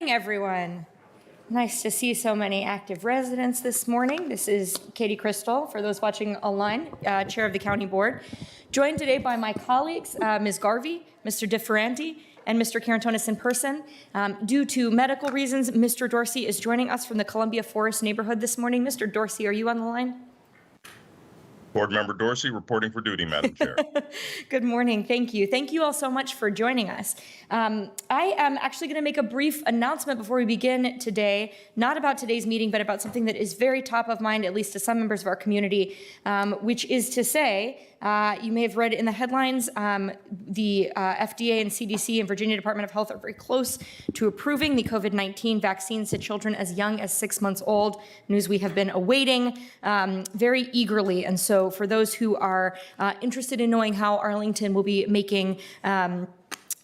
Everyone. Nice to see so many active residents this morning. This is Katie Crystal, for those watching online, Chair of the County Board, joined today by my colleagues, Ms. Garvey, Mr. DeFerranti, and Mr. Carantonis in person. Due to medical reasons, Mr. Dorsey is joining us from the Columbia Forest neighborhood this morning. Mr. Dorsey, are you on the line? Board Member Dorsey reporting for duty, Madam Chair. Good morning. Thank you. Thank you all so much for joining us. I am actually going to make a brief announcement before we begin today, not about today's meeting, but about something that is very top of mind, at least to some members of our community, which is to say, you may have read in the headlines, the FDA and CDC and Virginia Department of Health are very close to approving the COVID-19 vaccines to children as young as 6 months old, news we have been awaiting very eagerly. And so for those who are interested in knowing how Arlington will be making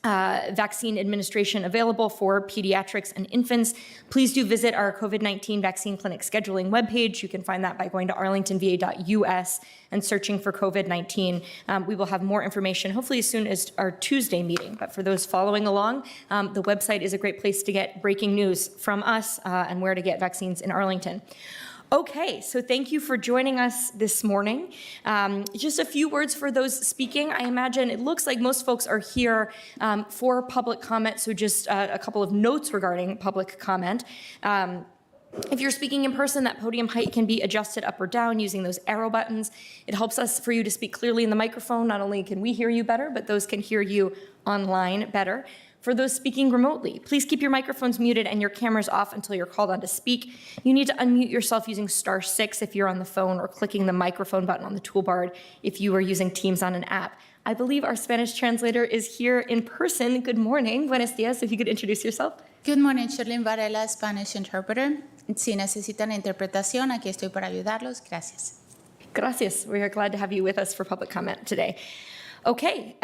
vaccine administration available for pediatrics and infants, please do visit our COVID-19 vaccine clinic scheduling webpage. You can find that by going to arlingtonva.us and searching for COVID-19. We will have more information hopefully as soon as our Tuesday meeting. But for those following along, the website is a great place to get breaking news from us and where to get vaccines in Arlington. Okay, so thank you for joining us this morning. Just a few words for those speaking. I imagine it looks like most folks are here for public comment, so just a couple of notes regarding public comment. If you're speaking in person, that podium height can be adjusted up or down using those arrow buttons. It helps us for you to speak clearly in the microphone. Not only can we hear you better, but those can hear you online better. For those speaking remotely, please keep your microphones muted and your cameras off until you're called on to speak. You need to unmute yourself using *6 if you're on the phone, or clicking the microphone button on the toolbar if you are using Teams on an app. I believe our Spanish translator is here in person. Good morning. Buenos dias. If you could introduce yourself. Good morning, Shirlington Varela, Spanish interpreter. Si necesitan interpretación, aquí estoy para ayudarlos. Gracias. Gracias. We are glad to have you with us for public comment today. Okay,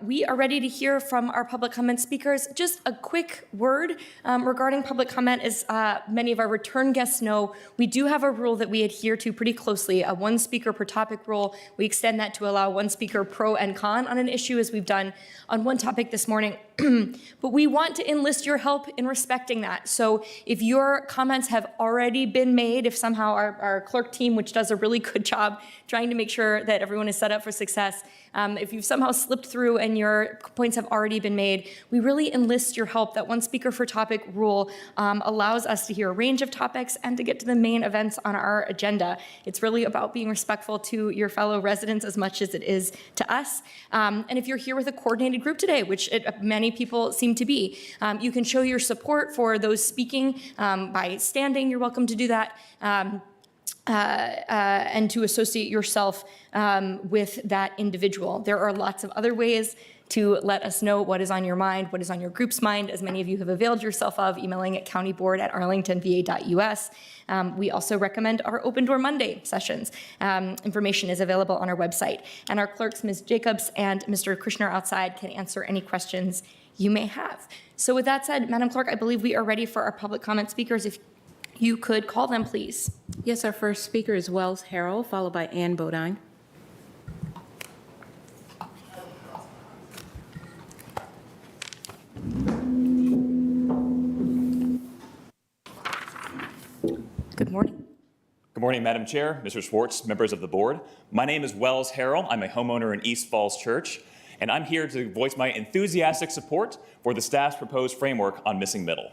we are ready to hear from our public comment speakers. Just a quick word regarding public comment. As many of our return guests know, we do have a rule that we adhere to pretty closely, a one speaker per topic rule. We extend that to allow one speaker pro and con on an issue, as we've done on one topic this morning. But we want to enlist your help in respecting that. So if your comments have already been made, if somehow our clerk team, which does a really good job trying to make sure that everyone is set up for success, if you've somehow slipped through and your points have already been made, we really enlist your help. That one speaker for topic rule allows us to hear a range of topics and to get to the main events on our agenda. It's really about being respectful to your fellow residents as much as it is to us. And if you're here with a coordinated group today, which many people seem to be, you can show your support for those speaking by standing. You're welcome to do that. And to associate yourself with that individual. There are lots of other ways to let us know what is on your mind, what is on your group's mind, as many of you have availed yourself of, emailing at countyboard@arlingtonva.us. We also recommend our Open Door Monday sessions. Information is available on our website. And our clerks, Ms. Jacobs and Mr. Krishner outside, can answer any questions you may have. So with that said, Madam Clerk, I believe we are ready for our public comment speakers. If you could call them, please. Yes, our first speaker is Wells Harrell, followed by Ann Bodine. Good morning. Good morning, Madam Chair, Mr. Schwartz, members of the board. My name is Wells Harrell. I'm a homeowner in East Falls Church, and I'm here to voice my enthusiastic support for the staff's proposed framework on missing middle.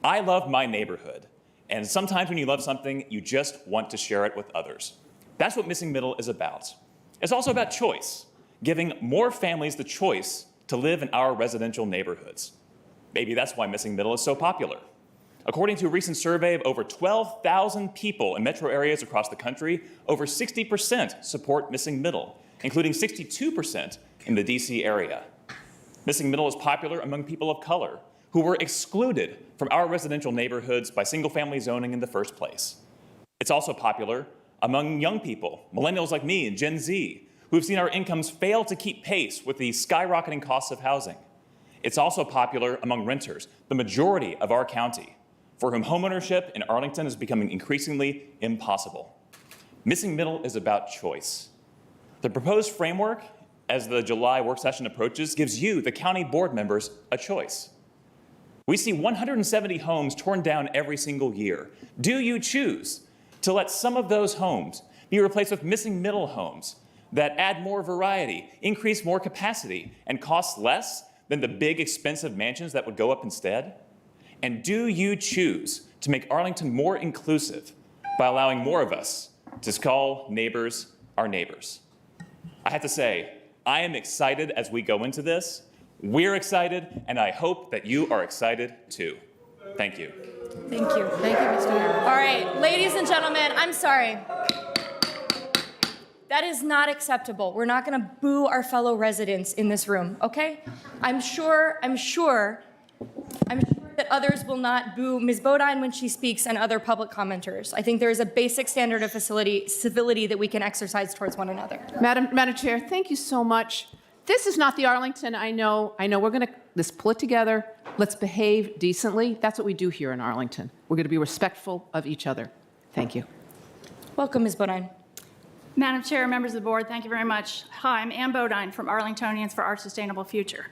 I love my neighborhood, and sometimes when you love something, you just want to share it with others. That's what missing middle is about. It's also about choice, giving more families the choice to live in our residential neighborhoods. Maybe that's why missing middle is so popular. According to a recent survey of over 12,000 people in metro areas across the country, over 60% support missing middle, including 62% in the DC area. Missing middle is popular among people of color who were excluded from our residential neighborhoods by single-family zoning in the first place. It's also popular among young people, millennials like me and Gen Z, who have seen our incomes fail to keep pace with the skyrocketing costs of housing. It's also popular among renters, the majority of our county, for whom homeownership in Arlington is becoming increasingly impossible. Missing middle is about choice. The proposed framework, as the July work session approaches, gives you, the county board members, a choice. We see 170 homes torn down every single year. Do you choose to let some of those homes be replaced with missing middle homes that add more variety, increase more capacity, and cost less than the big expensive mansions that would go up instead? And do you choose to make Arlington more inclusive by allowing more of us to call neighbors our neighbors? I have to say, I am excited as we go into this. We're excited, and I hope that you are excited too. Thank you. Thank you. Thank you, Mr. Harrell. All right, ladies and gentlemen, I'm sorry. That is not acceptable. We're not going to boo our fellow residents in this room, okay? I'm sure that others will not boo Ms. Bodine when she speaks and other public commenters. I think there is a basic standard of civility that we can exercise towards one another. Madam Chair, thank you so much. This is not the Arlington I know. We're going to, let's pull it together. Let's behave decently. That's what we do here in Arlington. We're going to be respectful of each other. Thank you. Welcome, Ms. Bodine. Madam Chair, members of the board, thank you very much. Hi, I'm Ann Bodine from Arlingtonians for Our Sustainable Future.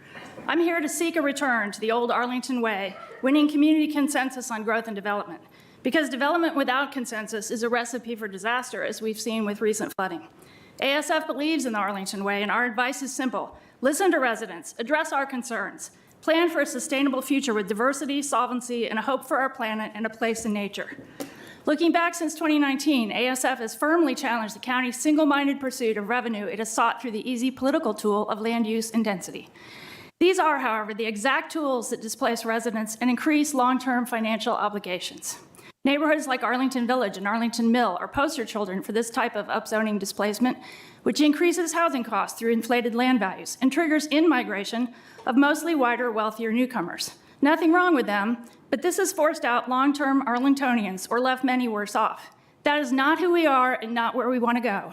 I'm here to seek a return to the old Arlington way, winning community consensus on growth and development. Because development without consensus is a recipe for disaster, as we've seen with recent flooding. ASF believes in the Arlington way, and our advice is simple. Listen to residents, address our concerns, plan for a sustainable future with diversity, solvency, and a hope for our planet and a place in nature. Looking back since 2019, ASF has firmly challenged the county's single-minded pursuit of revenue it has sought through the easy political tool of land use and density. These are, however, the exact tools that displace residents and increase long-term financial obligations. Neighborhoods like Arlington Village and Arlington Mill are poster children for this type of upzoning displacement, which increases housing costs through inflated land values and triggers in-migration of mostly whiter, wealthier newcomers. Nothing wrong with them, but this has forced out long-term Arlingtonians or left many worse off. That is not who we are and not where we want to go.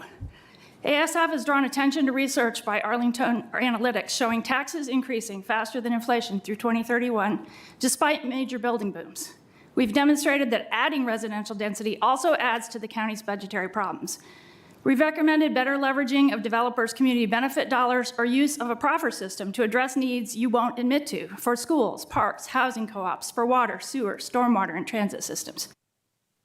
ASF has drawn attention to research by Arlington Analytics showing taxes increasing faster than inflation through 2031, despite major building booms. We've demonstrated that adding residential density also adds to the county's budgetary problems. We've recommended better leveraging of developers' community benefit dollars or use of a proffer system to address needs you won't admit to for schools, parks, housing co-ops, for water, sewer, stormwater, and transit systems.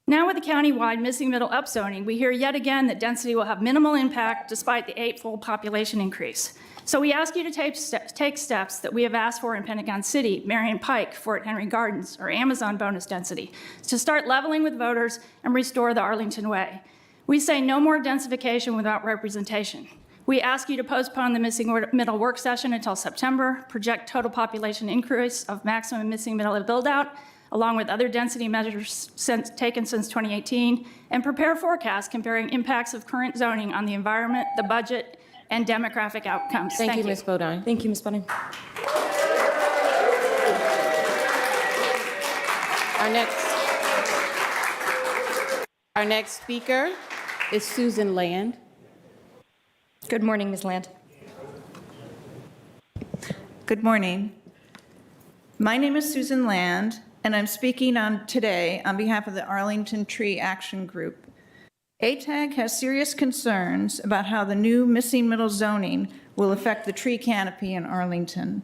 Now with the county-wide missing middle upzoning, we hear yet again that density will have minimal impact despite the 8-fold population increase. So we ask you to take steps that we have asked for in Pentagon City, Marion Pike, Fort Henry Gardens, or Amazon bonus density, to start leveling with voters and restore the Arlington way. We say no more densification without representation. We ask you to postpone the missing middle work session until September, project total population increase of maximum missing middle build-out, along with other density measures taken since 2018, and prepare forecasts comparing impacts of current zoning on the environment, the budget, and demographic outcomes. Thank you, Ms. Bodine. Thank you, Ms. Bodine. Our next speaker is Susan Land. Good morning, Ms. Land. Good morning. My name is Susan Land, and I'm speaking today on behalf of the Arlington Tree Action Group. ATAG has serious concerns about how the new missing middle zoning will affect the tree canopy in Arlington.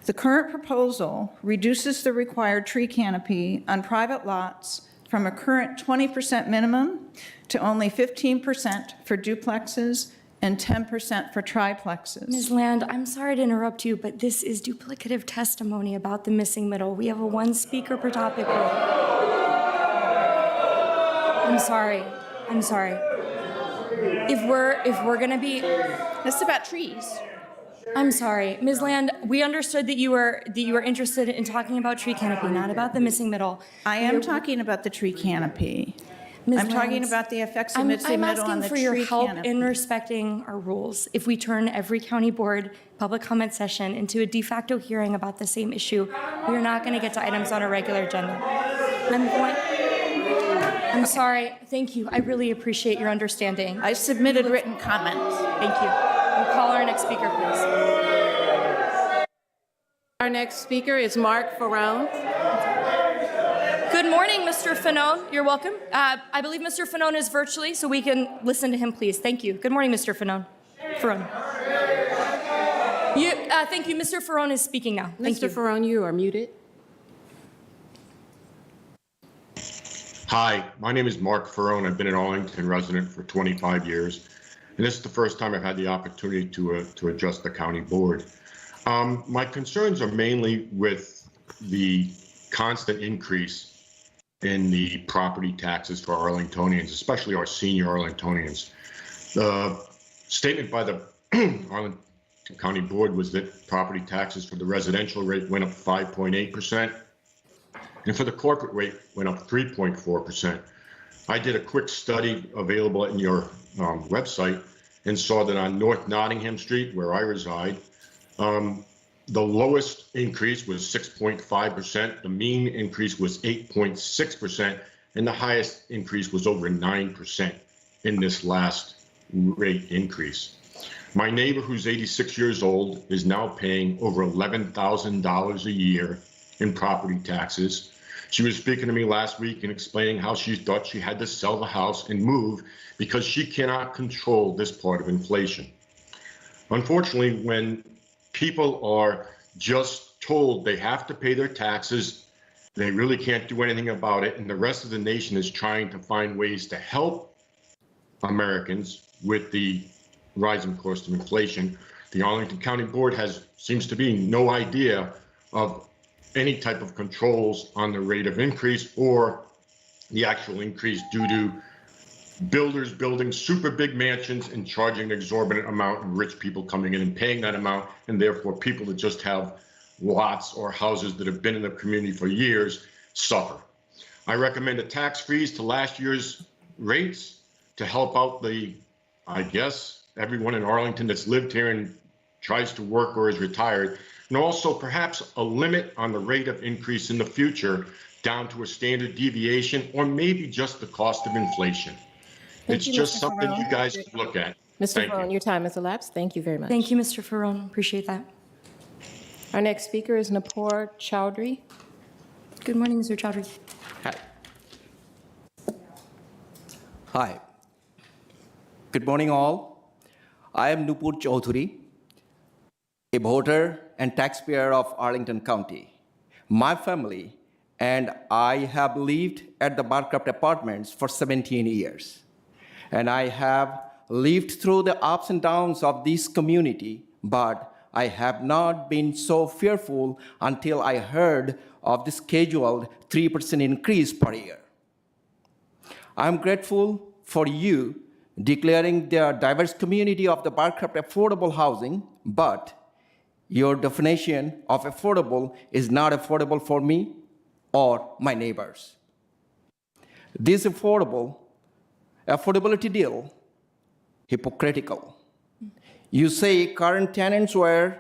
The current proposal reduces the required tree canopy on private lots from a current 20% minimum to only 15% for duplexes and 10% for triplexes. Ms. Land, I'm sorry to interrupt you, but this is duplicative testimony about the missing middle. We have a one speaker per topic rule. I'm sorry. If we're gonna be, It's about trees. I'm sorry, Ms. Land. We understood that you were interested in talking about tree canopy, not about the missing middle. I am talking about the tree canopy. Ms. I'm talking Land, about the effects of missing middle on the I'm asking for tree your help canopy. in respecting our rules. If we turn every county board public comment session into a de facto hearing about the same issue, we are not going to get to items on a regular agenda. I'm sorry. Thank you. I really appreciate your understanding. I submitted written comments. Thank you. We'll call our next speaker, please. Our next speaker is Mark Ferrone. Good morning, Mr. Fanone. You're welcome. I believe Mr. Fanone is virtually, so we can listen to him, please. Thank you. Good morning, Mr. Fanone. Thank you. Mr. Ferrone is speaking now. Thank Mr. you. Ferrone, you are muted. Hi, my name is Mark Ferrone. I've been an Arlington resident for 25 years, and this is the first time I've had the opportunity to address the county board. My concerns are mainly with the constant increase in the property taxes for Arlingtonians, especially our senior Arlingtonians. The statement by the Arlington County Board was that property taxes for the residential rate went up 5.8%. And for the corporate rate went up 3.4%. I did a quick study available in your website and saw that on North Nottingham Street, where I reside, the lowest increase was 6.5%, the mean increase was 8.6%, and the highest increase was over 9% in this last rate increase. My neighbor, who's 86 years old, is now paying over $11,000 a year in property taxes. She was speaking to me last week and explaining how she thought she had to sell the house and move because she cannot control this part of inflation. Unfortunately, when people are just told they have to pay their taxes, they really can't do anything about it, and the rest of the nation is trying to find ways to help Americans with the rising cost of inflation. The Arlington County Board seems to be no idea of any type of controls on the rate of increase or the actual increase due to builders building super big mansions and charging an exorbitant amount, and rich people coming in and paying that amount, and therefore people that just have lots or houses that have been in the community for years suffer. I recommend a tax freeze to last year's rates to help out everyone in Arlington that's lived here and tries to work or is retired, and also perhaps a limit on the rate of increase in the future down to a standard deviation or maybe just the cost of inflation. It's just something you guys can look at. Mr. Ferrone, your time has elapsed. Thank you very much. Thank you, Mr. Ferrone. Appreciate that. Our next speaker is Napur Chowdhury. Good morning, Mr. Chowdhury. Hi. Hi. Good morning, all. I am Nupur Chowdhury, a voter and taxpayer of Arlington County. My family and I have lived at the Barcraft Apartments for 17 years. And I have lived through the ups and downs of this community, but I have not been so fearful until I heard of the scheduled 3% increase per year. I'm grateful for you declaring the diverse community of the Barcraft affordable housing, but your definition of affordable is not affordable for me or my neighbors. This affordability deal, hypocritical. You say current tenants were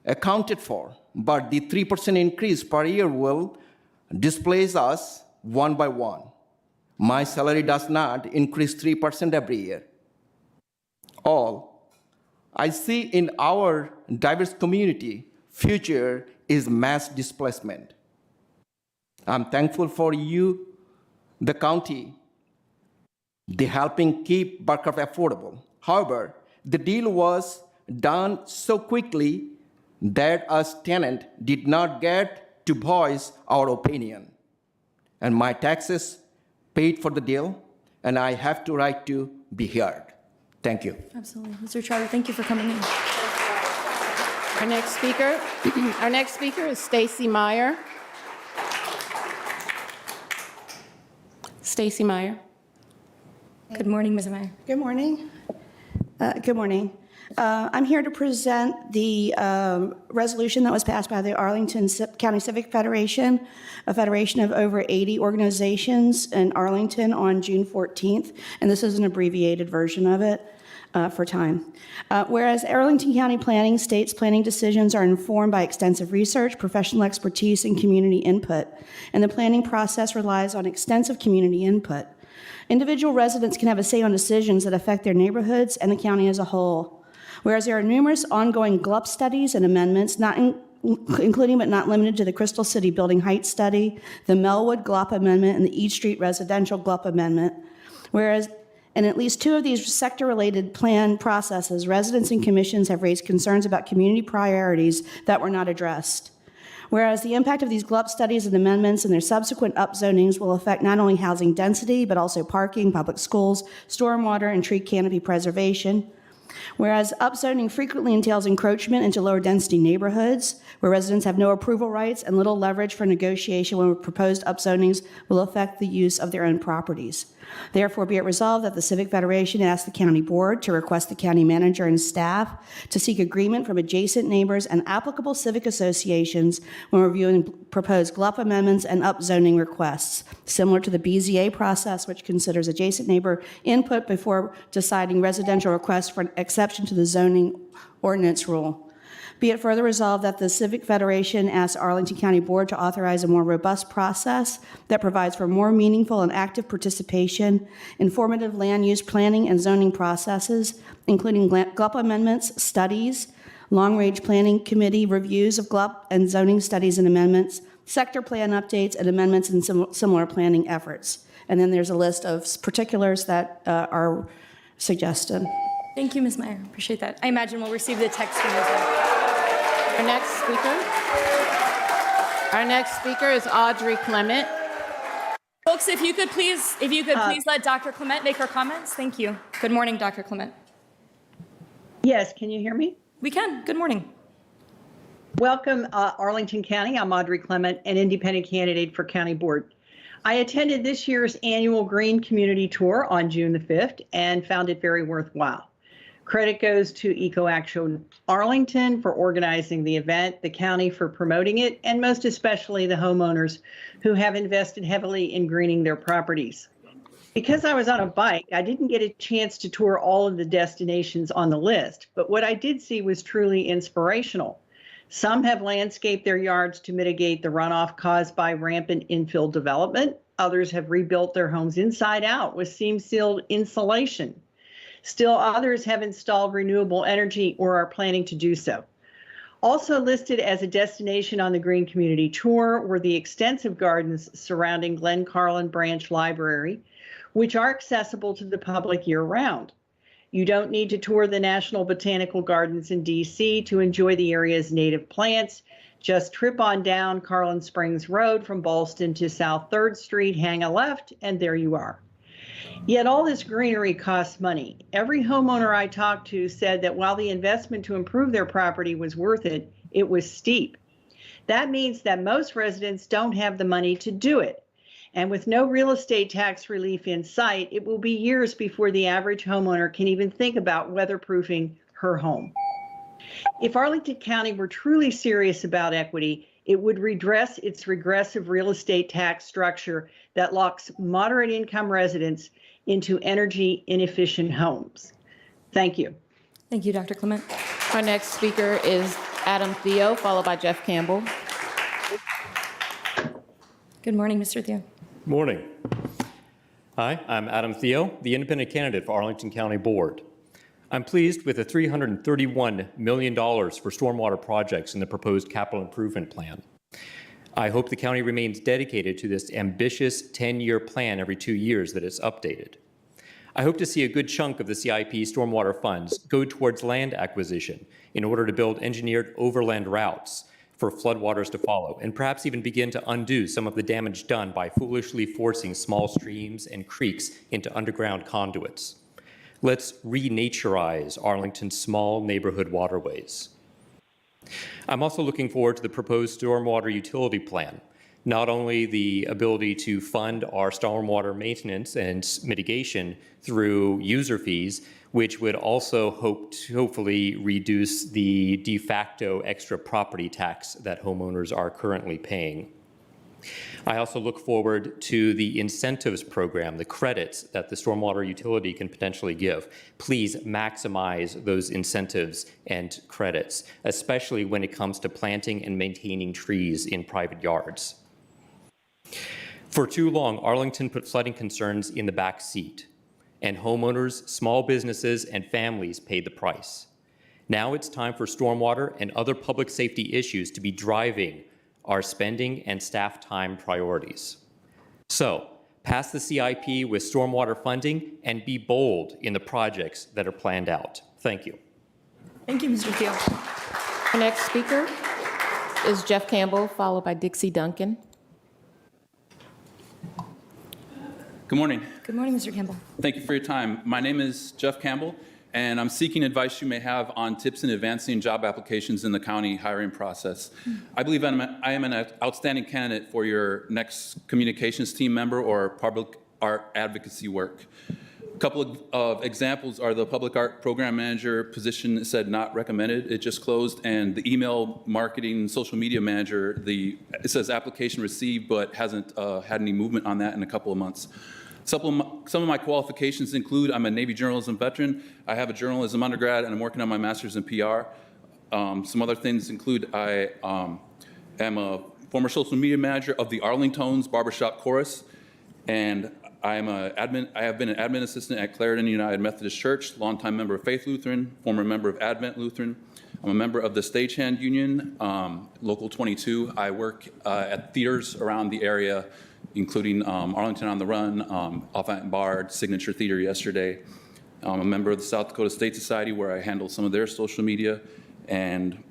accounted for, but the 3% increase per year will displace us one by one. My salary does not increase 3% every year. All I see in our diverse community future is mass displacement. I'm thankful for you, the county, the helping keep Barcraft affordable. However, the deal was done so quickly that us tenant did not get to voice our opinion. And my taxes paid for the deal, and I have to right to be heard. Thank you. Absolutely. Mr. Chowdhury, thank you for coming in. Our next speaker is Stacy Meyer. Stacy Meyer. Good morning, Ms. Meyer. Good morning. Good morning. I'm here to present the resolution that was passed by the Arlington County Civic Federation, a federation of over 80 organizations in Arlington on June 14th, and this is an abbreviated version of it for time. Whereas Arlington County Planning states planning decisions are informed by extensive research, professional expertise, and community input, and the planning process relies on extensive community input. Individual residents can have a say on decisions that affect their neighborhoods and the county as a whole. Whereas there are numerous ongoing GLUP studies and amendments, including but not limited to the Crystal City Building Heights Study, the Melwood GLUP Amendment, and the East Street Residential GLUP Amendment. Whereas in at least two of these sector-related plan processes, residents and commissions have raised concerns about community priorities that were not addressed. Whereas the impact of these GLUP studies and amendments and their subsequent upzonings will affect not only housing density, but also parking, public schools, stormwater, and tree canopy preservation. Whereas upzoning frequently entails encroachment into lower density neighborhoods where residents have no approval rights and little leverage for negotiation when proposed upzonings will affect the use of their own properties. Therefore, be it resolved that the Civic Federation asks the county board to request the county manager and staff to seek agreement from adjacent neighbors and applicable civic associations when reviewing proposed GLUP amendments and upzoning requests, similar to the BZA process, which considers adjacent neighbor input before deciding residential requests for an exception to the zoning ordinance rule. Be it further resolved that the Civic Federation asks Arlington County Board to authorize a more robust process that provides for more meaningful and active participation, informative land use planning and zoning processes, including GLUP amendments, studies, long-range planning committee reviews of GLUP and zoning studies and amendments, sector plan updates, and amendments and similar planning efforts. And then there's a list of particulars that are suggested. Thank you, Ms. Meyer. Appreciate that. I imagine we'll receive the text from you as well. Our next speaker is Audrey Clement. Folks, if you could please let Dr. Clement make her comments. Thank you. Good morning, Dr. Clement. Yes, can you hear me? We can. Good morning. Welcome, Arlington County. I'm Audrey Clement, an independent candidate for county board. I attended this year's annual Green Community Tour on June the 5th and found it very worthwhile. Credit goes to EcoAction Arlington for organizing the event, the county for promoting it, and most especially the homeowners who have invested heavily in greening their properties. Because I was on a bike, I didn't get a chance to tour all of the destinations on the list, but what I did see was truly inspirational. Some have landscaped their yards to mitigate the runoff caused by rampant infill development. Others have rebuilt their homes inside out with seam-sealed insulation. Still others have installed renewable energy or are planning to do so. Also listed as a destination on the Green Community Tour were the extensive gardens surrounding Glen Carlin Branch Library, which are accessible to the public year-round. You don't need to tour the National Botanical Gardens in D.C. to enjoy the area's native plants. Just trip on down Carlin Springs Road from Ballston to South 3rd Street, hang a left, and there you are. Yet all this greenery costs money. Every homeowner I talked to said that while the investment to improve their property was worth it, it was steep. That means that most residents don't have the money to do it. And with no real estate tax relief in sight, it will be years before the average homeowner can even think about weatherproofing her home. If Arlington County were truly serious about equity, it would redress its regressive real estate tax structure that locks moderate income residents into energy inefficient homes. Thank you. Thank you, Dr. Clement. Our next speaker is Adam Theo, followed by Jeff Campbell. Good morning, Mr. Theo. Morning. Hi, I'm Adam Theo, the independent candidate for Arlington County Board. I'm pleased with the $331 million for stormwater projects in the proposed capital improvement plan. I hope the county remains dedicated to this ambitious 10-year plan every 2 years that it's updated. I hope to see a good chunk of the CIP stormwater funds go towards land acquisition in order to build engineered overland routes for floodwaters to follow, and perhaps even begin to undo some of the damage done by foolishly forcing small streams and creeks into underground conduits. Let's renaturize Arlington's small neighborhood waterways. I'm also looking forward to the proposed stormwater utility plan. Not only the ability to fund our stormwater maintenance and mitigation through user fees, which would also hopefully reduce the de facto extra property tax that homeowners are currently paying. I also look forward to the incentives program, the credits that the stormwater utility can potentially give. Please maximize those incentives and credits, especially when it comes to planting and maintaining trees in private yards. For too long, Arlington put flooding concerns in the back seat, and homeowners, small businesses, and families paid the price. Now it's time for stormwater and other public safety issues to be driving our spending and staff time priorities. So, pass the CIP with stormwater funding and be bold in the projects that are planned out. Thank you. Thank you, Mr. Theo. Our next speaker is Jeff Campbell, followed by Dixie Duncan. Good morning. Good morning, Mr. Campbell. Thank you for your time. My name is Jeff Campbell, and I'm seeking advice you may have on tips in advancing job applications in the county hiring process. I believe I am an outstanding candidate for your next communications team member or public art advocacy work. A couple of examples are the public art program manager position that said not recommended. It just closed, and the email marketing social media manager, it says application received, but hasn't had any movement on that in a couple of months. Some of my qualifications include I'm a Navy journalism veteran, I have a journalism undergrad, and I'm working on my master's in PR. Some other things include I am a former social media manager of the Arlington's Barbershop Chorus, and I have been an admin assistant at Clarendon United Methodist Church, longtime member of Faith Lutheran, former member of Advent Lutheran. I'm a member of the Stagehand Union, Local 22. I work at theaters around the area, including Arlington on the Run, Off Bard, Signature Theater yesterday. I'm a member of the South Dakota State Society, where I handle some of their social media. And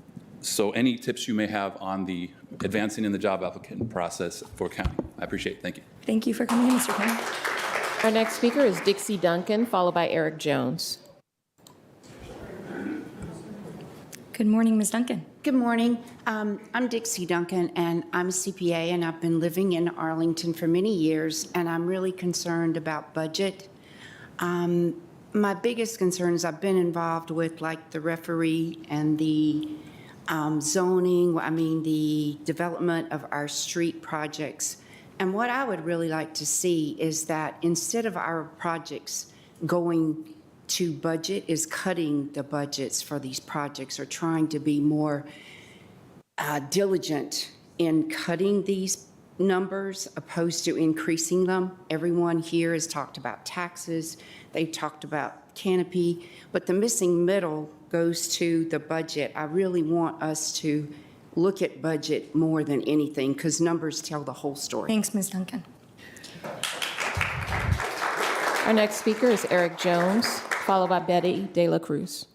so any tips you may have on the advancing in the job applicant process for county, I appreciate it. Thank you. Thank you for coming in, Mr. Campbell. Our next speaker is Dixie Duncan, followed by Eric Jones. Good morning, Ms. Duncan. Good morning. I'm Dixie Duncan, and I'm a CPA, and I've been living in Arlington for many years, and I'm really concerned about budget. My biggest concern is I've been involved with like the referee and the zoning, the development of our street projects. And what I would really like to see is that instead of our projects going to budget, is cutting the budgets for these projects or trying to be more diligent in cutting these numbers opposed to increasing them. Everyone here has talked about taxes, they've talked about Canopy, but the missing middle goes to the budget. I really want us to look at budget more than anything because numbers tell the whole story. Thanks, Ms. Duncan. Our next speaker is Eric Jones, followed by Betty De La Cruz.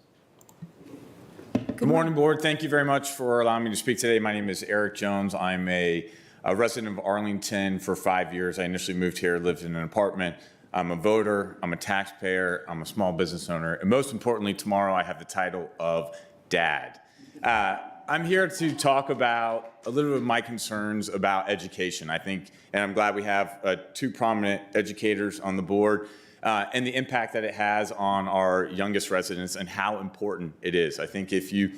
Good morning, board. Thank you very much for allowing me to speak today. My name is Eric Jones. I'm a resident of Arlington for 5 years. I initially moved here, lived in an apartment. I'm a voter, I'm a taxpayer, I'm a small business owner, and most importantly, tomorrow I have the title of Dad. I'm here to talk about a little bit of my concerns about education. I think, and I'm glad we have two prominent educators on the board, and the impact that it has on our youngest residents and how important it is. I think if you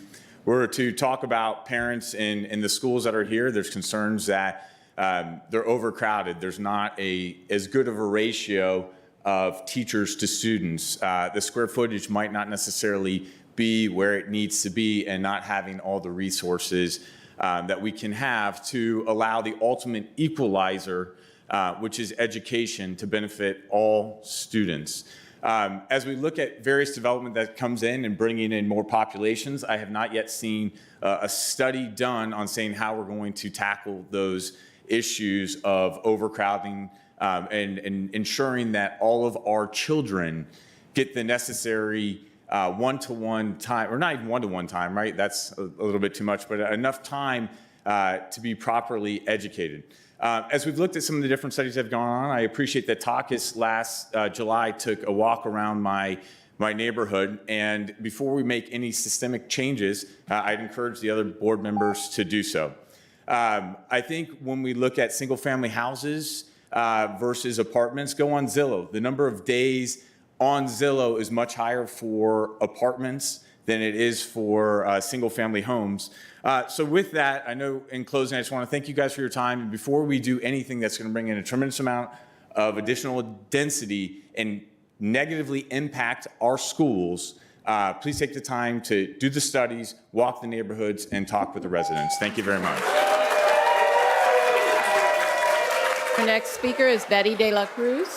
were to talk about parents in the schools that are here, there's concerns that they're overcrowded. There's not as good of a ratio of teachers to students. The square footage might not necessarily be where it needs to be, and not having all the resources that we can have to allow the ultimate equalizer, which is education, to benefit all students. As we look at various development that comes in and bringing in more populations, I have not yet seen a study done on saying how we're going to tackle those issues of overcrowding and ensuring that all of our children get the necessary one-to-one time, or not even one-to-one time, right? That's a little bit too much, but enough time to be properly educated. As we've looked at some of the different studies that have gone on, I appreciate that Takis last July took a walk around my neighborhood, and before we make any systemic changes, I'd encourage the other board members to do so. I think when we look at single-family houses versus apartments, go on Zillow. The number of days on Zillow is much higher for apartments than it is for single-family homes. So with that, I know in closing, I just want to thank you guys for your time. And before we do anything that's going to bring in a tremendous amount of additional density and negatively impact our schools, please take the time to do the studies, walk the neighborhoods, and talk with the residents. Thank you very much. Our next speaker is Betty De La Cruz,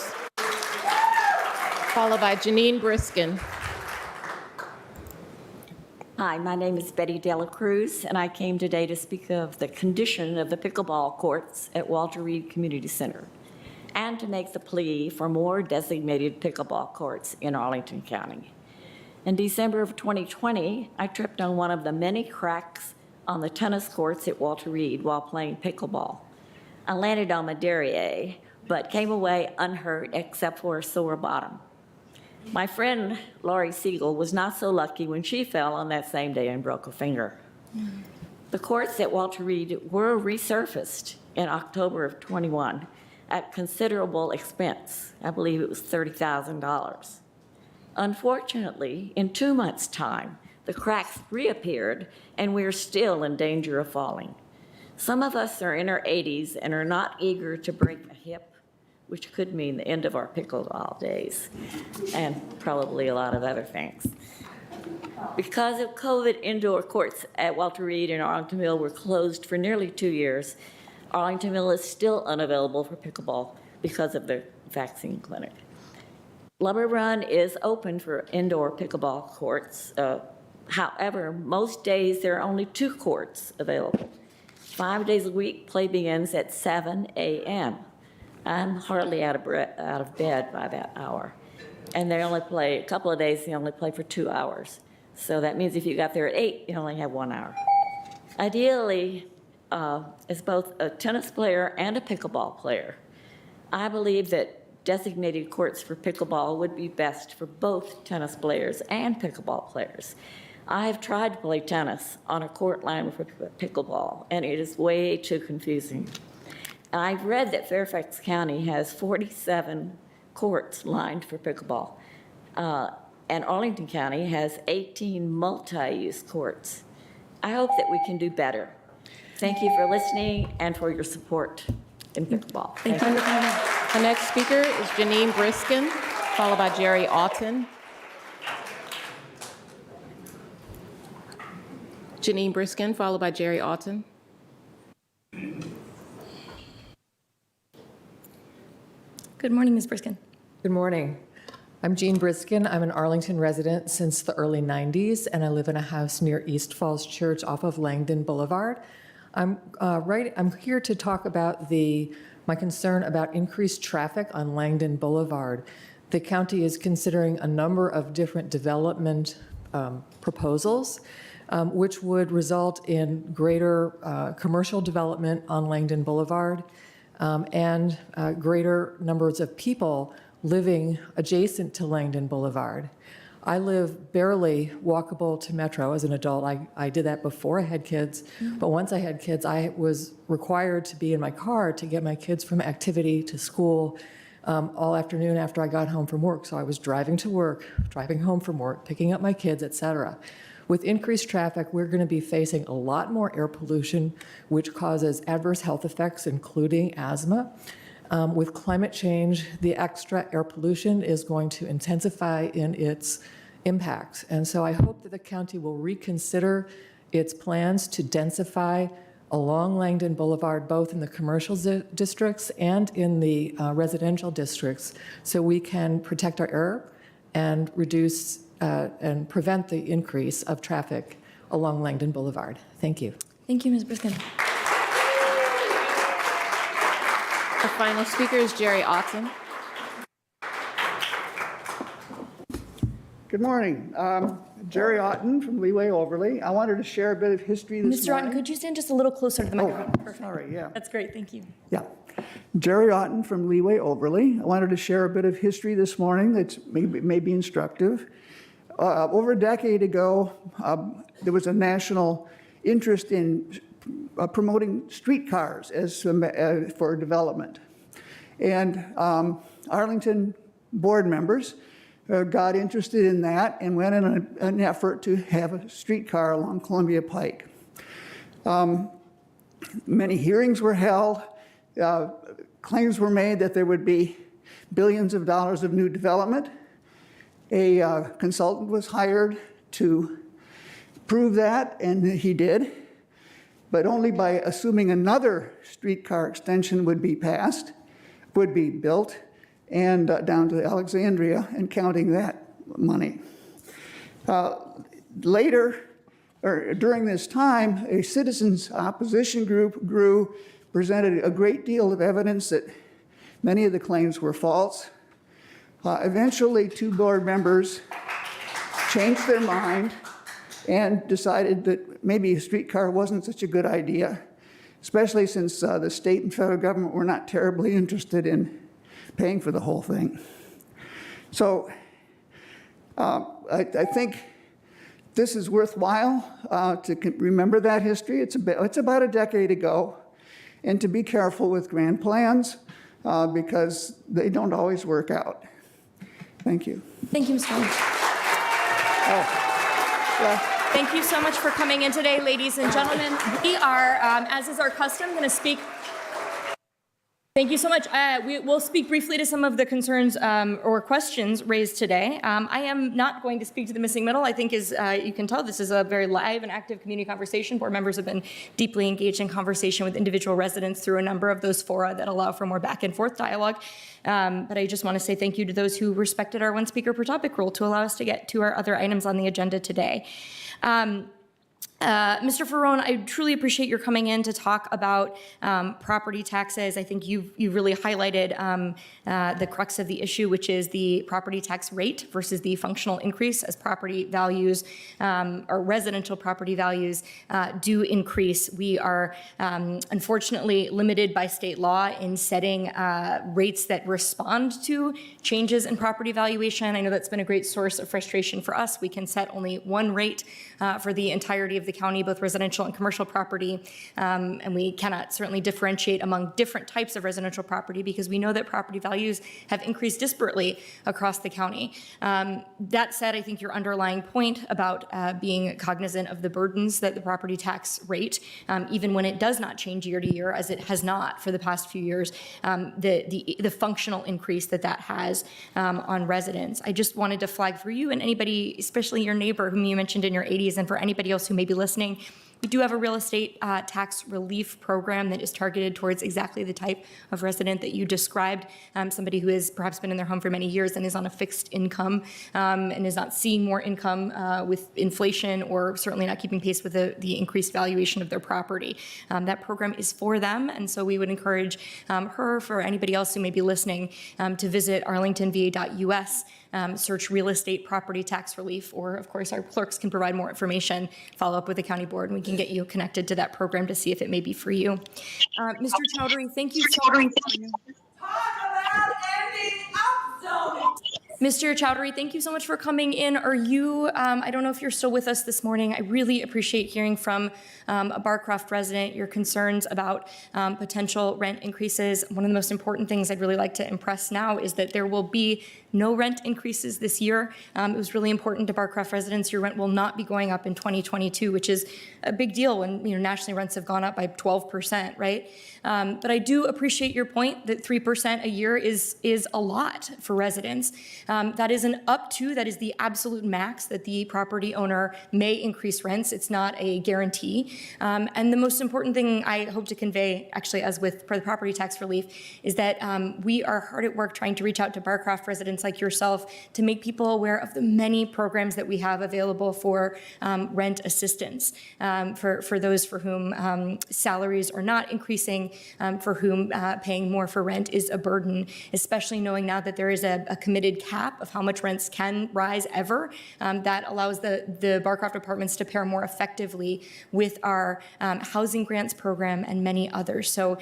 followed by Janine Briskin. Hi, my name is Betty De La Cruz, and I came today to speak of the condition of the pickleball courts at Walter Reed Community Center and to make the plea for more designated pickleball courts in Arlington County. In December of 2020, I tripped on one of the many cracks on the tennis courts at Walter Reed while playing pickleball. I landed on my derriere, but came away unhurt except for a sore bottom. My friend Laurie Siegel was not so lucky when she fell on that same day and broke a finger. The courts at Walter Reed were resurfaced in October of 21 at considerable expense. I believe it was $30,000. Unfortunately, in 2 months' time, the cracks reappeared and we're still in danger of falling. Some of us are in our 80s and are not eager to break a hip, which could mean the end of our pickleball days, and probably a lot of other things. Because of COVID, indoor courts at Walter Reed and Arlingtonville were closed for nearly 2 years. Arlingtonville is still unavailable for pickleball because of the vaccine clinic. Lumber Run is open for indoor pickleball courts. However, most days there are only 2 courts available. 5 days a week, play begins at 7 a.m. I'm hardly out of bed by that hour. And they only play, a couple of days, they only play for 2 hours. So that means if you got there at 8, you only have 1 hour. Ideally, as both a tennis player and a pickleball player, I believe that designated courts for pickleball would be best for both tennis players and pickleball players. I have tried to play tennis on a court line for pickleball, and it is way too confusing. I've read that Fairfax County has 47 courts lined for pickleball, and Arlington County has 18 multi-use courts. I hope that we can do better. Thank you for listening and for your support in pickleball. Thank you. Our next speaker is Janine Briskin, followed by Jerry Alton. Janine Briskin, followed by Jerry Alton. Good morning, Ms. Briskin. Good morning. I'm Jean Briskin. I'm an Arlington resident since the early 90s, and I live in a house near East Falls Church off of Langdon Boulevard. I'm here to talk about my concern about increased traffic on Langdon Boulevard. The county is considering a number of different development proposals, which would result in greater commercial development on Langdon Boulevard and greater numbers of people living adjacent to Langdon Boulevard. I live barely walkable to Metro as an adult. I did that before I had kids, but once I had kids, I was required to be in my car to get my kids from activity to school all afternoon after I got home from work. So I was driving to work, driving home from work, picking up my kids, et cetera. With increased traffic, we're going to be facing a lot more air pollution, which causes adverse health effects, including asthma. With climate change, the extra air pollution is going to intensify in its impacts. And so I hope that the county will reconsider its plans to densify along Langdon Boulevard, both in the commercial districts and in the residential districts, so we can protect our air and reduce and prevent the increase of traffic along Langdon Boulevard. Thank you. Thank you, Ms. Briskin. The final speaker is Jerry Alton. Good morning. Jerry Otten from Leeway Overley. I wanted to share a bit of history this Mr. Otten, could you stand just a little closer to the microphone? Perfect. Sorry, yeah. That's great, thank you. Yeah. Jerry Otten from Leeway Overley. I wanted to share a bit of history this morning that may be instructive. Over a decade ago, there was a national interest in promoting streetcars for development. And Arlington board members got interested in that and went in an effort to have a streetcar along Columbia Pike. Many hearings were held. Claims were made that there would be billions of dollars of new development. A consultant was hired to prove that, and he did, but only by assuming another streetcar extension would be built, and down to Alexandria, and counting that money. Later, or during this time, a citizens opposition group grew, presented a great deal of evidence that many of the claims were false. Eventually, 2 board members changed their mind and decided that maybe a streetcar wasn't such a good idea, especially since the state and federal government were not terribly interested in paying for the whole thing. So I think this is worthwhile to remember that history. It's about a decade ago, and to be careful with grand plans because they don't always work out. Thank you. Thank you, Mr. Lynch. Thank you so much for coming in today, ladies and gentlemen. We are, as is our custom, going to speak. Thank you so much. We'll speak briefly to some of the concerns or questions raised today. I am not going to speak to the missing middle. I think, as you can tell, this is a very live and active community conversation. Board members have been deeply engaged in conversation with individual residents through a number of those fora that allow for more back and forth dialogue. But I just want to say thank you to those who respected our one speaker per topic rule to allow us to get to our other items on the agenda today. Mr. Ferrone, I truly appreciate your coming in to talk about property taxes. I think you've really highlighted the crux of the issue, which is the property tax rate versus the functional increase as property values or residential property values do increase. We are unfortunately limited by state law in setting rates that respond to changes in property valuation. I know that's been a great source of frustration for us. We can set only one rate for the entirety of the county, both residential and commercial property, and we cannot certainly differentiate among different types of residential property because we know that property values have increased disparately across the county. That said, I think your underlying point about being cognizant of the burdens that the property tax rate, even when it does not change year to year, as it has not for the past few years, the functional increase that has on residents. I just wanted to flag for you and anybody, especially your neighbor whom you mentioned in your 80s, and for anybody else who may be listening, we do have a real estate tax relief program that is targeted towards exactly the type of resident that you described, somebody who has perhaps been in their home for many years and is on a fixed income and is not seeing more income with inflation or certainly not keeping pace with the increased valuation of their property. That program is for them, and so we would encourage her, for anybody else who may be listening, to visit arlingtonva.us, search real estate property tax relief, or of course our clerks can provide more information, follow up with the county board, and we can get you connected to that program to see if it may be for you. Mr. Chowdhury, thank you so much. Mr. Chowdhury, thank you so much for coming in. Are you, I don't know if you're still with us this morning. I really appreciate hearing from a Barcroft resident your concerns about potential rent increases. One of the most important things I'd really like to impress now is that there will be no rent increases this year. It was really important to Barcroft residents. Your rent will not be going up in 2022, which is a big deal when nationally rents have gone up by 12%, right? But I do appreciate your point that 3% a year is a lot for residents. That is that is the absolute max that the property owner may increase rents. It's not a guarantee. And the most important thing I hope to convey, actually, as with the property tax relief, is that we are hard at work trying to reach out to Barcroft residents like yourself to make people aware of the many programs that we have available for rent assistance, for those for whom salaries are not increasing, for whom paying more for rent is a burden, especially knowing now that there is a committed cap of how much rents can rise ever. That allows the Barcroft apartments to pair more effectively with our housing grants program and many others. So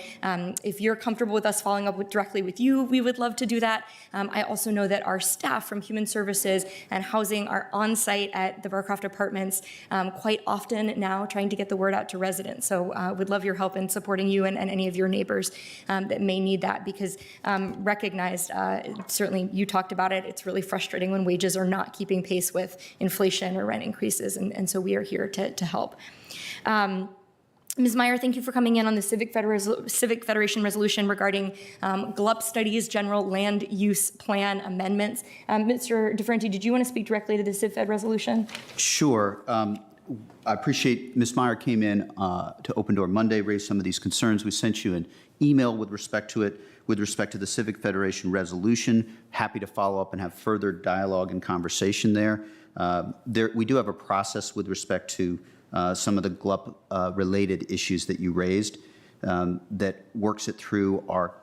if you're comfortable with us following up directly with you, we would love to do that. I also know that our staff from Human Services and Housing are on site at the Barcroft apartments quite often now, trying to get the word out to residents. So would love your help in supporting you and any of your neighbors that may need that, because recognized, certainly you talked about it, it's really frustrating when wages are not keeping pace with inflation or rent increases, and so we are here to help. Ms. Meyer, thank you for coming in on the Civic Federation resolution regarding GLUP studies, general land use plan amendments. Mr. DeFerenti, did you want to speak directly to the Civ Fed resolution? Sure. I appreciate Ms. Meyer came in to Open Door Monday, raised some of these concerns. We sent you an email with respect to it, with respect to the Civic Federation resolution. Happy to follow up and have further dialogue and conversation there. We do have a process with respect to some of the GLUP-related issues that you raised that works it through our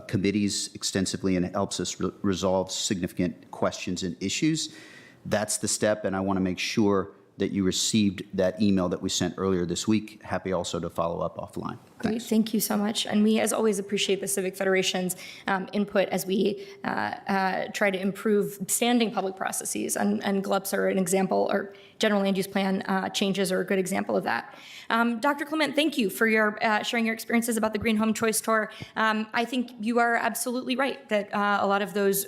committees extensively and helps us resolve significant questions and issues. That's the step, and I want to make sure that you received that email that we sent earlier this week. Happy also to follow up offline. Great, thank you so much. And we, as always, appreciate the Civic Federation's input as we try to improve standing public processes. And GLUPs are an example, or general land use plan changes are a good example of that. Dr. Clement, thank you for your sharing your experiences about the Green Home Choice Tour. I think you are absolutely right that a lot of those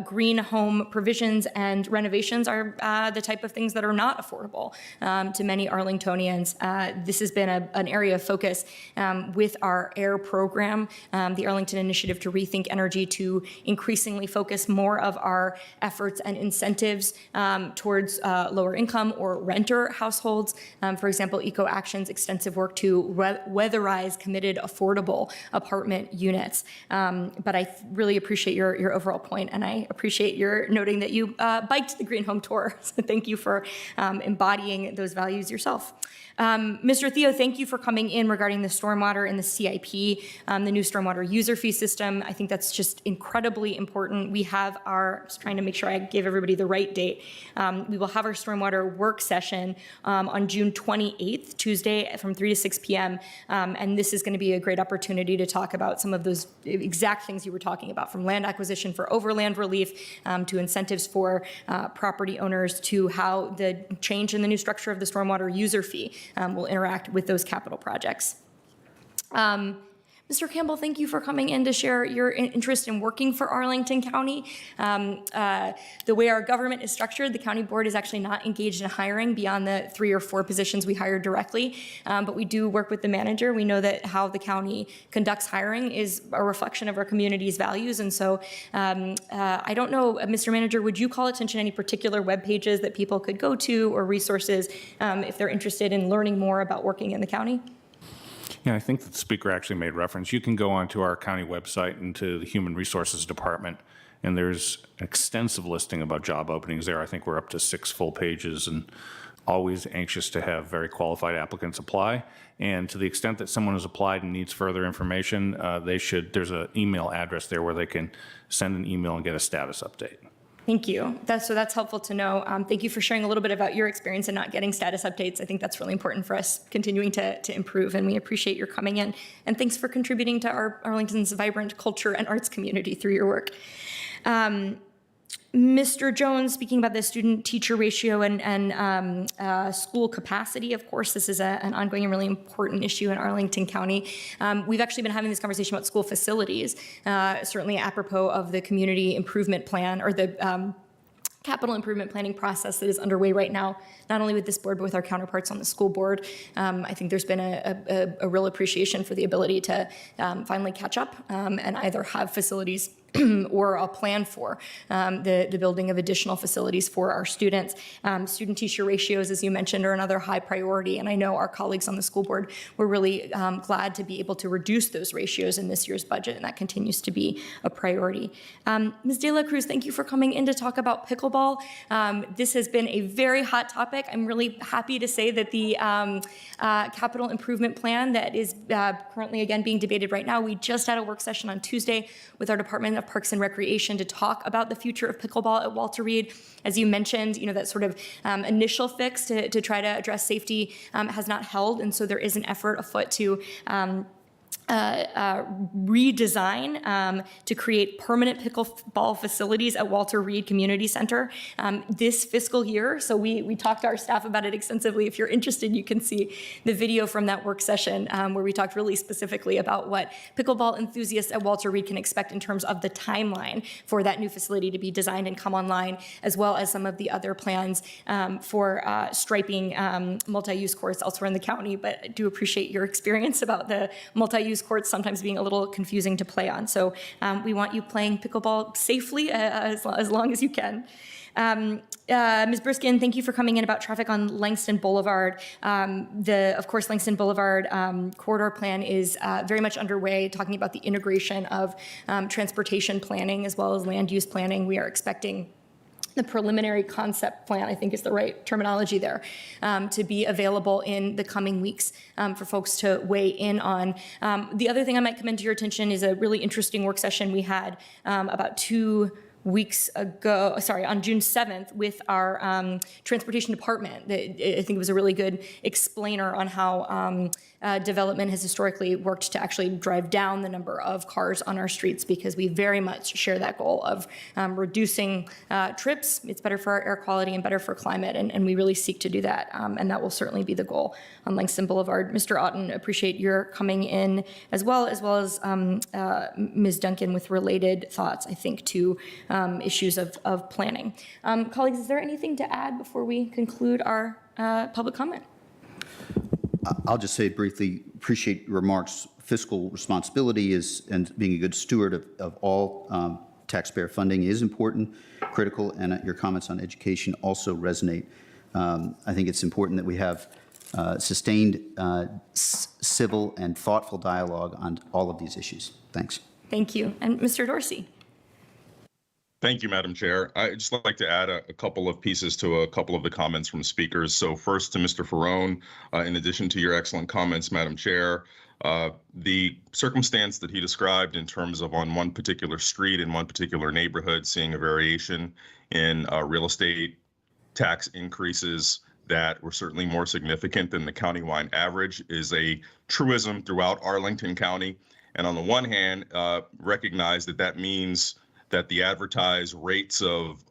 green home provisions and renovations are the type of things that are not affordable to many Arlingtonians. This has been an area of focus with our AIR program, the Arlington Initiative to Rethink Energy, to increasingly focus more of our efforts and incentives towards lower income or renter households. For example, Eco Action's extensive work to weatherize committed affordable apartment units. But I really appreciate your overall point, and I appreciate your noting that you biked the Green Home Tour. So thank you for embodying those values yourself. Mr. Theo, thank you for coming in regarding the stormwater and the CIP, the new stormwater user fee system. I think that's just incredibly important. We have just trying to make sure I gave everybody the right date. We will have our stormwater work session on June 28th, Tuesday, from 3 to 6 p.m. And this is going to be a great opportunity to talk about some of those exact things you were talking about, from land acquisition for overland relief to incentives for property owners, to how the change in the new structure of the stormwater user fee will interact with those capital projects. Mr. Campbell, thank you for coming in to share your interest in working for Arlington County. The way our government is structured, the county board is actually not engaged in hiring beyond the 3 or 4 positions we hire directly, but we do work with the manager. We know that how the county conducts hiring is a reflection of our community's values, and so I don't know, Mr. Manager, would you call attention to any particular web pages that people could go to or resources if they're interested in learning more about working in the county? Yeah, I think the speaker actually made reference. You can go onto our county website and to the Human Resources Department, and there's an extensive listing about job openings there. I think we're up to 6 full pages, and always anxious to have very qualified applicants apply. And to the extent that someone has applied and needs further information, there's an email address there where they can send an email and get a status update. Thank you. That's helpful to know. Thank you for sharing a little bit about your experience and not getting status updates. I think that's really important for us continuing to improve, and we appreciate your coming in. And thanks for contributing to Arlington's vibrant culture and arts community through your work. Mr. Jones, speaking about the student-teacher ratio and school capacity, of course, this is an ongoing and really important issue in Arlington County. We've actually been having this conversation about school facilities, certainly apropos of the community improvement plan, or the capital improvement planning process that is underway right now, not only with this board, but with our counterparts on the school board. I think there's been a real appreciation for the ability to finally catch up and either have facilities or a plan for the building of additional facilities for our students. Student-teacher ratios, as you mentioned, are another high priority, and I know our colleagues on the school board were really glad to be able to reduce those ratios in this year's budget, and that continues to be a priority. Ms. De La Cruz, thank you for coming in to talk about pickleball. This has been a very hot topic. I'm really happy to say that the capital improvement plan that is currently, again, being debated right now, we just had a work session on Tuesday with our Department of Parks and Recreation to talk about the future of pickleball at Walter Reed. As you mentioned, that sort of initial fix to try to address safety has not held, and so there is an effort afoot to redesign to create permanent pickleball facilities at Walter Reed Community Center this fiscal year. So we talked to our staff about it extensively. If you're interested, you can see the video from that work session where we talked really specifically about what pickleball enthusiasts at Walter Reed can expect in terms of the timeline for that new facility to be designed and come online, as well as some of the other plans for striping multi-use courts elsewhere in the county. But I do appreciate your experience about the multi-use courts sometimes being a little confusing to play on. So we want you playing pickleball safely as long as you can. Ms. Briskin, thank you for coming in about traffic on Langston Boulevard. Of course, Langston Boulevard corridor plan is very much underway, talking about the integration of transportation planning as well as land use planning. We are expecting the preliminary concept plan, I think is the right terminology there, to be available in the coming weeks for folks to weigh in on. The other thing I might commend to your attention is a really interesting work session we had about 2 on June 7th with our transportation department. I think it was a really good explainer on how development has historically worked to actually drive down the number of cars on our streets, because we very much share that goal of reducing trips. It's better for our air quality and better for climate, and we really seek to do that, and that will certainly be the goal on Langston Boulevard. Mr. Otten, appreciate your coming in as well as Ms. Duncan with related thoughts, I think, to issues of planning. Colleagues, is there anything to add before we conclude our public comment? I'll just say briefly, appreciate your remarks. Fiscal responsibility and being a good steward of all taxpayer funding is important, critical, and your comments on education also resonate. I think it's important that we have sustained civil and thoughtful dialogue on all of these issues. Thanks. Thank you. And Mr. Dorsey. Thank you, Madam Chair. I'd just like to add a couple of pieces to a couple of the comments from speakers. So first to Mr. Ferrone, in addition to your excellent comments, Madam Chair, the circumstance that he described in terms of on one particular street in one particular neighborhood, seeing a variation in real estate tax increases that were certainly more significant than the countywide average, is a truism throughout Arlington County. And on the one hand, recognize that means that the advertised rates of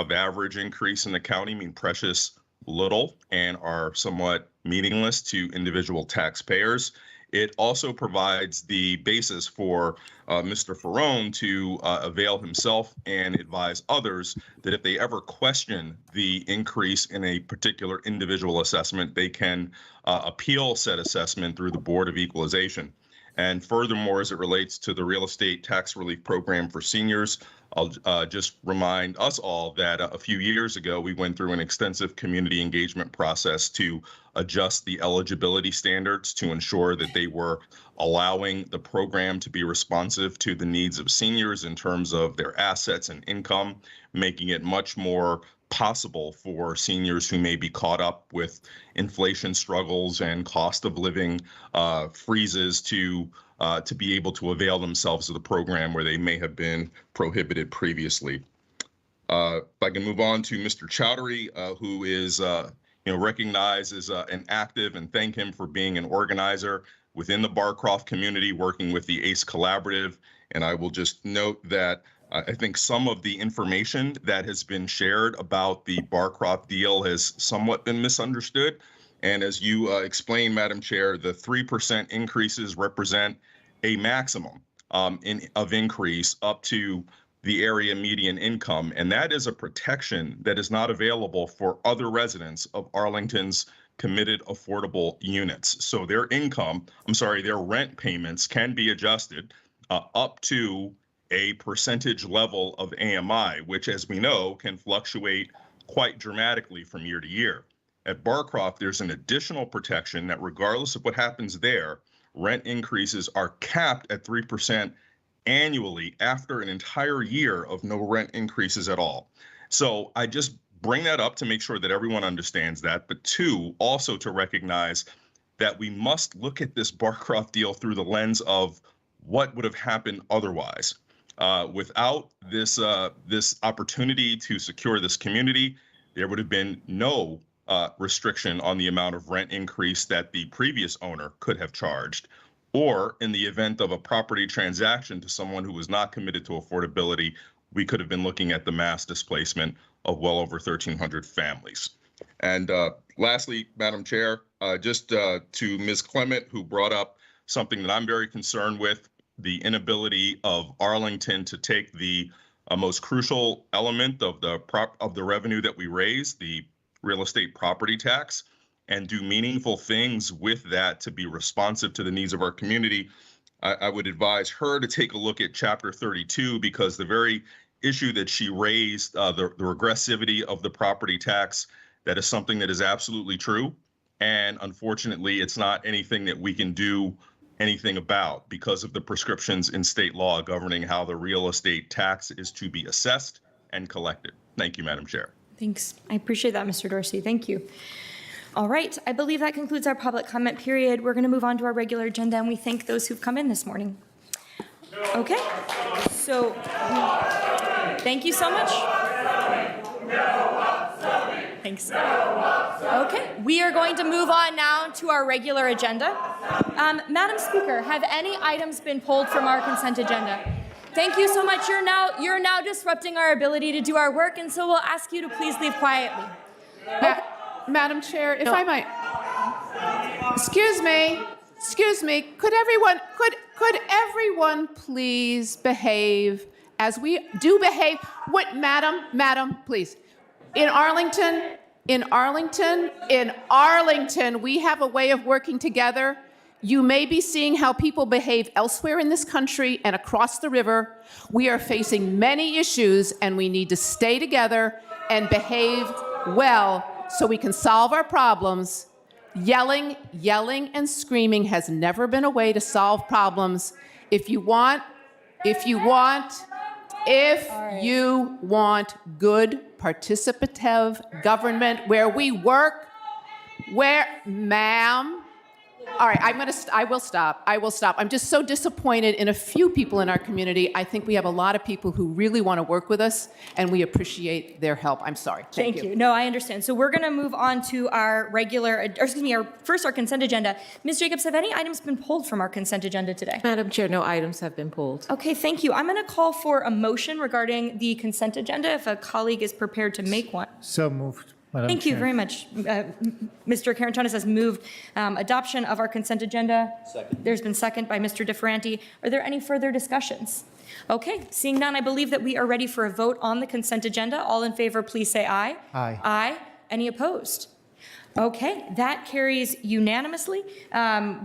average increase in the county mean precious little and are somewhat meaningless to individual taxpayers. It also provides the basis for Mr. Ferrone to avail himself and advise others that if they ever question the increase in a particular individual assessment, they can appeal said assessment through the Board of Equalization. And furthermore, as it relates to the real estate tax relief program for seniors, I'll just remind us all that a few years ago, we went through an extensive community engagement process to adjust the eligibility standards to ensure that they were allowing the program to be responsive to the needs of seniors in terms of their assets and income, making it much more possible for seniors who may be caught up with inflation struggles and cost of living freezes to be able to avail themselves of the program where they may have been prohibited previously. If I can move on to Mr. Chowdhury, who is recognized as an active, and thank him for being an organizer within the Barcroft community, working with the ACE Collaborative. And I will just note that I think some of the information that has been shared about the Barcroft deal has somewhat been misunderstood. And as you explained, Madam Chair, the 3% increases represent a maximum of increase up to the area median income. And that is a protection that is not available for other residents of Arlington's committed affordable units. So their their rent payments can be adjusted up to a percentage level of AMI, which, as we know, can fluctuate quite dramatically from year to year. At Barcroft, there's an additional protection that regardless of what happens there, rent increases are capped at 3% annually after an entire year of no rent increases at all. So I just bring that up to make sure that everyone understands that, but two, also to recognize that we must look at this Barcroft deal through the lens of what would have happened otherwise. Without this opportunity to secure this community, there would have been no restriction on the amount of rent increase that the previous owner could have charged. Or in the event of a property transaction to someone who was not committed to affordability, we could have been looking at the mass displacement of well over 1,300 families. And lastly, Madam Chair, just to Ms. Clement, who brought up something that I'm very concerned with, the inability of Arlington to take the most crucial element of the revenue that we raise, the real estate property tax, and do meaningful things with that to be responsive to the needs of our community. I would advise her to take a look at Chapter 32, because the very issue that she raised, the regressivity of the property tax, that is something that is absolutely true. And unfortunately, it's not anything that we can do anything about because of the prescriptions in state law governing how the real estate tax is to be assessed and collected. Thank you, Madam Chair. Thanks. I appreciate that, Mr. Dorsey. Thank you. All right. I believe that concludes our public comment period. We're going to move on to our regular agenda, and we thank those who've come in this morning. Okay. So Thank you so much. Thanks. Okay, we are going to move on now to our regular agenda. Madam Speaker, have any items been pulled from our consent agenda? Thank you so much. You're now disrupting our ability to do our work, and so we'll ask you to please leave quietly. Madam Chair, if I might. Excuse me, could everyone please behave as we do behave? What, madam, please. In Arlington, we have a way of working together. You may be seeing how people behave elsewhere in this country and across the river. We are facing many issues, and we need to stay together and behave well so we can solve our problems. Yelling and screaming has never been a way to solve problems. If you want good participative government where we work, ma'am. All right, I will stop. I'm just so disappointed in a few people in our community. I think we have a lot of people who really want to work with us, and we appreciate their help. I'm sorry. Thank you. No, I understand. So we're going to move on to our our consent agenda. Ms. Jacobs, have any items been pulled from our consent agenda today? Madam Chair, no items have been pulled. Okay, thank you. I'm going to call for a motion regarding the consent agenda if a colleague is prepared to make one. So moved. Madam Thank you Chair. very much. Mr. Karantonis has moved adoption of our consent agenda. Second. There's been second by Mr. DeFerranti. Are there any further discussions? Okay, seeing none, I believe that we are ready for a vote on the consent agenda. All in favor, please say aye. Aye. Aye. Any opposed? Okay, that carries unanimously.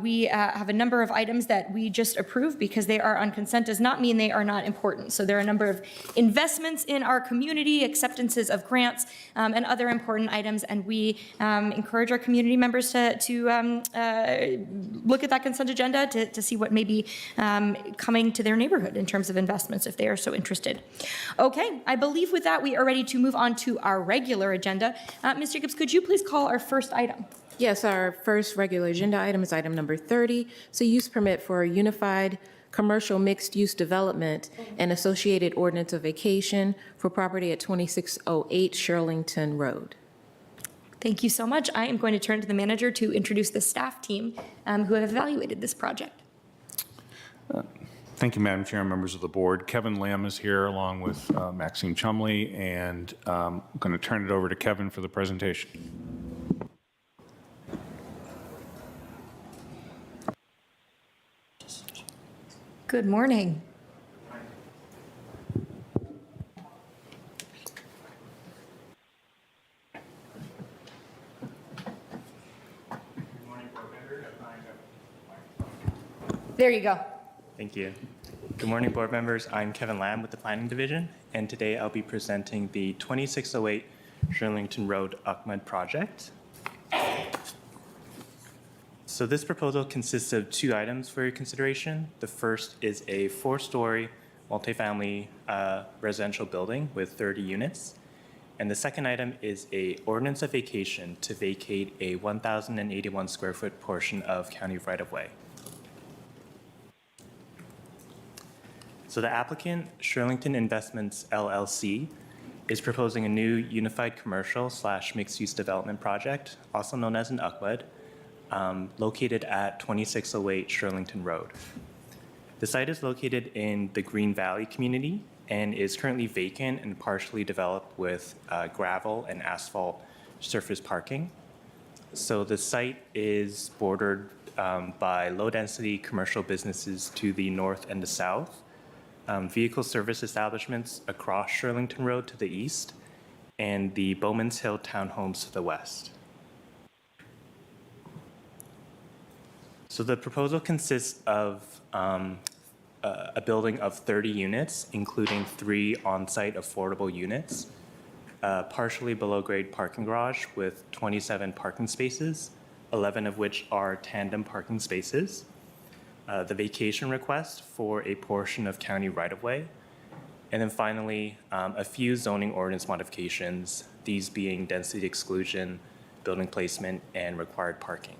We have a number of items that we just approved because they are on consent does not mean they are not important. So there are a number of investments in our community, acceptances of grants, and other important items, and we encourage our community members to look at that consent agenda to see what may be coming to their neighborhood in terms of investments if they are so interested. Okay, I believe with that we are ready to move on to our regular agenda. Ms. Jacobs, could you please call our first item? Yes, our first regular agenda item is item number 30. It's a use permit for a unified commercial mixed-use development and associated ordinance of vacation for property at 2608 Shirlington Road. Thank you so much. I am going to turn to the manager to introduce the staff team who have evaluated this project. Thank you, Madam Chair and members of the board. Kevin Lamb is here along with Maxine Chumley, and I'm going to turn it over to Kevin for the presentation. Good morning. There you go. Thank you. Good morning, board members. I'm Kevin Lamb with the Planning Division, and today I'll be presenting the 2608 Shirlington Road Akhmad project. So this proposal consists of two items for your consideration. The first is a 4-story multifamily residential building with 30 units. And the second item is a ordinance of vacation to vacate a 1,081 square foot portion of county right-of-way. So the applicant, Shirlington Investments LLC, is proposing a new unified commercial / mixed-use development project, also known as an Akhmad, located at 2608 Shirlington Road. The site is located in the Green Valley community and is currently vacant and partially developed with gravel and asphalt surface parking. So the site is bordered by low-density commercial businesses to the north and the south, vehicle service establishments across Shirlington Road to the east, and the Bowman's Hill townhomes to the west. So the proposal consists of a building of 30 units, including 3 on-site affordable units, a partially below-grade parking garage with 27 parking spaces, 11 of which are tandem parking spaces, the vacation request for a portion of county right-of-way, and then finally, a few zoning ordinance modifications, these being density exclusion, building placement, and required parking.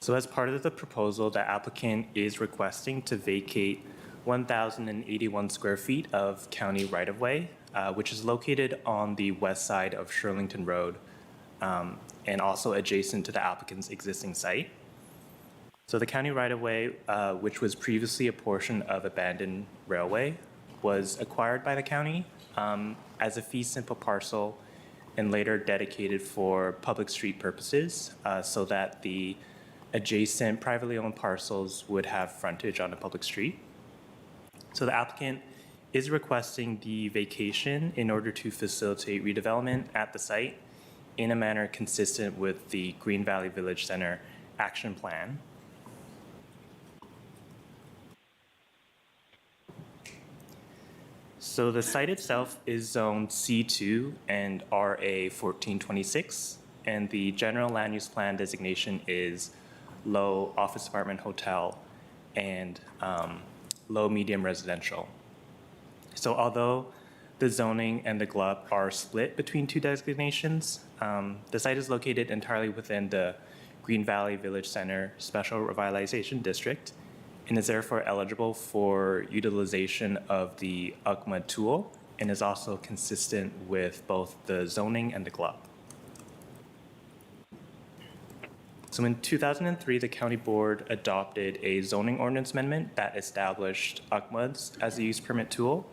So as part of the proposal, the applicant is requesting to vacate 1,081 square feet of county right-of-way, which is located on the west side of Shirlington Road and also adjacent to the applicant's existing site. So the county right-of-way, which was previously a portion of abandoned railway, was acquired by the county as a fee simple parcel and later dedicated for public street purposes so that the adjacent privately owned parcels would have frontage on a public street. So the applicant is requesting the vacation in order to facilitate redevelopment at the site in a manner consistent with the Green Valley Village Center action plan. So the site itself is zoned C2 and RA 1426, and the general land use plan designation is low office apartment hotel and low medium residential. So although the zoning and the GLUP are split between two designations, the site is located entirely within the Green Valley Village Center Special Revitalization District and is therefore eligible for utilization of the Akhmad tool and is also consistent with both the zoning and the GLUP. So in 2003, the county board adopted a zoning ordinance amendment that established Akhmad's as a use permit tool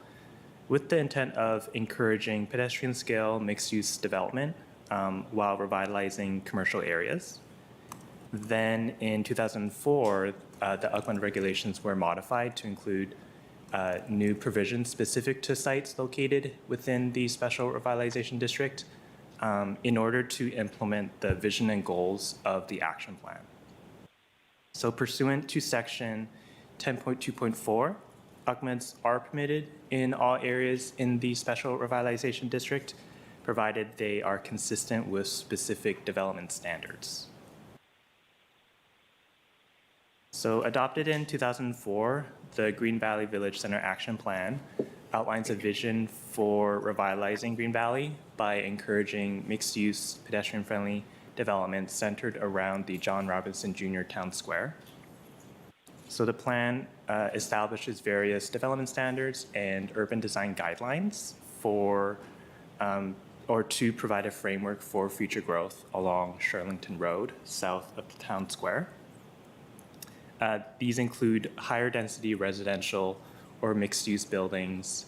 with the intent of encouraging pedestrian scale mixed-use development while revitalizing commercial areas. Then in 2004, the Akhmad regulations were modified to include new provisions specific to sites located within the Special Revitalization District in order to implement the vision and goals of the action plan. So pursuant to section 10.2.4, Akhmads are permitted in all areas in the Special Revitalization District, provided they are consistent with specific development standards. So adopted in 2004, the Green Valley Village Center Action Plan outlines a vision for revitalizing Green Valley by encouraging mixed-use, pedestrian-friendly development centered around the John Robinson Jr. Town Square. So the plan establishes various development standards and urban design guidelines for or to provide a framework for future growth along Shirlington Road, south of the town square. These include higher density residential or mixed-use buildings,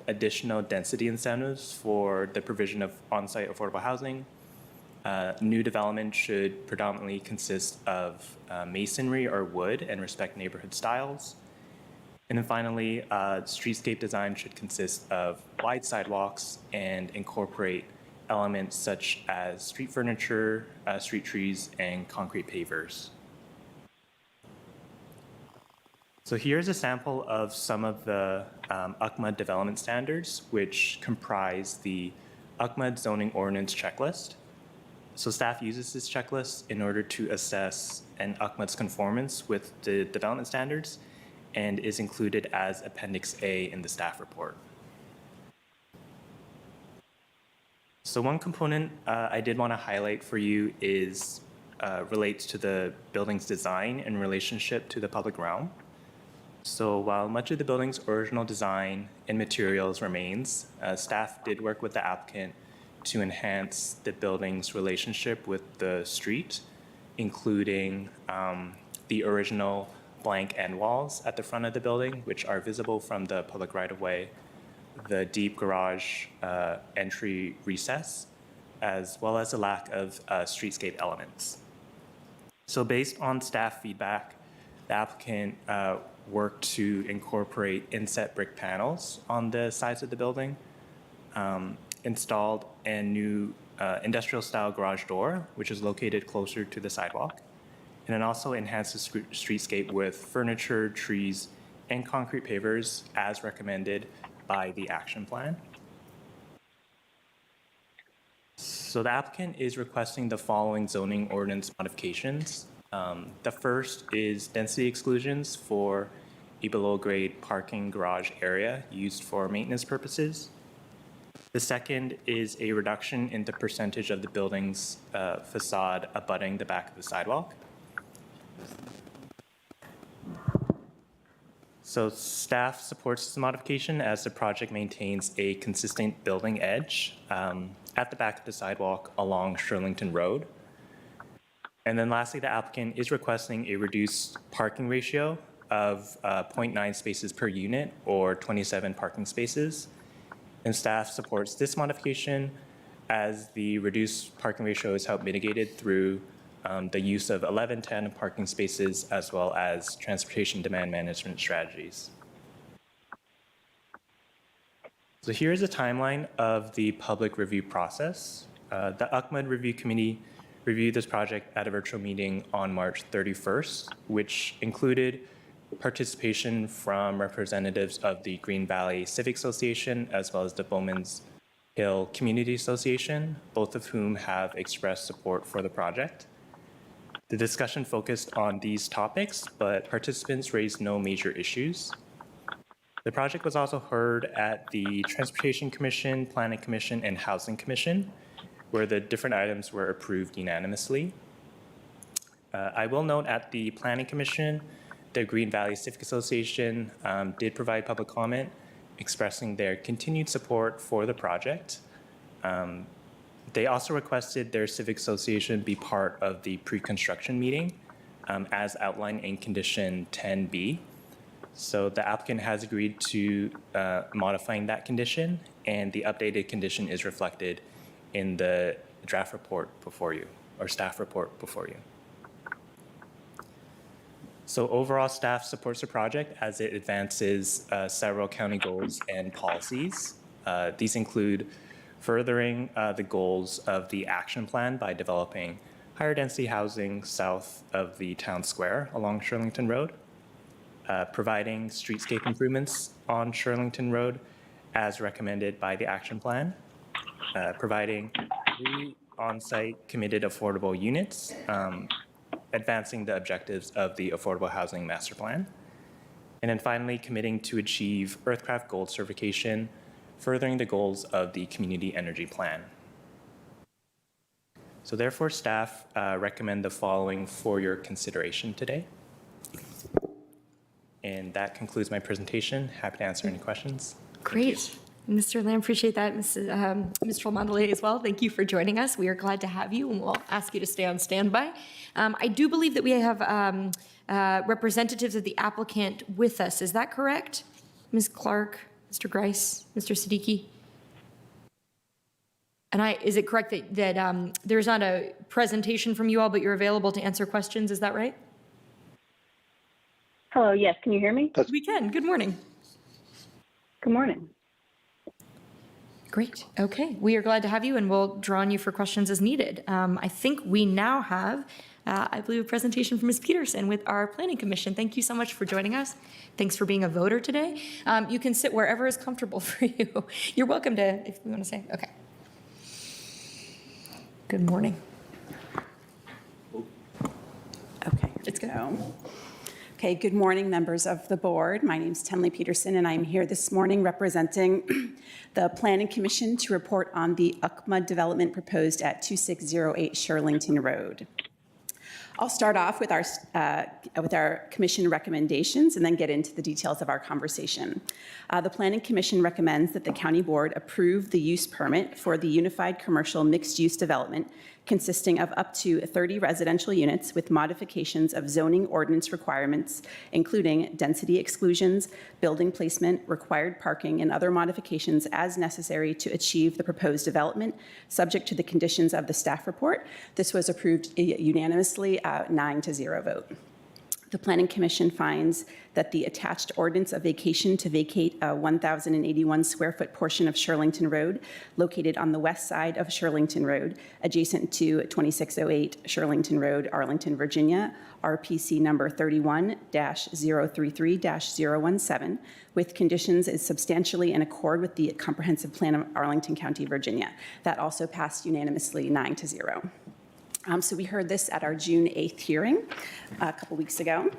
additional density incentives for the provision of on-site affordable housing. New development should predominantly consist of masonry or wood and respect neighborhood styles. And then finally, streetscape design should consist of wide sidewalks and incorporate elements such as street furniture, street trees, and concrete pavers. So here's a sample of some of the Akhmad development standards, which comprise the Akhmad zoning ordinance checklist. So staff uses this checklist in order to assess an Akhmad's conformance with the development standards and is included as Appendix A in the staff report. So one component I did want to highlight for you is relates to the building's design in relationship to the public realm. So while much of the building's original design and materials remains, staff did work with the applicant to enhance the building's relationship with the street, including the original blank end walls at the front of the building, which are visible from the public right-of-way, the deep garage entry recess, as well as a lack of streetscape elements. So based on staff feedback, the applicant worked to incorporate inset brick panels on the sides of the building, installed a new industrial-style garage door, which is located closer to the sidewalk, and then also enhanced the streetscape with furniture, trees, and concrete pavers as recommended by the action plan. So the applicant is requesting the following zoning ordinance modifications. The first is density exclusions for a below-grade parking garage area used for maintenance purposes. The second is a reduction in the percentage of the building's facade abutting the back of the sidewalk. So staff supports this modification as the project maintains a consistent building edge at the back of the sidewalk along Shirlington Road. And then lastly, the applicant is requesting a reduced parking ratio of 0.9 spaces per unit or 27 parking spaces. And staff supports this modification as the reduced parking ratio is helped mitigated through the use of 1110 parking spaces as well as transportation demand management strategies. So here's a timeline of the public review process. The Akhmad Review Committee reviewed this project at a virtual meeting on March 31st, which included participation from representatives of the Green Valley Civic Association as well as the Bowman's Hill Community Association, both of whom have expressed support for the project. The discussion focused on these topics, but participants raised no major issues. The project was also heard at the Transportation Commission, Planning Commission, and Housing Commission, where the different items were approved unanimously. I will note at the Planning Commission, the Green Valley Civic Association did provide public comment expressing their continued support for the project. They also requested their Civic Association be part of the pre-construction meeting as outlined in condition 10B. So the applicant has agreed to modifying that condition, and the updated condition is reflected in the draft report before you, or staff report before you. So overall, staff supports the project as it advances several county goals and policies. These include furthering the goals of the action plan by developing higher density housing south of the town square along Shirlington Road, providing streetscape improvements on Shirlington Road as recommended by the action plan, providing 3 on-site committed affordable units, advancing the objectives of the Affordable Housing Master Plan, and then finally committing to achieve Earthcraft Gold certification, furthering the goals of the Community Energy Plan. So therefore, staff recommend the following for your consideration today. And that concludes my presentation. Happy to answer any questions. Great. Mr. Lamb, appreciate that. Mr. Mondelez as well. Thank you for joining us. We are glad to have you, and we'll ask you to stay on standby. I do believe that we have representatives of the applicant with us. Is that correct? Ms. Clark, Mr. Grice, Mr. Siddiqui? And is it correct that there's not a presentation from you all, but you're available to answer questions? Is that right? Hello, yes. Can you hear me? We can. Good morning. Good morning. Great. Okay. We are glad to have you, and we'll draw on you for questions as needed. I think we now have, I believe, a presentation from Ms. Peterson with our Planning Commission. Thank you so much for joining us. Thanks for being a voter today. You can sit wherever is comfortable for you. You're welcome to, if we want to say. Okay. Good morning. Okay. It's good. Okay, good morning, members of the board. My name is Tenley Peterson, and I'm here this morning representing the Planning Commission to report on the Akhmad development proposed at 2608 Shirlington Road. I'll start off with our commission recommendations and then get into the details of our conversation. The Planning Commission recommends that the County Board approve the use permit for the Unified Commercial Mixed-Use Development consisting of up to 30 residential units with modifications of zoning ordinance requirements, including density exclusions, building placement, required parking, and other modifications as necessary to achieve the proposed development, subject to the conditions of the staff report. This was approved unanimously, 9-0 vote. The Planning Commission finds that the attached ordinance of vacation to vacate a 1,081 square foot portion of Shirlington Road located on the west side of Shirlington Road, adjacent to 2608 Shirlington Road, Arlington, Virginia, RPC number 31-033-017, with conditions is substantially in accord with the Comprehensive Plan of Arlington County, Virginia. That also passed unanimously 9-0. So we heard this at our June 8th hearing a couple weeks ago.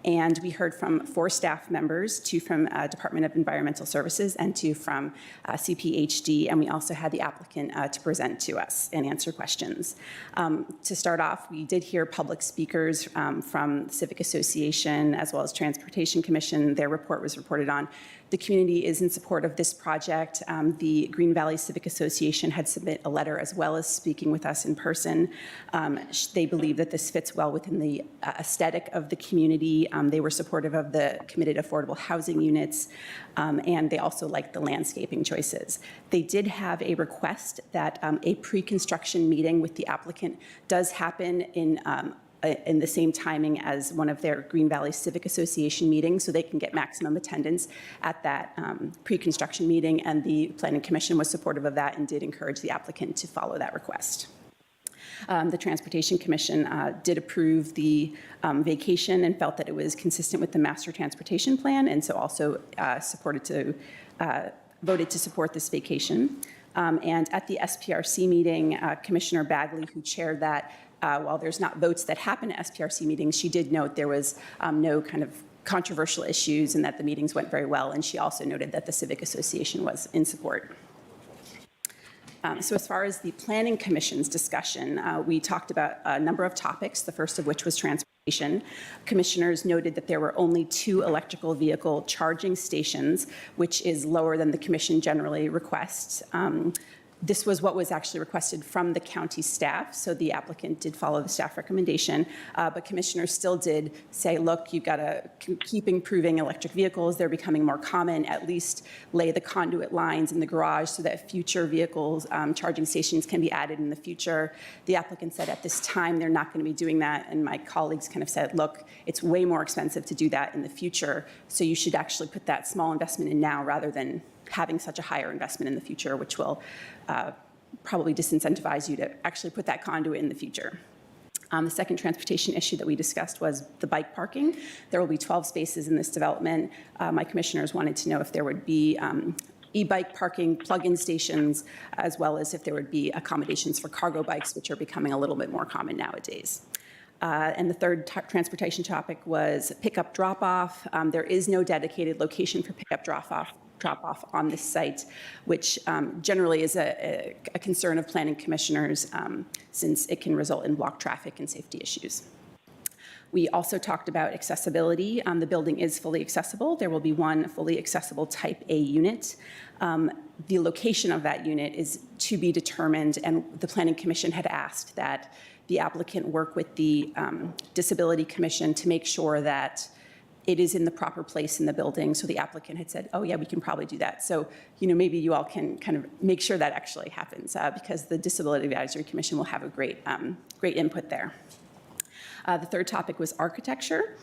And we heard from 4 staff members, 2 from Department of Environmental Services and 2 from CPHD, and we also had the applicant to present to us and answer questions. To start off, we did hear public speakers from Civic Association as well as Transportation Commission. Their report was reported on. The community is in support of this project. The Green Valley Civic Association had submitted a letter as well as speaking with us in person. They believe that this fits well within the aesthetic of the community. They were supportive of the committed affordable housing units, and they also liked the landscaping choices. They did have a request that a pre-construction meeting with the applicant does happen in the same timing as one of their Green Valley Civic Association meetings, so they can get maximum attendance at that pre-construction meeting, and the Planning Commission was supportive of that and did encourage the applicant to follow that request. The Transportation Commission did approve the vacation and felt that it was consistent with the Master Transportation Plan, and so also voted to support this vacation. And at the SPRC meeting, Commissioner Bagley, who chaired that, while there's not votes that happen at SPRC meetings, she did note there was no kind of controversial issues and that the meetings went very well, and she also noted that the Civic Association was in support. So as far as the Planning Commission's discussion, we talked about a number of topics, the first of which was transportation. Commissioners noted that there were only 2 electrical vehicle charging stations, which is lower than the commission generally requests. This was what was actually requested from the county staff, so the applicant did follow the staff recommendation, but commissioners still did say, look, you've got to keep improving electric vehicles. They're becoming more common. At least lay the conduit lines in the garage so that future vehicles, charging stations can be added in the future. The applicant said at this time they're not going to be doing that, and my colleagues kind of said, look, it's way more expensive to do that in the future, so you should actually put that small investment in now rather than having such a higher investment in the future, which will probably disincentivize you to actually put that conduit in the future. The second transportation issue that we discussed was the bike parking. There will be 12 spaces in this development. My commissioners wanted to know if there would be e-bike parking, plug-in stations, as well as if there would be accommodations for cargo bikes, which are becoming a little bit more common nowadays. And the third transportation topic was pickup drop-off. There is no dedicated location for pickup drop-off on this site, which generally is a concern of planning commissioners since it can result in blocked traffic and safety issues. We also talked about accessibility. The building is fully accessible. There will be 1 fully accessible type A unit. The location of that unit is to be determined, and the Planning Commission had asked that the applicant work with the Disability Commission to make sure that it is in the proper place in the building. So the applicant had said, oh yeah, we can probably do that. So, maybe you all can kind of make sure that actually happens because the Disability Advisory Commission will have a great input there. The third topic was architecture.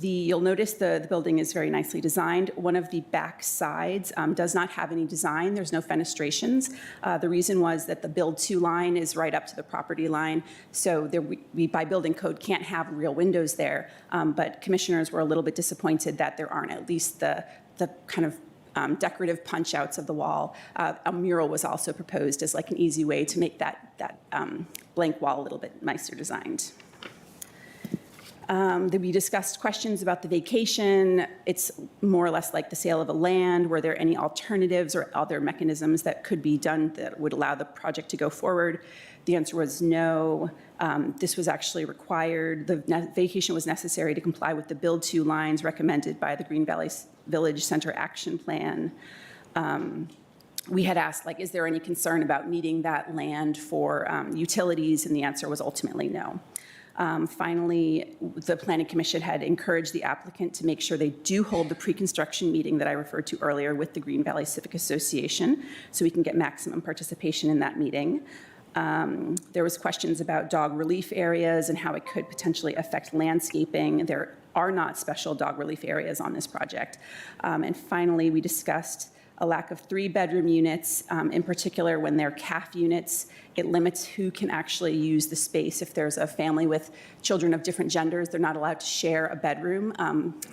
You'll notice the building is very nicely designed. One of the back sides does not have any design. There's no fenestrations. The reason was that the build-to line is right up to the property line, so we by building code can't have real windows there. But commissioners were a little bit disappointed that there aren't at least the kind of decorative punch-outs of the wall. A mural was also proposed as like an easy way to make that blank wall a little bit nicer designed. We discussed questions about the vacation. It's more or less like the sale of a land. Were there any alternatives or other mechanisms that could be done that would allow the project to go forward? The answer was no. This was actually required. The vacation was necessary to comply with the build-to lines recommended by the Green Valley Village Center Action Plan. We had asked, is there any concern about needing that land for utilities? And the answer was ultimately no. Finally, the Planning Commission had encouraged the applicant to make sure they do hold the pre-construction meeting that I referred to earlier with the Green Valley Civic Association, so we can get maximum participation in that meeting. There was questions about dog relief areas and how it could potentially affect landscaping. There are not special dog relief areas on this project. And finally, we discussed a lack of 3-bedroom units, in particular when they're CAF units. It limits who can actually use the space. If there's a family with children of different genders, they're not allowed to share a bedroom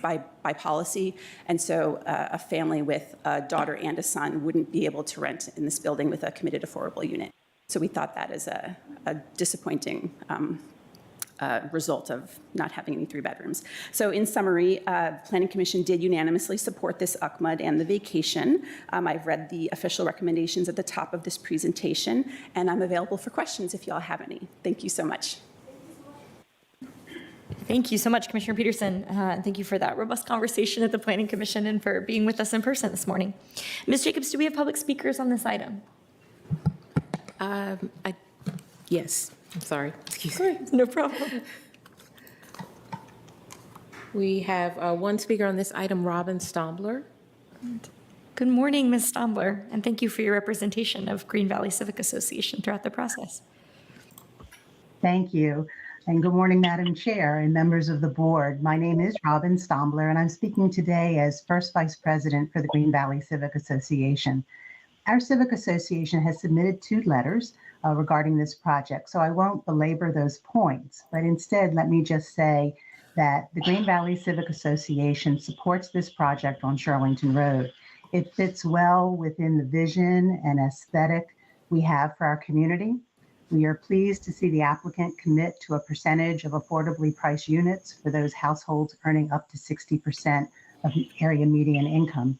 by policy. And so a family with a daughter and a son wouldn't be able to rent in this building with a committed affordable unit. So we thought that is a disappointing result of not having any 3 bedrooms. So in summary, Planning Commission did unanimously support this Akhmad and the vacation. I've read the official recommendations at the top of this presentation, and I'm available for questions if you all have any. Thank you so much. Thank you so much, Commissioner Peterson. Thank you for that robust conversation at the Planning Commission and for being with us in person this morning. Ms. Jacobs, do we have public speakers on this item? Yes, I'm sorry. Excuse me. No problem. We have one speaker on this item, Robin Stombler. Good morning, Ms. Stombler, and thank you for your representation of Green Valley Civic Association throughout the process. Thank you. And good morning, Madam Chair and members of the board. My name is Robin Stombler, and I'm speaking today as First Vice President for the Green Valley Civic Association. Our Civic Association has submitted 2 letters regarding this project, so I won't belabor those points, but instead let me just say that the Green Valley Civic Association supports this project on Shirlington Road. It fits well within the vision and aesthetic we have for our community. We are pleased to see the applicant commit to a percentage of affordably priced units for those households earning up to 60% of area median income.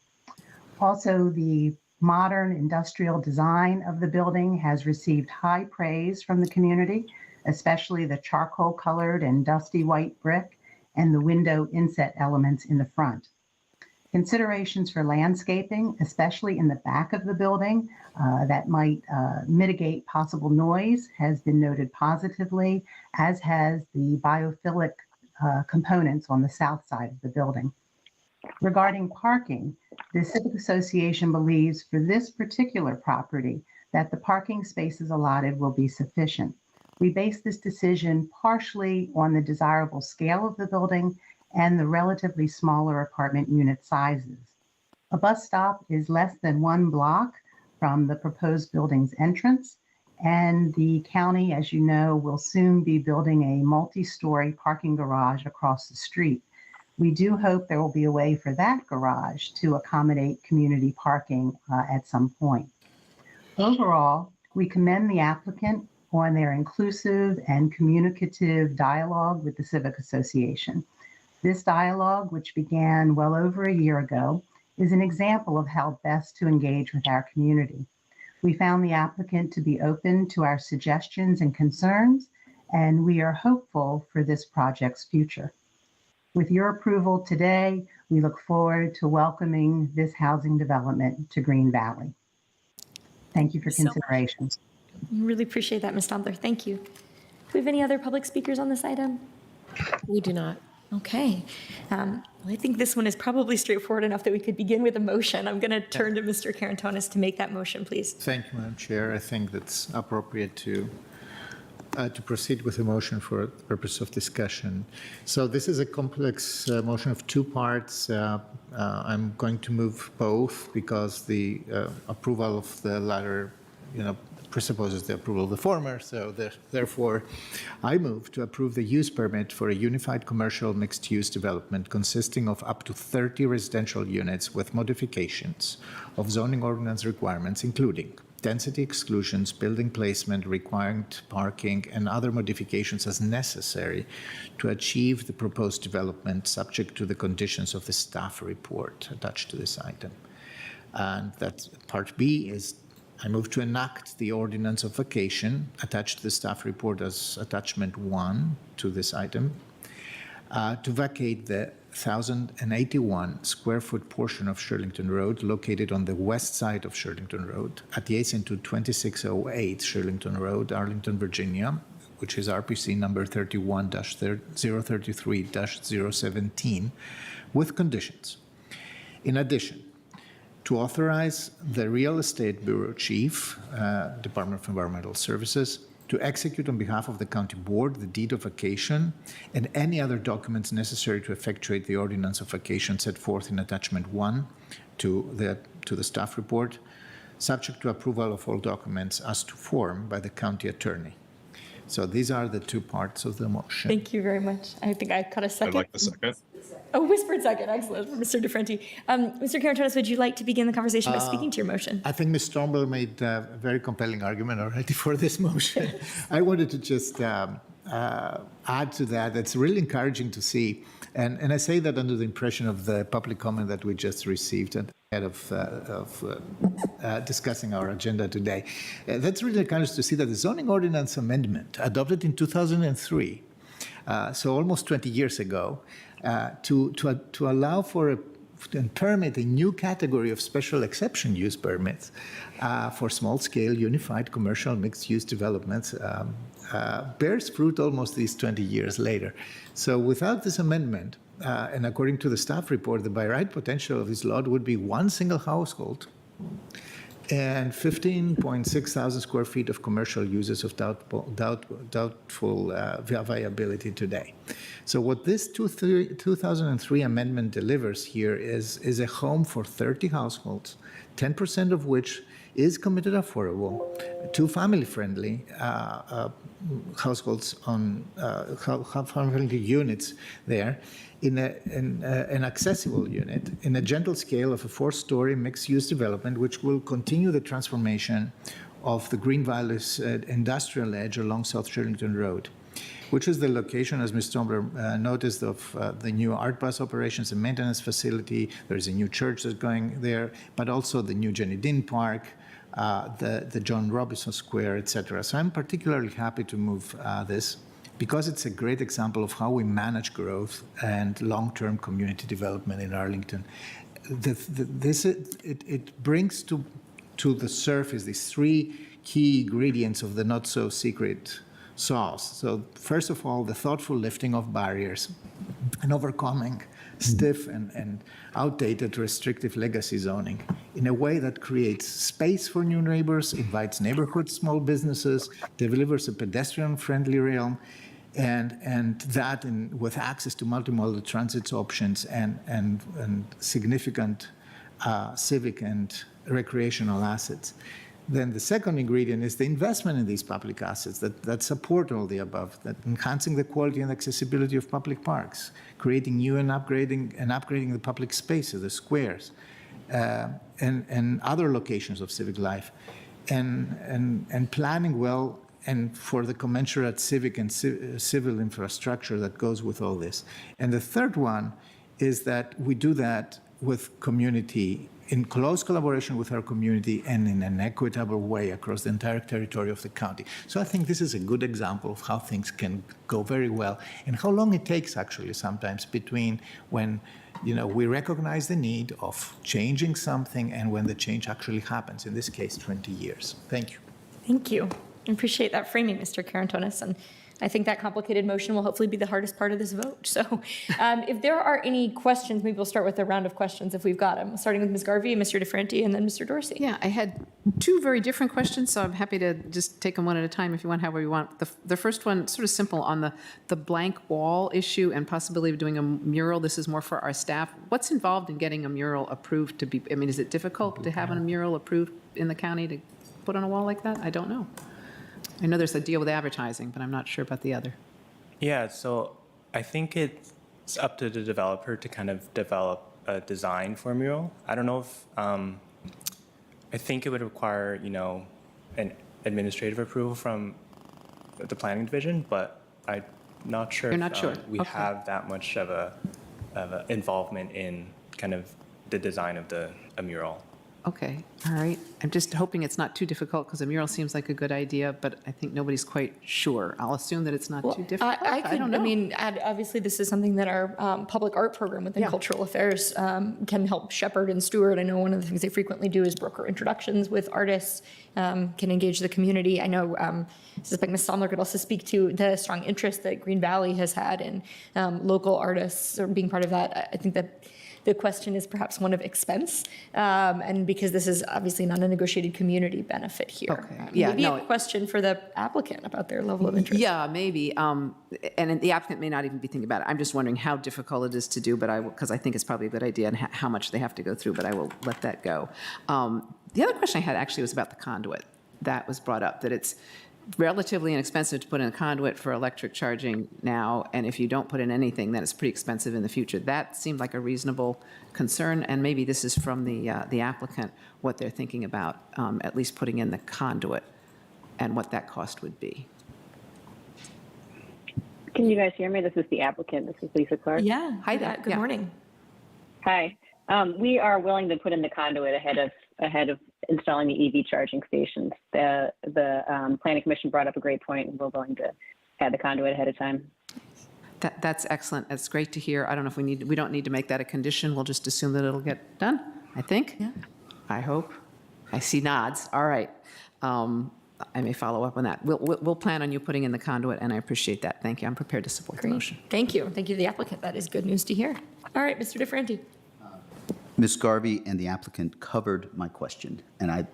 Also, the modern industrial design of the building has received high praise from the community, especially the charcoal colored and dusty white brick and the window inset elements in the front. Considerations for landscaping, especially in the back of the building, that might mitigate possible noise, has been noted positively, as has the biophilic components on the south side of the building. Regarding parking, the Civic Association believes for this particular property that the parking spaces allotted will be sufficient. We base this decision partially on the desirable scale of the building and the relatively smaller apartment unit sizes. A bus stop is less than 1 block from the proposed building's entrance, and the county, as you know, will soon be building a multi-story parking garage across the street. We do hope there will be a way for that garage to accommodate community parking at some point. Overall, we commend the applicant on their inclusive and communicative dialogue with the Civic Association. This dialogue, which began well over a year ago, is an example of how best to engage with our community. We found the applicant to be open to our suggestions and concerns, and we are hopeful for this project's future. With your approval today, we look forward to welcoming this housing development to Green Valley. Thank you for consideration. Really appreciate that, Ms. Stombler. Thank you. Do we have any other public speakers on this item? We do not. Okay. I think this one is probably straightforward enough that we could begin with a motion. I'm going to turn to Mr. Carantonis to make that motion, please. Thank you, Madam Chair. I think that's appropriate to proceed with a motion for the purpose of discussion. So this is a complex motion of 2 parts. I'm going to move both because the approval of the latter, presupposes the approval of the former. So therefore, I move to approve the use permit for a unified commercial mixed-use development consisting of up to 30 residential units with modifications of zoning ordinance requirements, including density exclusions, building placement, required parking, and other modifications as necessary to achieve the proposed development subject to the conditions of the staff report attached to this item. And that part B is I move to enact the ordinance of vacation attached to the staff report as attachment 1 to this item to vacate the 1,081 square foot portion of Shirlington Road located on the west side of Shirlington Road adjacent to 2608 Shirlington Road, Arlington, Virginia, which is RPC number 31-033-017 with conditions. In addition, to authorize the Real Estate Bureau Chief, Department of Environmental Services, to execute on behalf of the County Board the deed of vacation and any other documents necessary to effectuate the ordinance of vacation set forth in attachment 1 to the staff report, subject to approval of all documents as to form by the county attorney. So these are the 2 parts of the motion. Thank you very much. I think I caught a second. I'd like the second. Oh, whispered second. Excellent. From Mr. DeFrenti. Mr. Carantonis, would you like to begin the conversation by speaking to your motion? I think Ms. Stombler made a very compelling argument already for this motion. I wanted to just add to that. It's really encouraging to see, and I say that under the impression of the public comment that we just received ahead of discussing our agenda today. That's really encouraging to see that the zoning ordinance amendment adopted in 2003, so almost 20 years ago, to allow for and permit a new category of special exception use permits for small-scale unified commercial mixed-use developments bears fruit almost these 20 years later. So without this amendment, and according to the staff report, the by right potential of this lot would be one single household and 15.6 thousand square feet of commercial uses of doubtful viability today. So what this 2003 amendment delivers here is a home for 30 households, 10% of which is committed affordable, two family-friendly households on family units there, in an accessible unit, in a gentle scale of a 4-story mixed-use development, which will continue the transformation of the Green Valley's industrial edge along South Shirlington Road, which is the location, as Ms. Stombler noticed, of the new art bus operations and maintenance facility. There's a new church that's going there, but also the new Jenny Dean Park, the John Robinson Square, etc. So I'm particularly happy to move this, because it's a great example of how we manage growth and long-term community development in Arlington. It brings to the surface these 3 key ingredients of the not-so-secret sauce. So first of all, the thoughtful lifting of barriers and overcoming stiff and outdated restrictive legacy zoning in a way that creates space for new neighbors, invites neighborhood small businesses, delivers a pedestrian-friendly realm, and that with access to multimodal transit options and significant civic and recreational assets. Then the second ingredient is the investment in these public assets that support all the above, that enhancing the quality and accessibility of public parks, creating new and upgrading the public spaces, the squares, and other locations of civic life, and planning well and for the commensurate civic and civil infrastructure that goes with all this. And the third one is that we do that with community, in close collaboration with our community and in an equitable way across the entire territory of the county. So I think this is a good example of how things can go very well and how long it takes actually sometimes between when we recognize the need of changing something and when the change actually happens, in this case, 20 years. Thank you. Thank you. I appreciate that framing, Mr. Karantonis, and I think that complicated motion will hopefully be the hardest part of this vote. So if there are any questions, maybe we'll start with a round of questions if we've got them, starting with Ms. Garvey, Mr. DeFranti, and then Mr. Dorsey. Yeah, I had 2 very different questions, so I'm happy to just take them one at a time if you want, however you want. The first one, sort of simple, on the blank wall issue and possibility of doing a mural. This is more for our staff. What's involved in getting a mural approved to be, is it difficult to have a mural approved in the county to put on a wall like that? I don't know. I know there's a deal with advertising, but I'm not sure about the other. Yeah, so I think it's up to the developer to kind of develop a design for a mural. I don't know if, I think it would require, an administrative approval from the planning division, but I'm not sure. You're not sure? We Okay. have that much of a involvement in kind of the design of a mural. Okay, all right. I'm just hoping it's not too difficult because a mural seems like a good idea, but I think nobody's quite sure. I'll assume that it's not too difficult. I don't know. Obviously, this is something that our public art program within Cultural Affairs can help shepherd and steward. I know one of the things they frequently do is broker introductions with artists, can engage the community. I know, I suspect Ms. Somler could also speak to the strong interest that Green Valley has had in local artists or being part of that. I think that the question is perhaps one of expense, and because this is obviously not a negotiated community benefit here. Okay. Yeah, maybe no, a question for the applicant about their level of interest. Yeah, maybe. And the applicant may not even be thinking about it. I'm just wondering how difficult it is to do, because I think it's probably a good idea and how much they have to go through, but I will let that go. The other question I had actually was about the conduit. That was brought up, that it's relatively inexpensive to put in a conduit for electric charging now, and if you don't put in anything, then it's pretty expensive in the future. That seemed like a reasonable concern, and maybe this is from the applicant, what they're thinking about, at least putting in the conduit and what that cost would be. Can you guys hear me? This is the applicant. This is Lisa Clark. Yeah. Hi there. Good morning. Hi. We are willing to put in the conduit ahead of installing the EV charging stations. The Planning Commission brought up a great point, and we're willing to have the conduit ahead of time. That's excellent. That's great to hear. I don't know if we don't need to make that a condition. We'll just assume that it'll get done, I think. Yeah. I hope. I see nods. All right. I may follow up on that. We'll plan on you putting in the conduit, and I appreciate that. Thank you. I'm prepared to support the motion. Thank you. Thank you to the applicant. That is good news to hear. All right, Mr. DeFranti. Ms. Garvey and the applicant covered my question, and I'm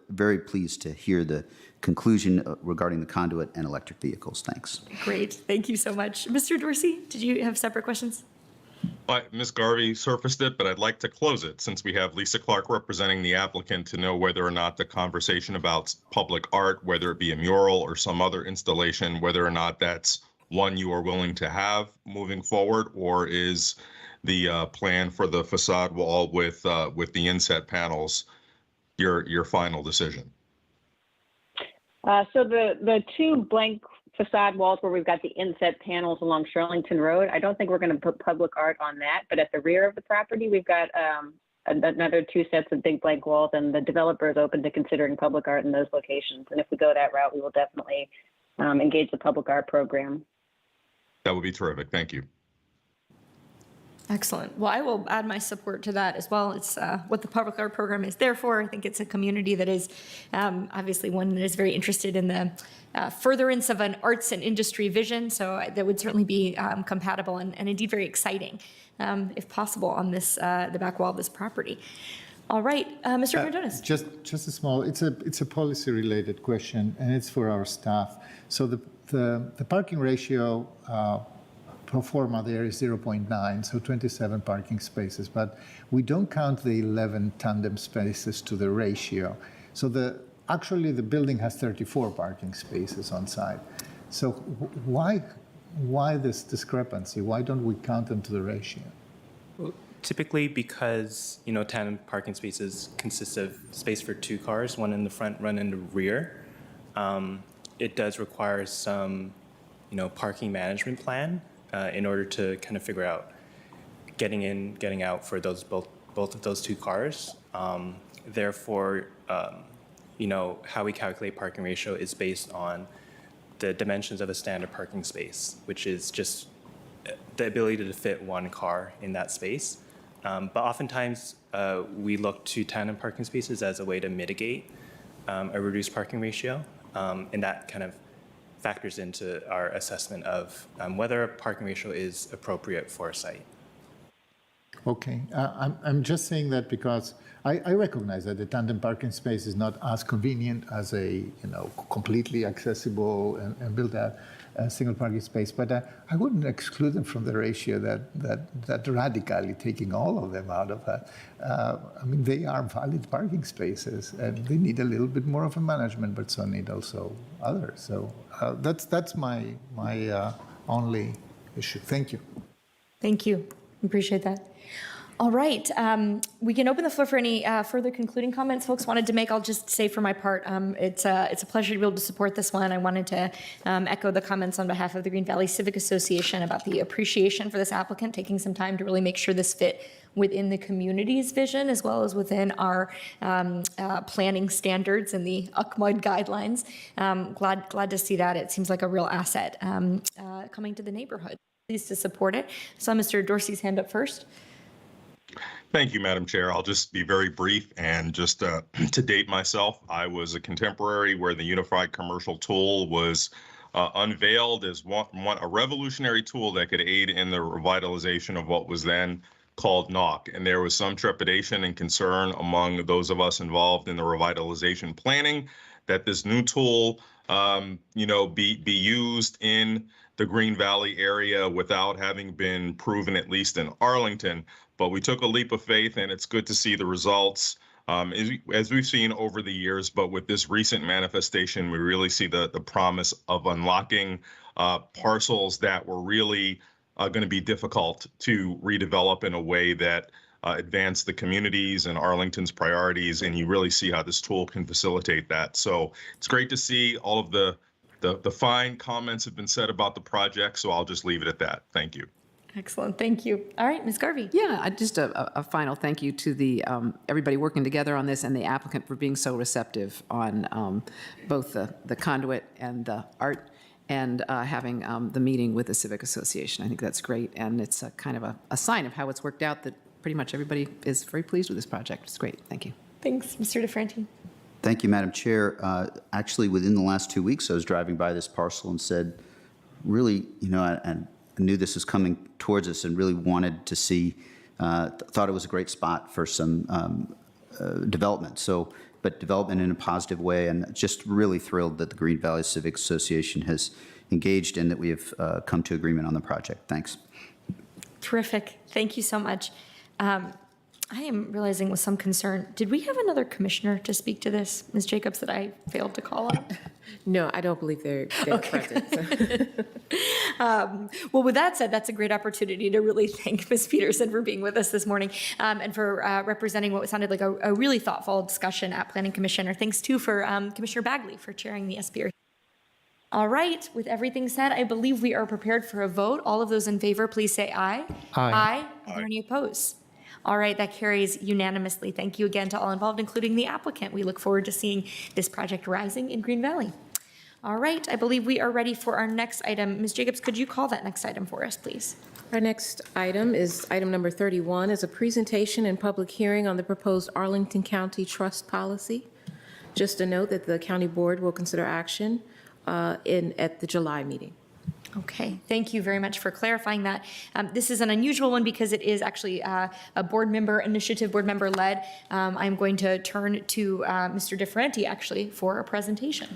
very pleased to hear the conclusion regarding the conduit and electric vehicles. Thanks. Great. Thank you so much. Mr. Dorsey, did you have separate questions? Ms. Garvey surfaced it, but I'd like to close it since we have Lisa Clark representing the applicant to know whether or not the conversation about public art, whether it be a mural or some other installation, whether or not that's one you are willing to have moving forward, or is the plan for the facade wall with the inset panels your final decision? So the two blank facade walls where we've got the inset panels along Shirlington Road, I don't think we're going to put public art on that. But at the rear of the property, we've got another two sets of big blank walls, and the developer is open to considering public art in those locations. And if we go that route, we will definitely engage the public art program. That would be terrific. Thank you. Excellent. Well, I will add my support to that as well. It's what the public art program is there for. I think it's a community that is obviously one that is very interested in the furtherance of an arts and industry vision. So that would certainly be compatible and indeed very exciting, if possible, on this the back wall of this property. All right, Mr. Cardones. Just a small. It's a policy related question, and it's for our staff. So the parking ratio. Pro forma there is 0.9, so 27 parking spaces, but we don't count the 11 tandem spaces to the ratio. So actually the building has 34 parking spaces on site. So why this discrepancy? Why don't we count them to the ratio? Well, typically because, tandem parking spaces consist of space for two cars, one in the front, one in the rear. It does require some, parking management plan in order to kind of figure out getting in, getting out for those both of those two cars. Therefore, how we calculate parking ratio is based on the dimensions of a standard parking space, which is just the ability to fit one car in that space. But oftentimes, we look to tandem parking spaces as a way to mitigate a reduced parking ratio, and that kind of factors into our assessment of whether a parking ratio is appropriate for a site. Okay, I'm just saying that because I recognize that the tandem parking space is not as convenient as a completely accessible and built out single parking space, but I wouldn't exclude them from the ratio that radically taking all of them out of that. I mean, they are valid parking spaces, and they need a little bit more of a management, but so need also others. So that's my only issue. Thank you. Thank you. Appreciate that. All right, we can open the floor for any further concluding comments folks wanted to make. I'll just say for my part, it's a pleasure to be able to support this one. I wanted to echo the comments on behalf of the Green Valley Civic Association about the appreciation for this applicant taking some time to really make sure this fit within the community's vision as well as within our planning standards and the Akhmad guidelines. Glad to see that. It seems like a real asset coming to the neighborhood. Pleased to support it. So Mr. Dorsey's hand up first. Thank you, Madam Chair. I'll just be very brief and just to date myself, I was a contemporary where the Unified Commercial Tool was unveiled as a revolutionary tool that could aid in the revitalization of what was then called NOC. And there was some trepidation and concern among those of us involved in the revitalization planning that this new tool, be used in the Green Valley area without having been proven, at least in Arlington. But we took a leap of faith, and it's good to see the results as we've seen over the years. But with this recent manifestation, we really see the promise of unlocking parcels that were really going to be difficult to redevelop in a way that advance the communities and Arlington's priorities. And you really see how this tool can facilitate that. So it's great to see all of the the fine comments have been said about the project, so I'll just leave it at that. Thank you. Excellent, thank you. All right, Ms. Garvey. Yeah, just a final thank you to the everybody working together on this and the applicant for being so receptive on both the conduit and the art and having the meeting with the Civic Association. I think that's great, and it's a kind of a sign of how it's worked out that pretty much everybody is very pleased with this project. It's great. Thank you. Thanks, Mr. DeFranti. Thank you, Madam Chair. Actually, within the last 2 weeks, I was driving by this parcel and said, really, I knew this was coming towards us and really wanted to see, thought it was a great spot for some development. But development in a positive way, and just really thrilled that the Green Valley Civic Association has engaged and that we have come to agreement on the project. Thanks. Terrific, thank you so much. I am realizing with some concern, did we have another commissioner to speak to this, Ms. Jacobs, that I failed to call on? No, I don't believe they're present. So. Well, with that said, that's a great opportunity to really thank Ms. Peterson for being with us this morning and for representing what sounded like a really thoughtful discussion at Planning Commission. Or thanks too for Commissioner Bagley for chairing the SBR. All right, with everything said, I believe we are prepared for a vote. All of those in favor, please say aye. Aye. Are there any opposed? All right, that carries unanimously. Thank you again to all involved, including the applicant. We look forward to seeing this project rising in Green Valley. All right, I believe we are ready for our next item. Ms. Jacobs, could you call that next item for us, please? Our next item is item number 31, is a presentation and public hearing on the proposed Arlington County Trust Policy. Just a note that the county board will consider action at the July meeting. Okay, thank you very much for clarifying that. This is an unusual one because it is actually a board member initiative, board member led. I'm going to turn to Mr. DeFranti actually for a presentation.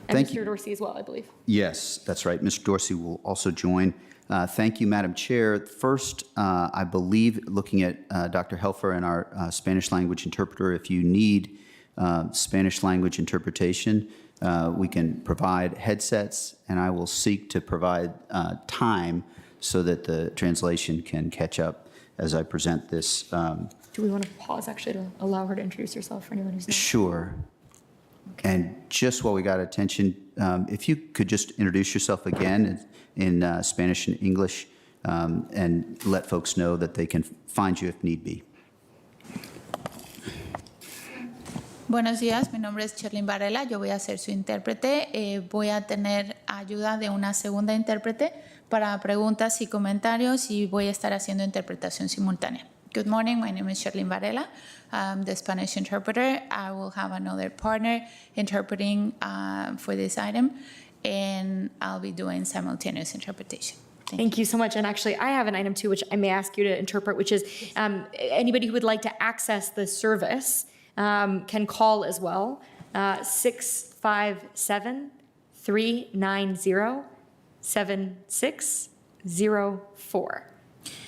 And Thank Mr. you. Dorsey as well, I believe. Yes, that's right. Mr. Dorsey will also join. Thank you, Madam Chair. First, I believe, looking at Dr. Helfer and our Spanish language interpreter, if you need Spanish language interpretation, we can provide headsets, and I will seek to provide time so that the translation can catch up as I present this. Do we want to pause actually to allow her to introduce herself for anyone who's not? Sure. Okay. And just while we got attention, if you could just introduce yourself again in Spanish and English and let folks know that they can find you if need be. Buenos días, mi nombre es Shirlington Varela, yo voy a ser su intérprete. Voy a tener ayuda de una segunda intérprete para preguntas y comentarios y voy a estar haciendo interpretación simultánea. Good morning, my name is Shirlington Varela. I'm the Spanish interpreter. I will have another partner interpreting for this item, and I'll be doing simultaneous interpretation. Thank you so much. And actually, I have an item too, which I may ask you to interpret, which is anybody who would like to access the service can call as well, 657-390-7604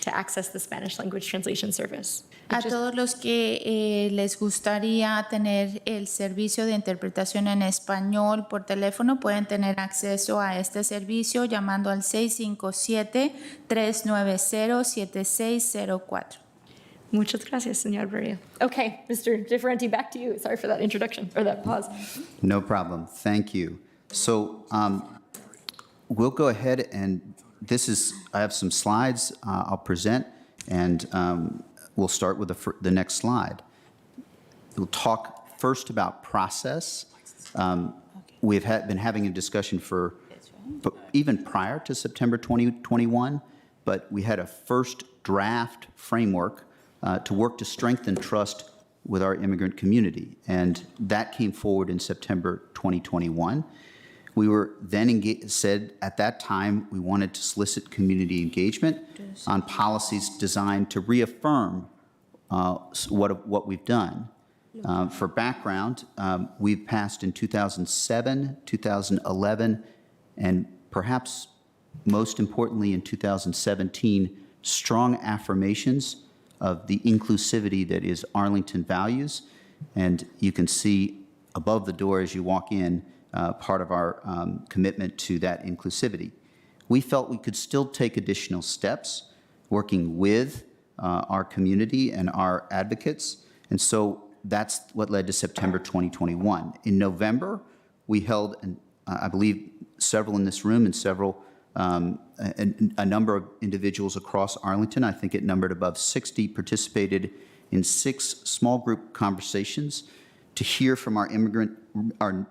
to access the Spanish language translation service. A todos los que les gustaría tener el servicio de interpretación en español por teléfono pueden tener acceso a este servicio llamando al 657-390-7604. Muchas gracias, señor Barrio. Okay, Mr. DeFranti, back to you. Sorry for that introduction, or that pause. No problem. Thank you. So we'll go ahead and I have some slides I'll present, and we'll start with the next slide. We'll talk first about process. We've been having a discussion even prior to September 2021, but we had a first draft framework to work to strengthen trust with our immigrant community, and that came forward in September 2021. We were then said at that time we wanted to solicit community engagement on policies designed to reaffirm what we've done. For background, we've passed in 2007, 2011, and perhaps most importantly in 2017, strong affirmations of the inclusivity that is Arlington values. And you can see above the door as you walk in part of our commitment to that inclusivity. We felt we could still take additional steps working with our community and our advocates. And so that's what led to September 2021. In November, we held, I believe several in this room and several, a number of individuals across Arlington. I think it numbered above 60, participated in 6 small group conversations to hear from our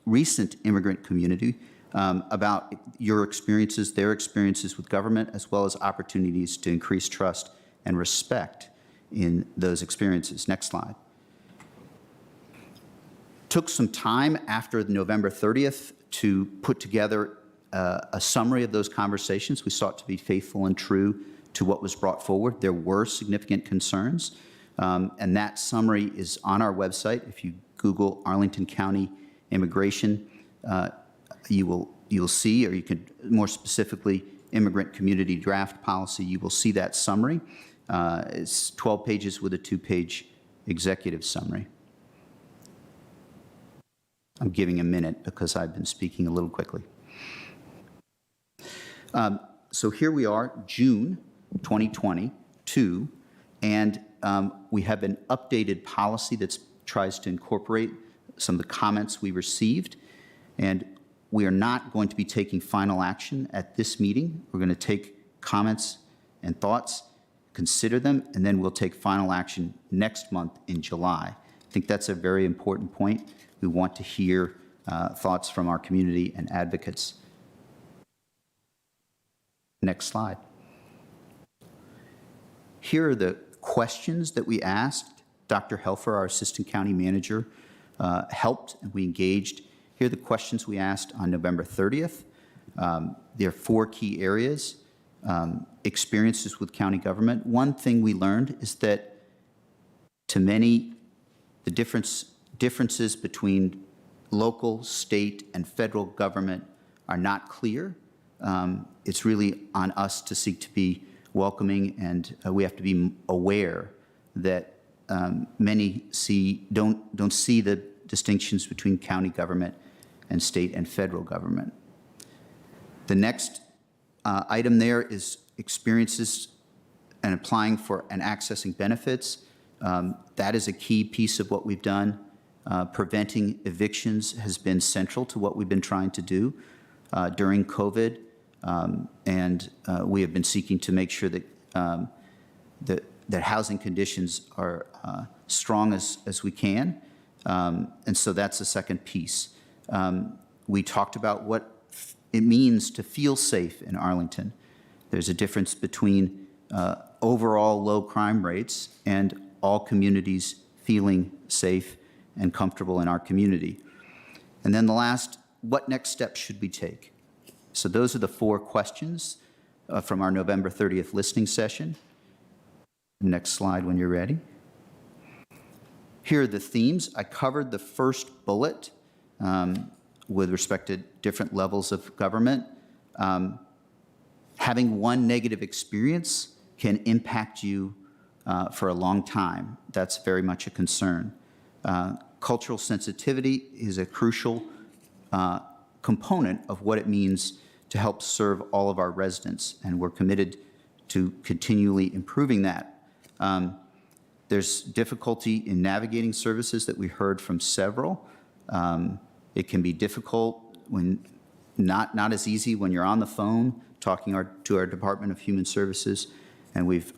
recent immigrant community about your experiences, their experiences with government, as well as opportunities to increase trust and respect in those experiences. Next slide. Took some time after November 30th to put together a summary of those conversations. We sought to be faithful and true to what was brought forward. There were significant concerns, and that summary is on our website. If you Google Arlington County Immigration, you will see, or you could more specifically, Immigrant Community Draft Policy, you will see that summary. It's 12 pages with a 2-page executive summary. I'm giving a minute because I've been speaking a little quickly. So here we are, June 2022, and we have an updated policy that tries to incorporate some of the comments we received, and we are not going to be taking final action at this meeting. We're going to take comments and thoughts, consider them, and then we'll take final action next month in July. I think that's a very important point. We want to hear thoughts from our community and advocates. Next slide. Here are the questions that we asked. Dr. Helfer, our assistant county manager, helped, and we engaged. Here are the questions we asked on November 30th. There are 4 key areas. Experiences with county government. One thing we learned is that to many, the differences between local, state, and federal government are not clear. It's really on us to seek to be welcoming, and we have to be aware that many don't see the distinctions between county government and state and federal government. The next item there is experiences and applying for and accessing benefits. That is a key piece of what we've done. Preventing evictions has been central to what we've been trying to do during COVID, and we have been seeking to make sure that that housing conditions are strong as we can, and so that's the second piece. We talked about what it means to feel safe in Arlington. There's a difference between overall low crime rates and all communities feeling safe and comfortable in our community. And then the last, what next steps should we take? So those are the 4 questions from our November 30th listening session. Next slide when you're ready. Here are the themes. I covered the first bullet with respect to different levels of government. Having one negative experience can impact you for a long time. That's very much a concern. Cultural sensitivity is a crucial component of what it means to help serve all of our residents, and we're committed to continually improving that. There's difficulty in navigating services that we heard from several. It can be difficult when not as easy when you're on the phone talking to our Department of Human Services, and we've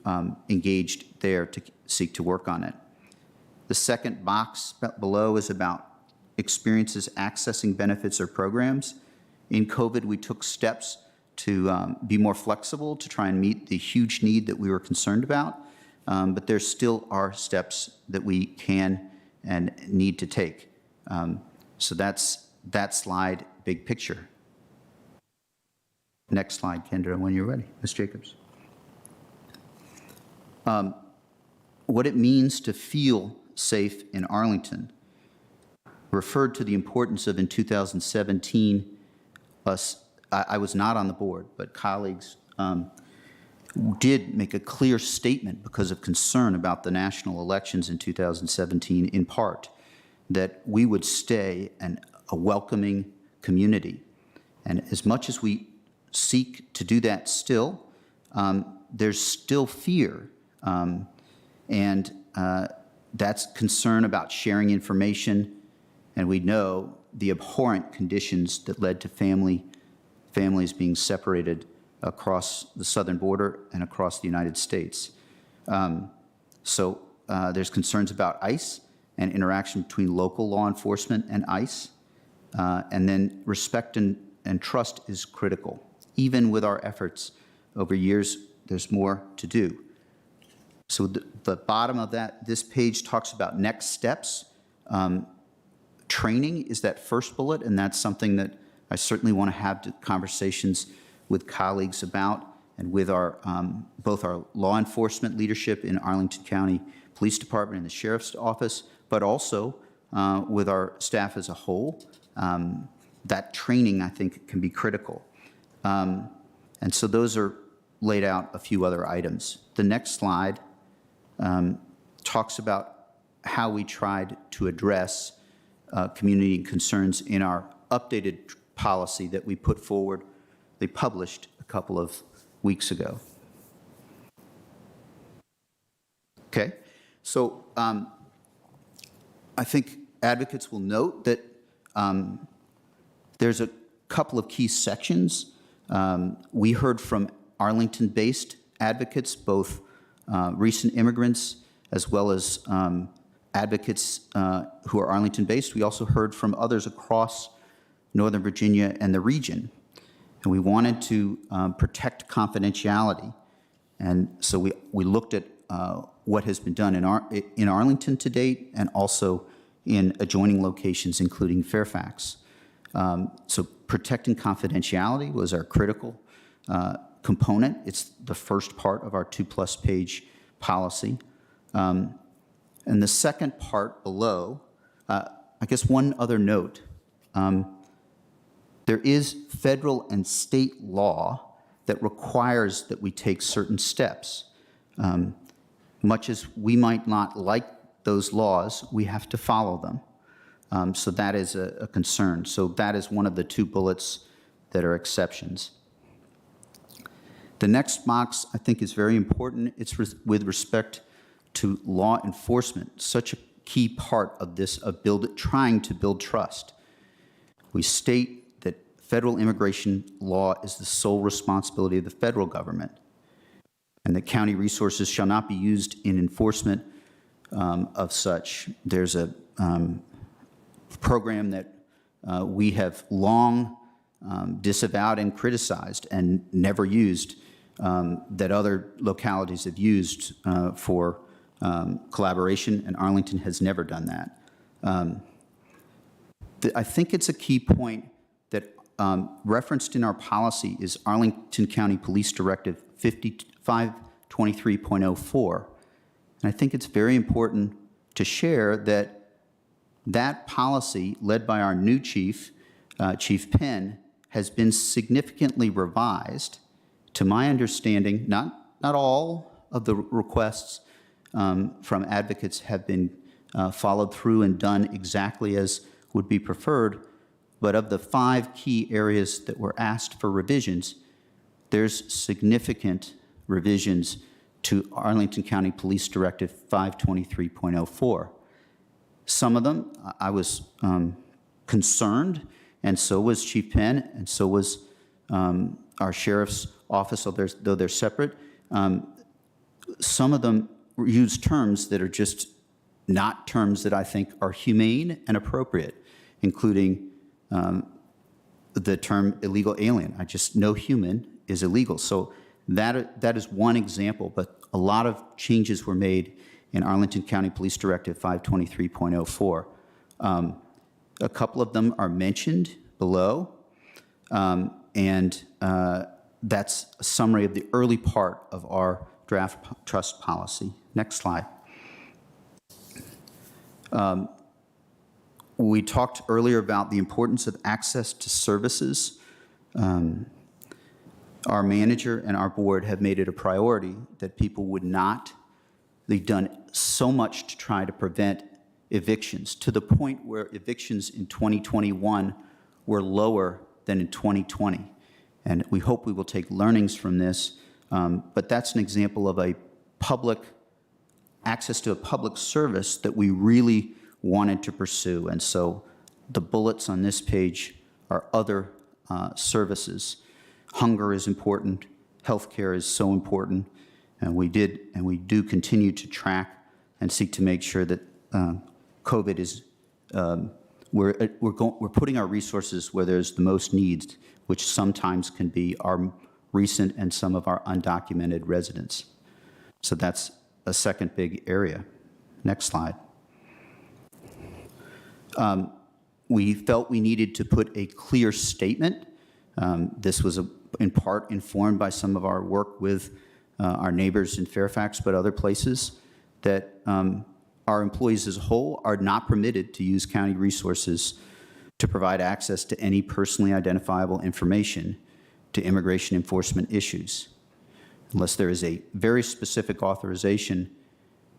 engaged there to seek to work on it. The second box below is about experiences accessing benefits or programs. In COVID, we took steps to be more flexible to try and meet the huge need that we were concerned about, but there still are steps that we can and need to take. So that's that slide, big picture. Next slide, Kendra, when you're ready. Ms. Jacobs. What it means to feel safe in Arlington. Referred to the importance of in 2017, I was not on the board, but colleagues did make a clear statement because of concern about the national elections in 2017, in part, that we would stay a welcoming community. And as much as we seek to do that still, there's still fear. And that's concern about sharing information. And we know the abhorrent conditions that led to families being separated across the southern border and across the United States. So there's concerns about ICE and interaction between local law enforcement and ICE. And then respect and trust is critical. Even with our efforts over years, there's more to do. So the bottom of this page talks about next steps. Training is that first bullet, and that's something that I certainly want to have conversations with colleagues about, and with our both our law enforcement leadership in Arlington County Police Department and the Sheriff's Office, but also with our staff as a whole. That training, I think, can be critical. And so those are laid out a few other items. The next slide talks about how we tried to address community concerns in our updated policy that we put forward. They published a couple of weeks ago. Okay, so I think advocates will note that there's a couple of key sections. We heard from Arlington-based advocates, both recent immigrants as well as advocates who are Arlington-based. We also heard from others across Northern Virginia and the region. And we wanted to protect confidentiality. And so we looked at what has been done in Arlington to date, and also in adjoining locations, including Fairfax. So protecting confidentiality was our critical component. It's the first part of our 2+ page policy. And the second part below, I guess one other note, there is federal and state law that requires that we take certain steps. Much as we might not like those laws, we have to follow them. So that is a concern. So that is one of the 2 bullets that are exceptions. The next box, I think, is very important. It's with respect to law enforcement, such a key part of this, of trying to build trust. We state that federal immigration law is the sole responsibility of the federal government, and that county resources shall not be used in enforcement of such. There's a program that we have long disavowed and criticized and never used, that other localities have used for collaboration, and Arlington has never done that. I think it's a key point that referenced in our policy is Arlington County Police Directive 523.04. And I think it's very important to share that that policy, led by our new chief, Chief Penn, has been significantly revised. To my understanding, not all of the requests from advocates have been followed through and done exactly as would be preferred, but of the 5 key areas that were asked for revisions, there's significant revisions to Arlington County Police Directive 523.04. Some of them, I was concerned, and so was Chief Penn, and so was our Sheriff's Office, though they're separate. Some of them use terms that are just not terms that I think are humane and appropriate, including the term illegal alien. I just know human is illegal. So that is one example, but a lot of changes were made in Arlington County Police Directive 523.04. A couple of them are mentioned below, and that's a summary of the early part of our draft trust policy. Next slide. We talked earlier about the importance of access to services. Our manager and our board have made it a priority that people would not. They've done so much to try to prevent evictions, to the point where evictions in 2021 were lower than in 2020. And we hope we will take learnings from this, but that's an example of a public access to a public service that we really wanted to pursue. And so the bullets on this page are other services. Hunger is important. Healthcare is so important. And we do continue to track and seek to make sure that COVID is, we're putting our resources where there's the most needs, which sometimes can be our recent and some of our undocumented residents. So that's a second big area. Next slide. We felt we needed to put a clear statement. This was in part informed by some of our work with our neighbors in Fairfax, but other places, that our employees as a whole are not permitted to use county resources to provide access to any personally identifiable information to immigration enforcement issues, unless there is a very specific authorization.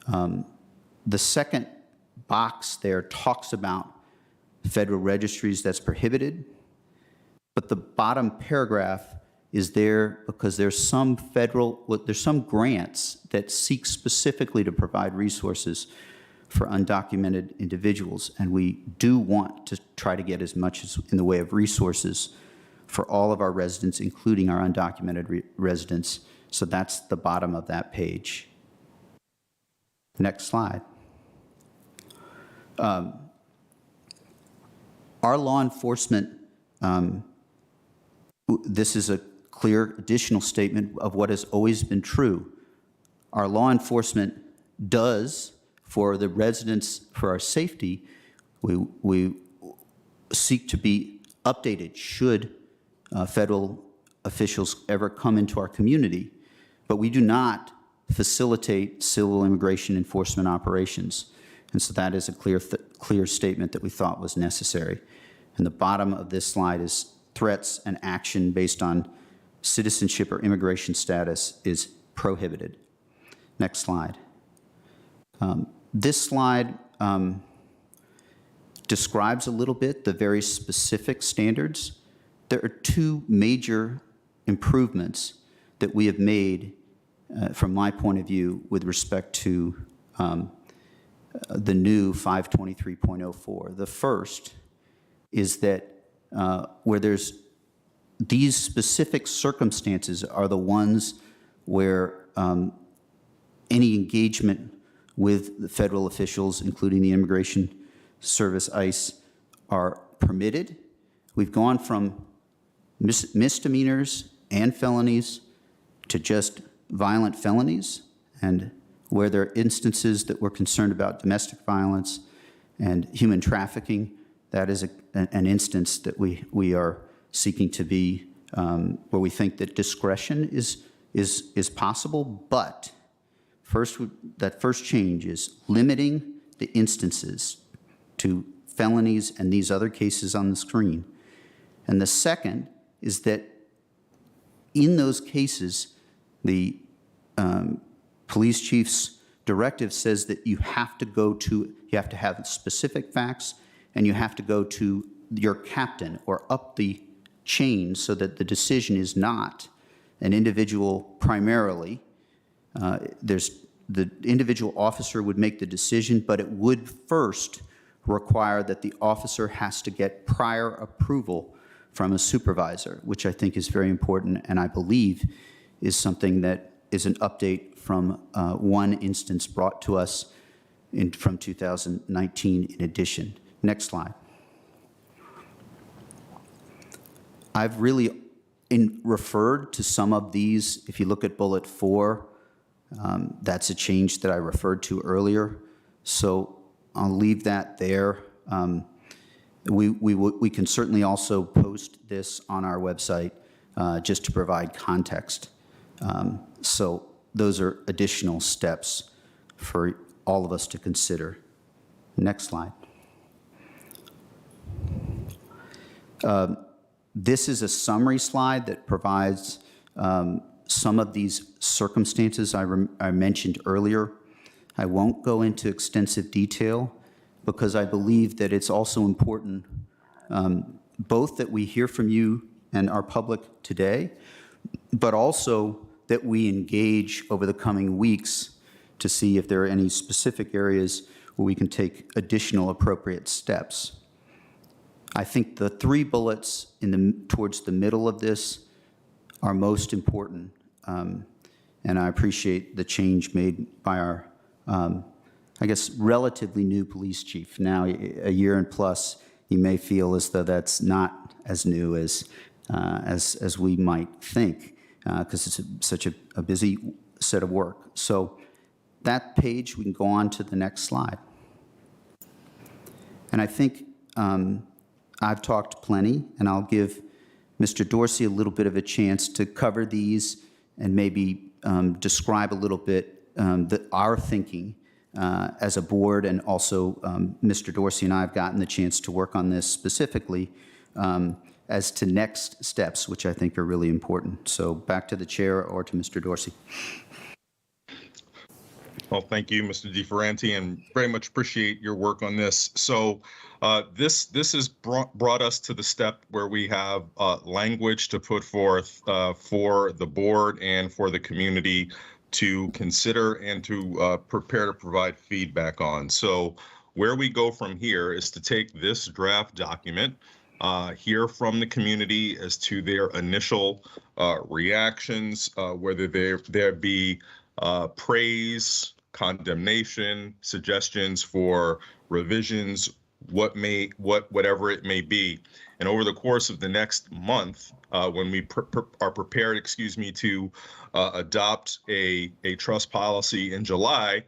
The second box there talks about federal registries that's prohibited, but the bottom paragraph is there because there's some grants that seek specifically to provide resources for undocumented individuals, and we do want to try to get as much as in the way of resources for all of our residents, including our undocumented residents. So that's the bottom of that page. Next slide. Our law enforcement, this is a clear additional statement of what has always been true. Our law enforcement does, for the residents, for our safety, we seek to be updated should federal officials ever come into our community, but we do not facilitate civil immigration enforcement operations. And so that is a clear statement that we thought was necessary. And the bottom of this slide is threats and action based on citizenship or immigration status is prohibited. Next slide. This slide describes a little bit the very specific standards. There are two major improvements that we have made from my point of view with respect to the new 523.04. The first is that where there's these specific circumstances are the ones where any engagement with the federal officials, including the Immigration Service, ICE, are permitted. We've gone from misdemeanors and felonies to just violent felonies, and where there are instances that we're concerned about domestic violence and human trafficking, that is an instance that we are seeking to be, where we think that discretion is possible, but that first change is limiting the instances to felonies and these other cases on the screen. And the second is that in those cases, the police chief's directive says that you have to have specific facts, and you have to go to your captain or up the chain so that the decision is not an individual primarily. The individual officer would make the decision, but it would first require that the officer has to get prior approval from a supervisor, which I think is very important, and I believe is something that is an update from one instance brought to us from 2019 in addition. Next slide. I've really referred to some of these. If you look at bullet 4, that's a change that I referred to earlier. So I'll leave that there. We can certainly also post this on our website just to provide context. So those are additional steps for all of us to consider. Next slide. This is a summary slide that provides some of these circumstances I mentioned earlier. I won't go into extensive detail because I believe that it's also important both that we hear from you and our public today, but also that we engage over the coming weeks to see if there are any specific areas where we can take additional appropriate steps. I think the 3 bullets towards the middle of this are most important, and I appreciate the change made by our, I guess, relatively new police chief. Now, a year and plus, you may feel as though that's not as new as we might think, because it's such a busy set of work. So that page, we can go on to the next slide. And I think I've talked plenty, and I'll give Mr. Dorsey a little bit of a chance to cover these and maybe describe a little bit our thinking as a board, and also Mr. Dorsey and I have gotten the chance to work on this specifically as to next steps, which I think are really important. So back to the chair or to Mr. Dorsey. Well, thank you, Mr. DeFerranti, and very much appreciate your work on this. So this has brought us to the step where we have language to put forth for the board and for the community to consider and to prepare to provide feedback on. So where we go from here is to take this draft document, hear from the community as to their initial reactions, whether there be praise, condemnation, suggestions for revisions, whatever it may be. And over the course of the next month, when we are prepared, to adopt a trust policy in July,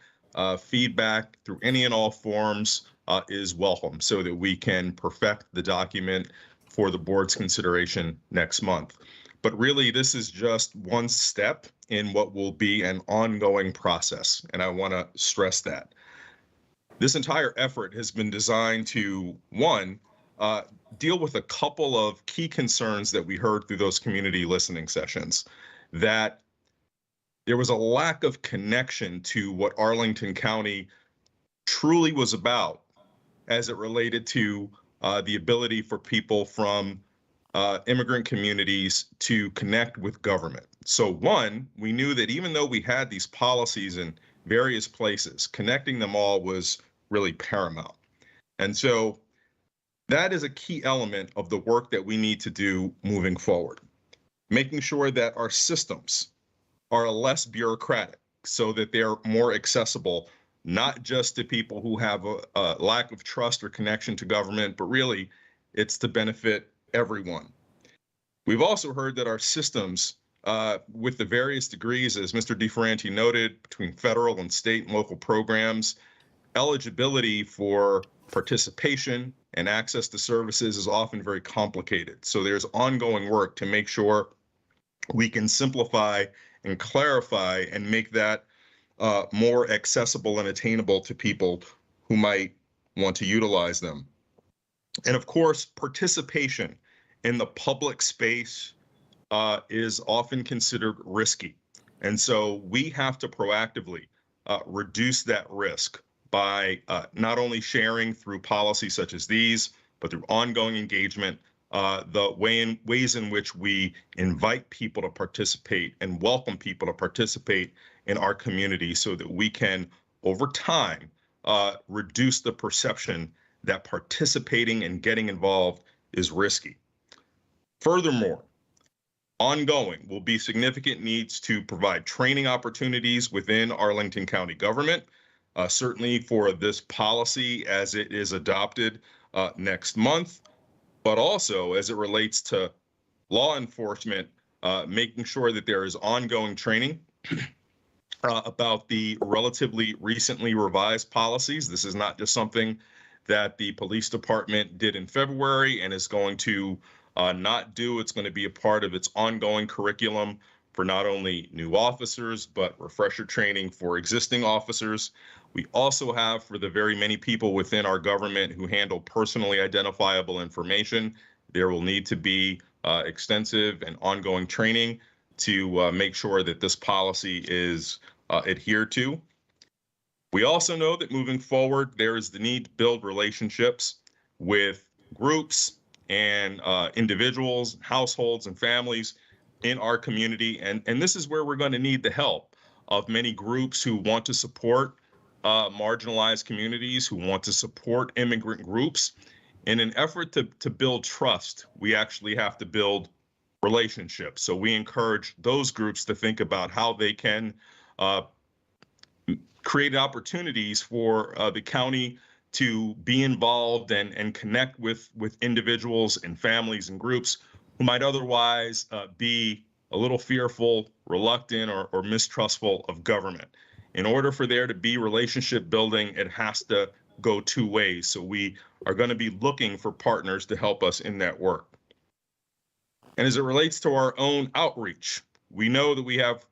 feedback through any and all forms is welcome, so that we can perfect the document for the board's consideration next month. But really, this is just one step in what will be an ongoing process, and I want to stress that. This entire effort has been designed to, one, deal with a couple of key concerns that we heard through those community listening sessions, that there was a lack of connection to what Arlington County truly was about as it related to the ability for people from immigrant communities to connect with government. So one, we knew that even though we had these policies in various places, connecting them all was really paramount. And so that is a key element of the work that we need to do moving forward, making sure that our systems are less bureaucratic so that they're more accessible, not just to people who have a lack of trust or connection to government, but really it's to benefit everyone. We've also heard that our systems, with the various degrees, as Mr. DeFerranti noted, between federal and state and local programs, eligibility for participation and access to services is often very complicated. So there's ongoing work to make sure we can simplify and clarify and make that more accessible and attainable to people who might want to utilize them. And of course, participation in the public space is often considered risky. And so we have to proactively reduce that risk by not only sharing through policies such as these, but through ongoing engagement, the ways in which we invite people to participate and welcome people to participate in our community, so that we can, over time, reduce the perception that participating and getting involved is risky. Furthermore, ongoing will be significant needs to provide training opportunities within Arlington County government, certainly for this policy as it is adopted next month, but also as it relates to law enforcement, making sure that there is ongoing training about the relatively recently revised policies. This is not just something that the police department did in February and is going to not do. It's going to be a part of its ongoing curriculum for not only new officers, but refresher training for existing officers. We also have, for the very many people within our government who handle personally identifiable information, there will need to be extensive and ongoing training to make sure that this policy is adhered to. We also know that moving forward, there is the need to build relationships with groups and individuals, households, and families in our community. And this is where we're going to need the help of many groups who want to support marginalized communities, who want to support immigrant groups In an effort to build trust, we actually have to build relationships. So we encourage those groups to think about how they can create opportunities for the county to be involved and connect with individuals and families and groups who might otherwise be a little fearful, reluctant, or mistrustful of government. In order for there to be relationship building, it has to go two ways. So we are going to be looking for partners to help us in that work. And as it relates to our own outreach, we know that we have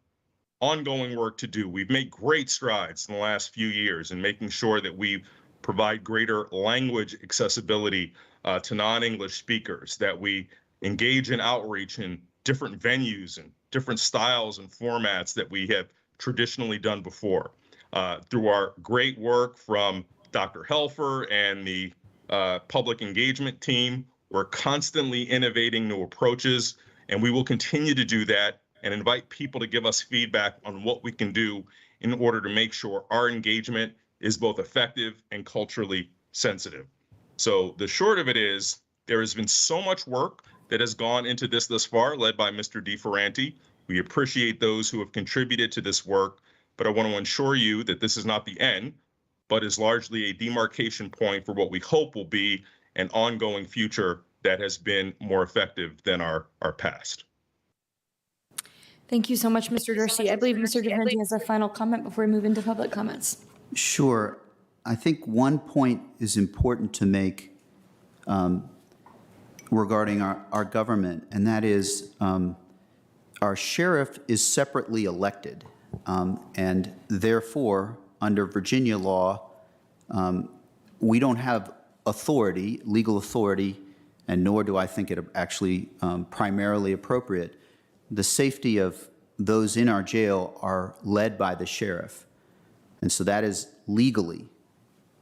ongoing work to do. We've made great strides in the last few years in making sure that we provide greater language accessibility to non-English speakers, that we engage in outreach in different venues and different styles and formats that we have traditionally done before. Through our great work from Dr. Helfer and the public engagement team, we're constantly innovating new approaches, and we will continue to do that and invite people to give us feedback on what we can do in order to make sure our engagement is both effective and culturally sensitive. So the short of it is, there has been so much work that has gone into this thus far, led by Mr. DeFerranti. We appreciate those who have contributed to this work, but I want to assure you that this is not the end, but is largely a demarcation point for what we hope will be an ongoing future that has been more effective than our past. Thank you so much, Mr. Dorsey. I believe Mr. DeFerranti has a final comment before we move into public comments. Sure. I think one point is important to make regarding our government, and that is our sheriff is separately elected, and therefore, under Virginia law, we don't have authority, legal authority, and nor do I think it actually primarily appropriate. The safety of those in our jail are led by the sheriff, and so that is legally.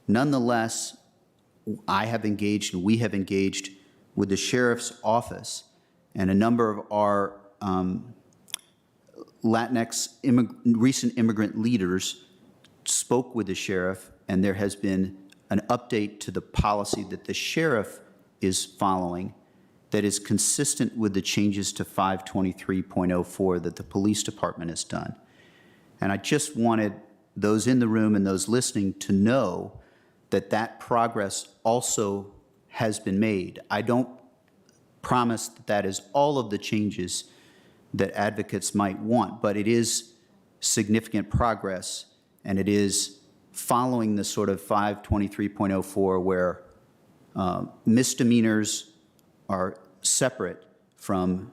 Nonetheless, I have engaged and we have engaged with the sheriff's office, and a number of our Latinx recent immigrant leaders spoke with the sheriff, and there has been an update to the policy that the sheriff is following that is consistent with the changes to 523.04 that the police department has done. And I just wanted those in the room and those listening to know that that progress also has been made. I don't promise that that is all of the changes that advocates might want, but it is significant progress, and it is following the sort of 523.04 where misdemeanors are separate from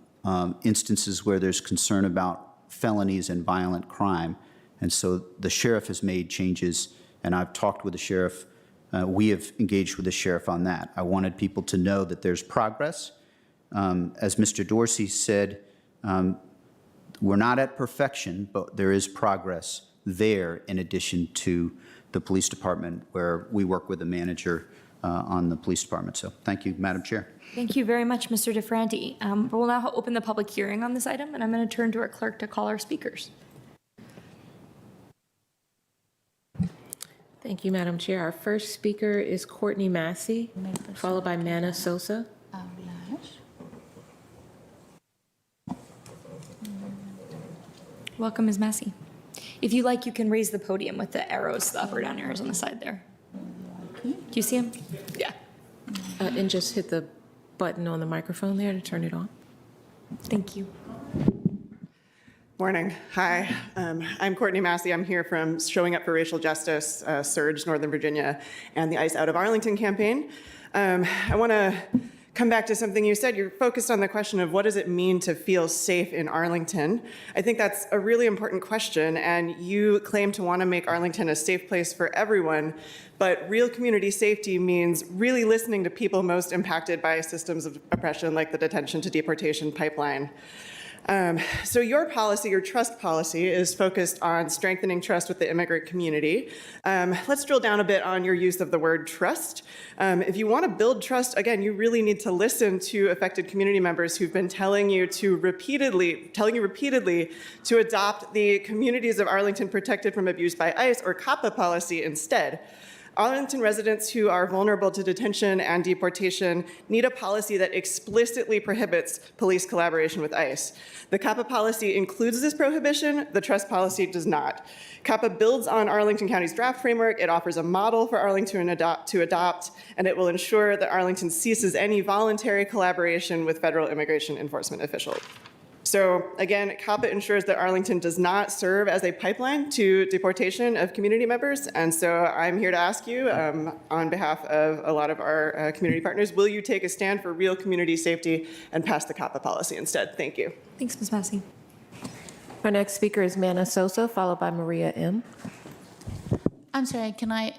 instances where there's concern about felonies and violent crime. And so the sheriff has made changes, and I've talked with the sheriff. We have engaged with the sheriff on that. I wanted people to know that there's progress. As Mr. Dorsey said, we're not at perfection, but there is progress there in addition to the police department, where we work with the manager on the police department. So thank you, Madam Chair. Thank you very much, Mr. DeFerranti. We'll now open the public hearing on this item, and I'm going to turn to our clerk to call our speakers. Thank you, Madam Chair. Our first speaker is Courtney Massey, followed by Mana Sosa. Welcome, Ms. Massey. If you like, you can raise the podium with the arrows, the up or down arrows on the side there. Do you see them? Yeah. And just hit the button on the microphone there to turn it on. Thank you. Morning. Hi. I'm Courtney Massey. I'm here from Showing Up for Racial Justice, Surge, Northern Virginia, and the ICE Out of Arlington campaign. I want to come back to something you said. You're focused on the question of what does it mean to feel safe in Arlington? I think that's a really important question, and you claim to want to make Arlington a safe place for everyone, but real community safety means really listening to people most impacted by systems of oppression like the detention to deportation pipeline. So your policy, your trust policy, is focused on strengthening trust with the immigrant community. Let's drill down a bit on your use of the word trust. If you want to build trust, again, you really need to listen to affected community members who've been telling you repeatedly to adopt the Communities of Arlington Protected from Abuse by ICE, or CAPA policy, instead. Arlington residents who are vulnerable to detention and deportation need a policy that explicitly prohibits police collaboration with ICE. The CAPA policy includes this prohibition, the trust policy does not. CAPA builds on Arlington County's draft framework, it offers a model for Arlington to adopt, and it will ensure that Arlington ceases any voluntary collaboration with federal immigration enforcement officials. So again, CAPA ensures that Arlington does not serve as a pipeline to deportation of community members. And so I'm here to ask you, on behalf of a lot of our community partners, will you take a stand for real community safety and pass the CAPA policy instead? Thank you. Thanks, Ms. Massey. Our next speaker is Mana Sosa, followed by Maria M. I'm sorry, can I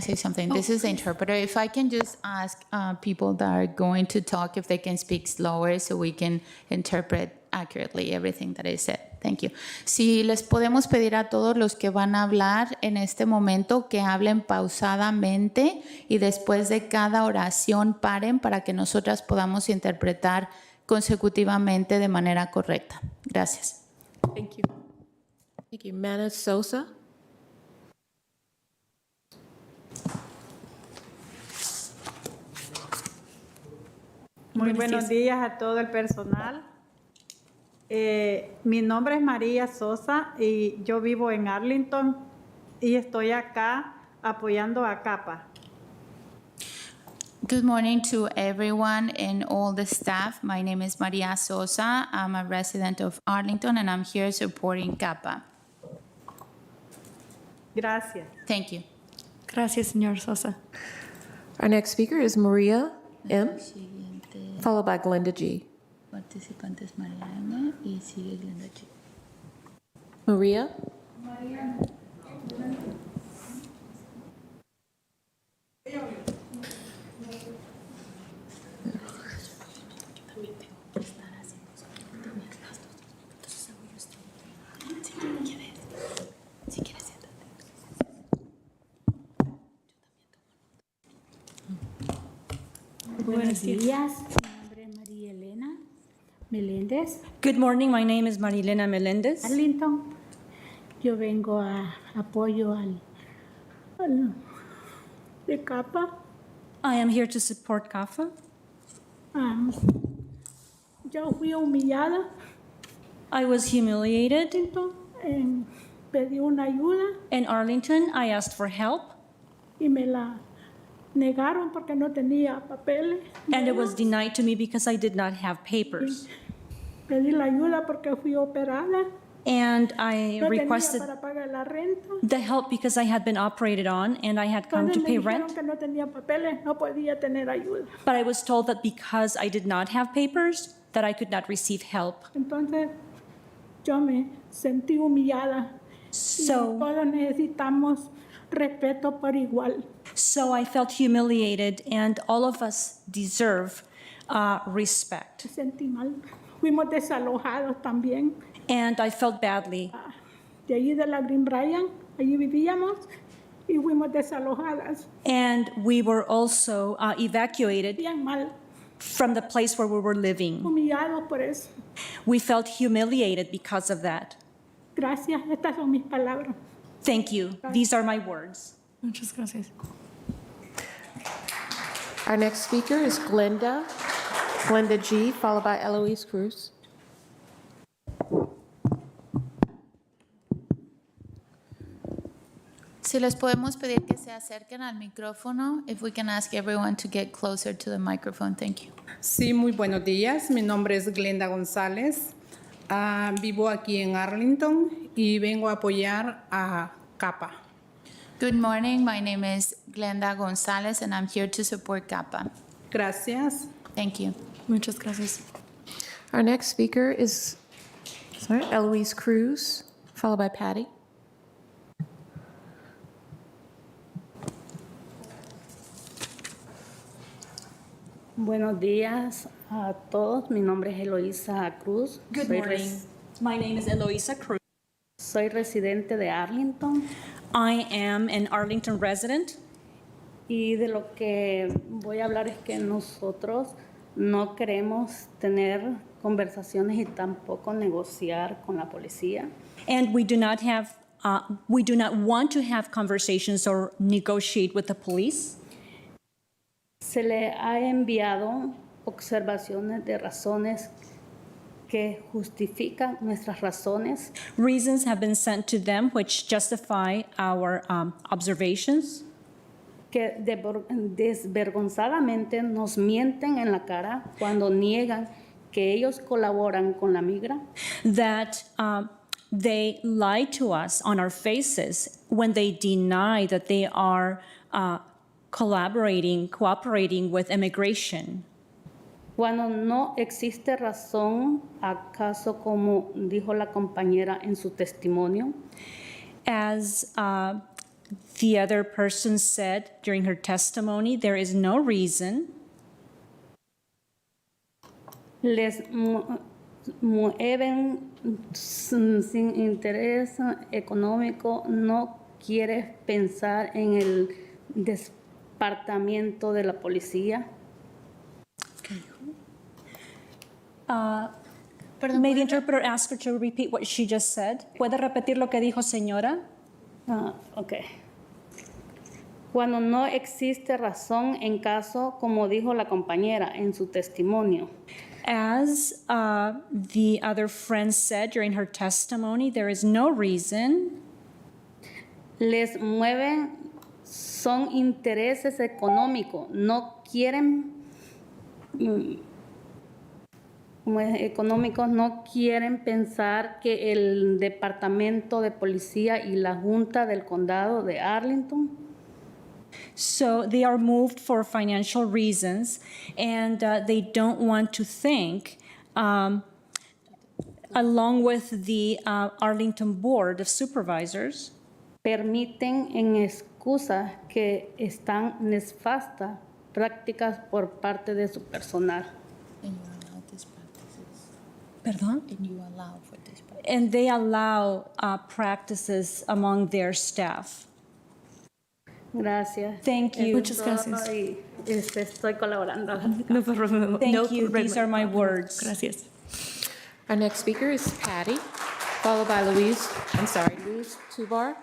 say something? This is the interpreter. If I can just ask people that are going to talk if they can speak slower so we can interpret accurately everything that is said. Thank you. Si les podemos pedir a todos los que van a hablar en este momento que hablen pausadamente y después de cada oración paren para que nosotras podamos interpretar consecutivamente de manera correcta. Gracias. Thank you. Thank you. Mana Sosa. Muy buenos días a todo el personal. Mi nombre es María Sosa y yo vivo en Arlington y estoy acá apoyando a CAPA. Good morning to everyone and all the staff. My name is Maria Sosa. I'm a resident of Arlington and I'm here supporting CAPA. Gracias. Thank you. Gracias, señor Sosa. Our next speaker is Maria M., followed by Glenda G. Participantes María M. y sigue Glenda G. Maria? Buenos días, mi nombre es María Elena Meléndez. Good morning, my name is Marilena Melendez. Arlington. Yo vengo a apoyo al de CAPA. I am here to support CAFA. Yo fui humillada. I was humiliated. Pedí una ayuda. In Arlington, I asked for help. Y me la negaron porque no tenía papeles. And it was denied to me because I did not have papers. Pedí la ayuda porque fui operada. And I No requested tenía para pagar la renta. the help because I had been operated on and I had come to Entonces pay me dijeron rent. que no tenía papeles, no podía tener ayuda. But I was told that because I did not have papers, that I could not receive help. Entonces yo me sentí humillada. So- Y todos necesitamos respeto por igual. So I felt humiliated, and all of us deserve respect. Me sentí mal. Fuimos desalojados también. And I felt badly. De allí de la Green Bryan, allí vivíamos y fuimos desalojadas. And we were also evacuated Bien mal, from the place where we were living. humillados por eso. We felt humiliated because of that. Gracias, estas son mis palabras. Thank you. These are my words. Muchas gracias. Our next speaker is Glenda G., followed by Eloise Cruz. Si les podemos pedir que se acerquen al micrófono, if we can ask everyone to get closer to the microphone, thank you. Sí, muy buenos días. Mi nombre es Glenda González. Vivo aquí en Arlington y vengo a apoyar a CAPA. Good morning, my name is Glenda Gonzalez and I'm here to support CAPA. Gracias. Thank you. Muchas gracias. Our next speaker is Eloise Cruz, followed by Patty. Buenos días a todos. Mi nombre es Eloísa Cruz. Good morning. My name is Eloisa Cruz. Soy residente de Arlington. I am an Arlington resident. Y de lo que voy a hablar es que nosotros no queremos tener conversaciones y tampoco negociar con la policía. And we do not have we do not want to have conversations or negotiate with the police. Se le ha enviado observaciones de razones que justifican nuestras razones. Reasons have been sent to them which justify our observations. Que desvergonzadamente nos mienten en la cara cuando niegan que ellos colaboran con la migra. That they lie to us on our faces when they deny that they are cooperating with immigration. Cuando no existe razón, acaso como dijo la compañera en su testimonio. As the other person said during her testimony, there is no reason. Les mueven sin interés económico, no quiere pensar en el departamento de la policía. May the interpreter ask her to repeat what she just said? ¿Puede repetir lo que dijo, señora? Okay. Cuando no existe razón en caso, como dijo la compañera en su testimonio. As the other friend said during her testimony, there is no reason. Les mueven, son intereses económicos, no quieren económicos, no quieren pensar que el departamento de policía y la junta del condado de Arlington. So they are moved for financial reasons, and they don't want to think, along with the Arlington Board of Supervisors, permiten en excusa que están nefastas prácticas por parte de su personal. Perdón? And you allow for this practice. And they allow practices among their staff. Gracias. Thank you. Muchas gracias. Estoy colaborando. Thank you. These are my words. Gracias. Our next speaker is Patty, followed by Luis Tobar.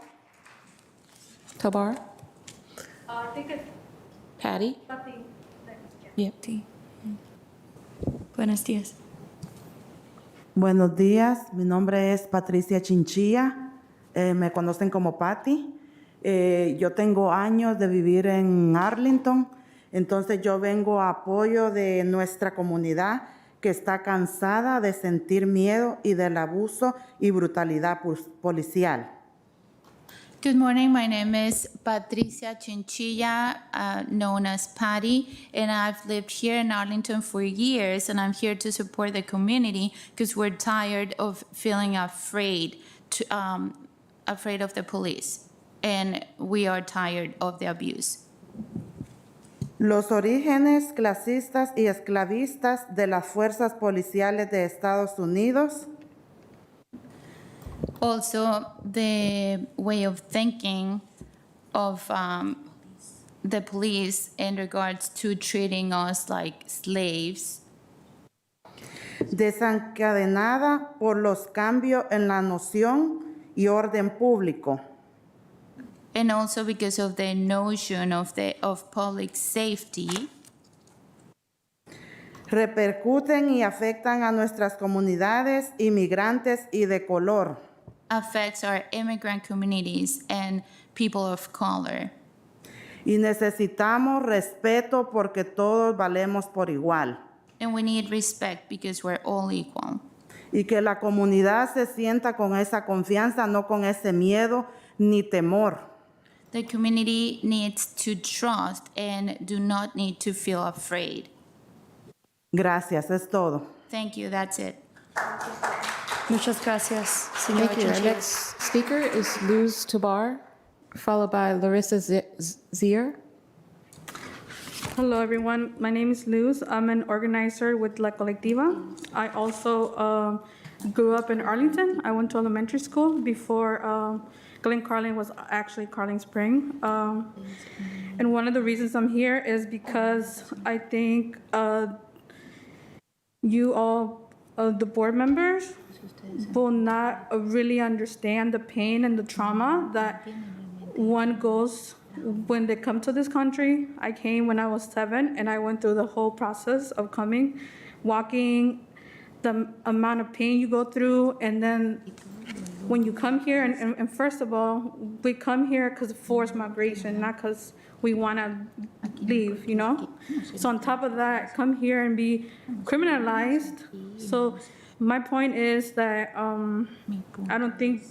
I think it's Patty? Yep. Buenos días. Buenos días, mi nombre es Patricia Chinchilla, me conocen como Patty. Yo tengo años de vivir en Arlington, entonces yo vengo a apoyo de nuestra comunidad que está cansada de sentir miedo y del abuso y brutalidad policial. Good morning. My name is Patricia Chinchilla, known as Patty, and I've lived here in Arlington for years, and I'm here to support the community because we're tired of feeling afraid of the police, and we are tired of the abuse. Los orígenes clasistas y esclavistas de las fuerzas policiales de Estados Unidos. Also, the way of thinking of the police in regards to treating us like slaves. Desencadenada por los cambios en la noción y orden público. And also because of the notion of public safety. Repercuten y afectan a nuestras comunidades inmigrantes y de color. Affects our immigrant communities and people of color. Y necesitamos respeto porque todos valemos por igual. And we need respect because we're all equal. Y que la comunidad se sienta con esa confianza, no con ese miedo ni temor. The community needs to trust and do not need to feel afraid. Gracias, es todo. Thank you, that's it. Muchas gracias, señora Thank you. Our Chinchilla. next speaker is Luz Tobar, followed by Larissa Zier. Hello, everyone. My name is Luz. I'm an organizer with La Colectiva. I also grew up in Arlington. I went to elementary school before Glen Carlin was actually Carling Spring. And one of the reasons I'm here is because I think you all, the board members, will not really understand the pain and the trauma that one goes when they come to this country. I came when I was 7, and I went through the whole process of coming, walking, the amount of pain you go through, and then when you come here, and first of all, we come here because of forced migration, not because we want to leave, you know? So on top of that, come here and be criminalized. So my point is that I don't think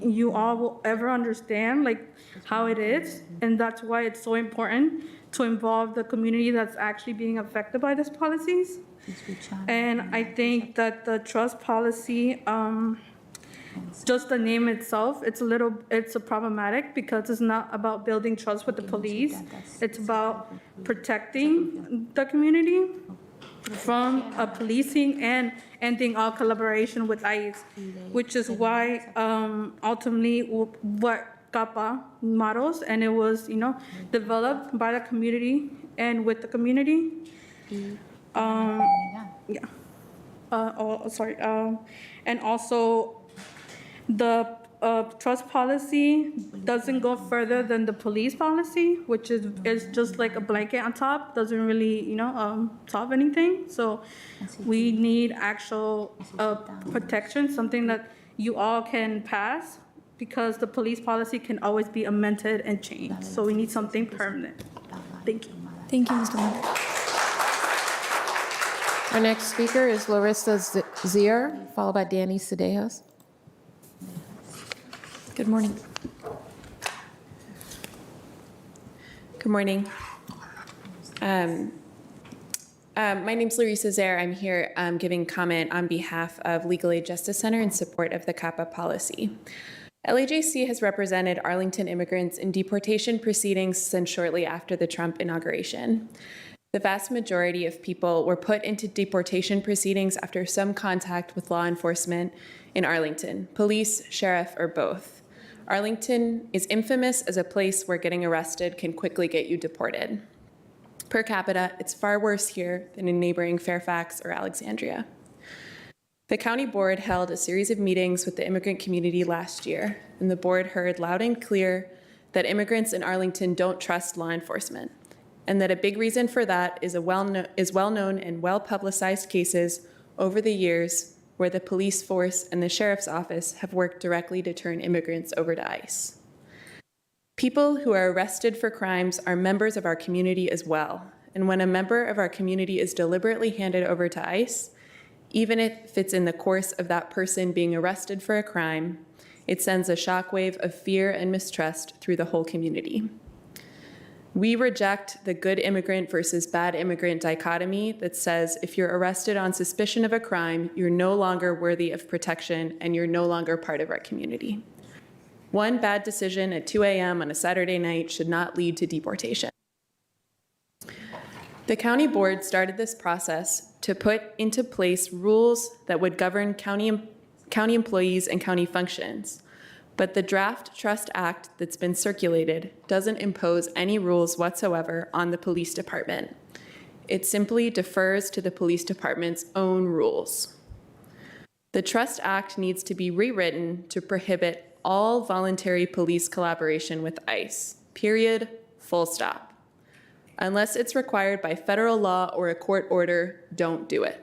you all will ever understand like how it is, and that's why it's so important to involve the community that's actually being affected by these policies. And I think that the trust policy, just the name itself, it's a problematic because it's not about building trust with the police. It's about protecting the community from policing and ending all collaboration with ICE, which is why ultimately what CAPA models, and it was, you know, developed by the community and with the community. And also the trust policy doesn't go further than the police policy, which is just like a blanket on top, doesn't really, you know, solve anything. So we need actual protection, something that you all can pass, because the police policy can always be amended and changed. So we need something permanent. Thank you. Thank you, Mr. Meyer. Our next speaker is Larissa Zier, followed by Danny Sandejas. Good morning. Good morning. My name's Larissa Zaire. I'm here giving comment on behalf of Legal Aid Justice Center in support of the CAPA policy. LAJC has represented Arlington immigrants in deportation proceedings since shortly after the Trump inauguration. The vast majority of people were put into deportation proceedings after some contact with law enforcement in Arlington, police, sheriff, or both. Arlington is infamous as a place where getting arrested can quickly get you deported. Per capita, it's far worse here than in neighboring Fairfax or Alexandria. The county board held a series of meetings with the immigrant community last year, and the board heard loud and clear that immigrants in Arlington don't trust law enforcement, and that a big reason for that is well-known and well-publicized cases over the years where the police force and the sheriff's office have worked directly to turn immigrants over to ICE. People who are arrested for crimes are members of our community as well, and when a member of our community is deliberately handed over to ICE, even if it's in the course of that person being arrested for a crime, it sends a shockwave of fear and mistrust through the whole community. We reject the good immigrant versus bad immigrant dichotomy that says if you're arrested on suspicion of a crime, you're no longer worthy of protection and you're no longer part of our community. One bad decision at 2 a.m. on a Saturday night should not lead to deportation. The county board started this process to put into place rules that would govern county employees and county functions. But the draft Trust Act that's been circulated doesn't impose any rules whatsoever on the police department. It simply defers to the police department's own rules. The Trust Act needs to be rewritten to prohibit all voluntary police collaboration with ICE, period, full stop. Unless it's required by federal law or a court order, don't do it.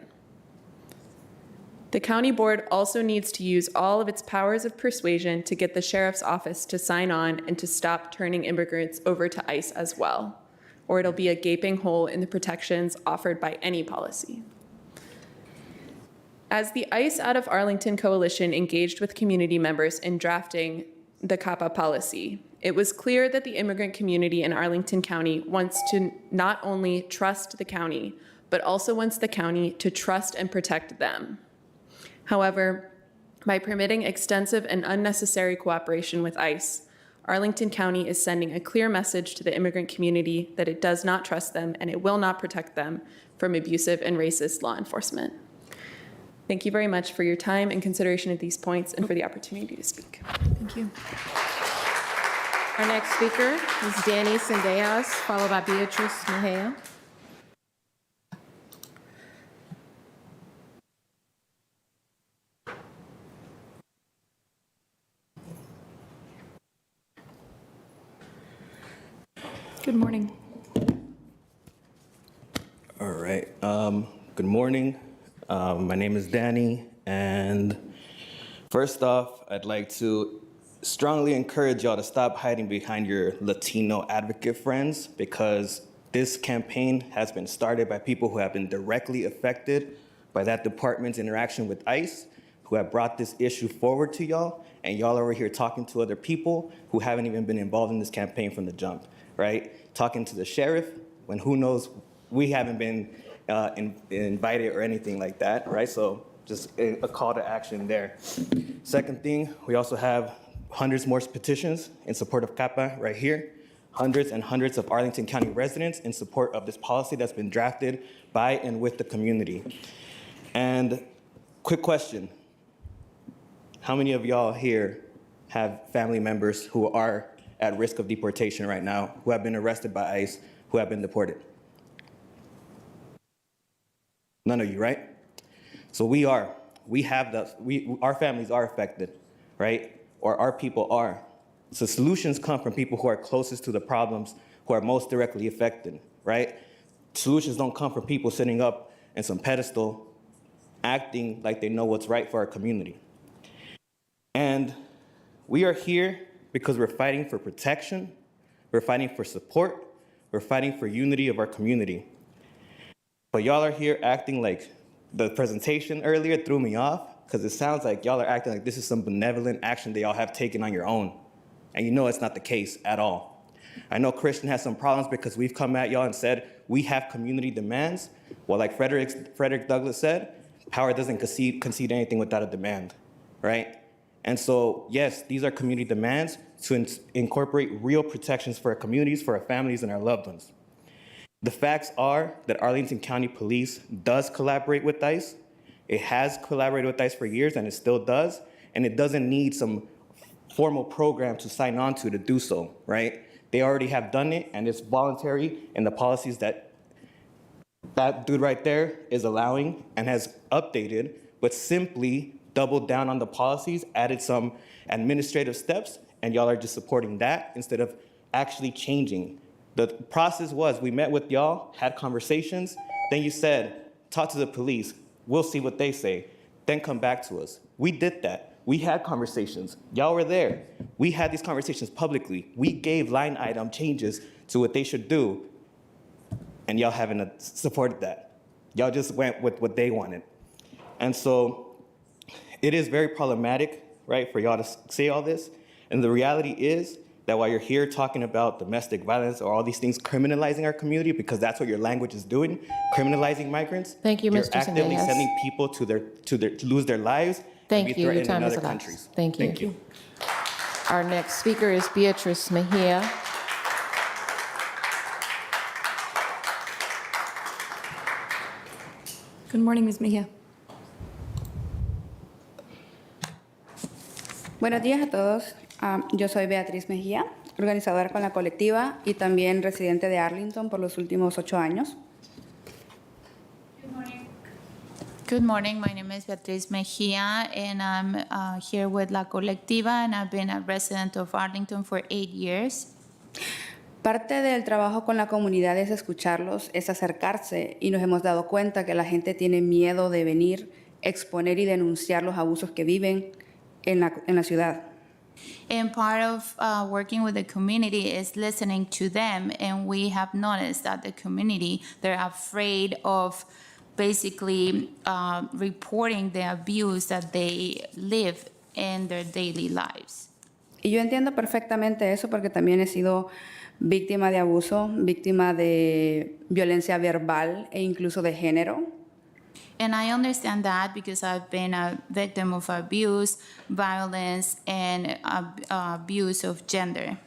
The county board also needs to use all of its powers of persuasion to get the sheriff's office to sign on and to stop turning immigrants over to ICE as well, or it'll be a gaping hole in the protections offered by any policy. As the ICE Out of Arlington Coalition engaged with community members in drafting the CAPA policy, it was clear that the immigrant community in Arlington County wants to not only trust the county, but also wants the county to trust and protect them. However, by permitting extensive and unnecessary cooperation with ICE, Arlington County is sending a clear message to the immigrant community that it does not trust them and it will not protect them from abusive and racist law enforcement. Thank you very much for your time and consideration of these points and for the opportunity to speak. Thank you. Our next speaker is Danny Sandejas, followed by Beatrice Mejia. Good morning. All right. Good morning. My name is Danny, and first off, I'd like to strongly encourage y'all to stop hiding behind your Latino advocate friends, because this campaign has been started by people who have been directly affected by that department's interaction with ICE, who have brought this issue forward to y'all, and y'all are over here talking to other people who haven't even been involved in this campaign from the jump, right? Talking to the sheriff when who knows, we haven't been invited or anything like that, right? So just a call to action there. Second thing, we also have hundreds more petitions in support of CAPA right here. Hundreds and hundreds of Arlington County residents in support of this policy that's been drafted by and with the community. And quick question, how many of y'all here have family members who are at risk of deportation right now, who have been arrested by ICE, who have been deported? None of you, right? So our families are affected, right? Or our people are. So solutions come from people who are closest to the problems, who are most directly affected, right? Solutions don't come from people sitting up in some pedestal, acting like they know what's right for our community. And we are here because we're fighting for protection, we're fighting for support, we're fighting for unity of our community. But y'all are here acting like, the presentation earlier threw me off, because it sounds like y'all are acting like this is some benevolent action that y'all have taken on your own. And you know it's not the case at all. I know Christian has some problems because we've come at y'all and said, we have community demands. Well, like Frederick Douglass said, power doesn't concede anything without a demand, right? And so, yes, these are community demands to incorporate real protections for our communities, for our families, and our loved ones. The facts are that Arlington County Police does collaborate with ICE. It has collaborated with ICE for years, and it still does, and it doesn't need some formal program to sign on to do so, right? They already have done it, and it's voluntary in the policies that dude right there is allowing and has updated, but simply doubled down on the policies, added some administrative steps, and y'all are just supporting that instead of actually changing. The process was, we met with y'all, had conversations, then you said, talk to the police, we'll see what they say, then come back to us. We did that. We had conversations. Y'all were there. We had these conversations publicly. We gave line item changes to what they should do, and y'all haven't supported that. Y'all just went with what they wanted. And so it is very problematic, right, for y'all to say all this. And the reality is that while you're here talking about domestic violence or all these things, criminalizing our community, because that's what your language is doing, criminalizing migrants. Thank you, Mr. You're actively Sandejas. sending people to lose their lives and Thank be you. Your threatened in time is other elapsed. countries. Thank you. Thank you. Our next speaker is Beatrice Mejia. Good morning, Ms. Mejia. Buenos días a todos. Yo soy Beatrice Mejia, organizadora con la colectiva y también residente de Arlington por los últimos 8 años. Good morning. My name is Beatrice Mejia, and I'm here with La Colectiva, and I've been a resident of Arlington for 8 years. Parte del trabajo con la comunidad es escucharlos, es acercarse, y nos hemos dado cuenta que la gente tiene miedo de venir, exponer y denunciar los abusos que viven en la ciudad. And part of working with the community is listening to them, and we have noticed that the community, they're afraid of basically reporting the abuse that they live in their daily lives. Y yo entiendo perfectamente eso porque también he sido víctima de abuso, víctima de violencia verbal e incluso de género. And I understand that because I've been a victim of abuse, violence, and abuse of gender.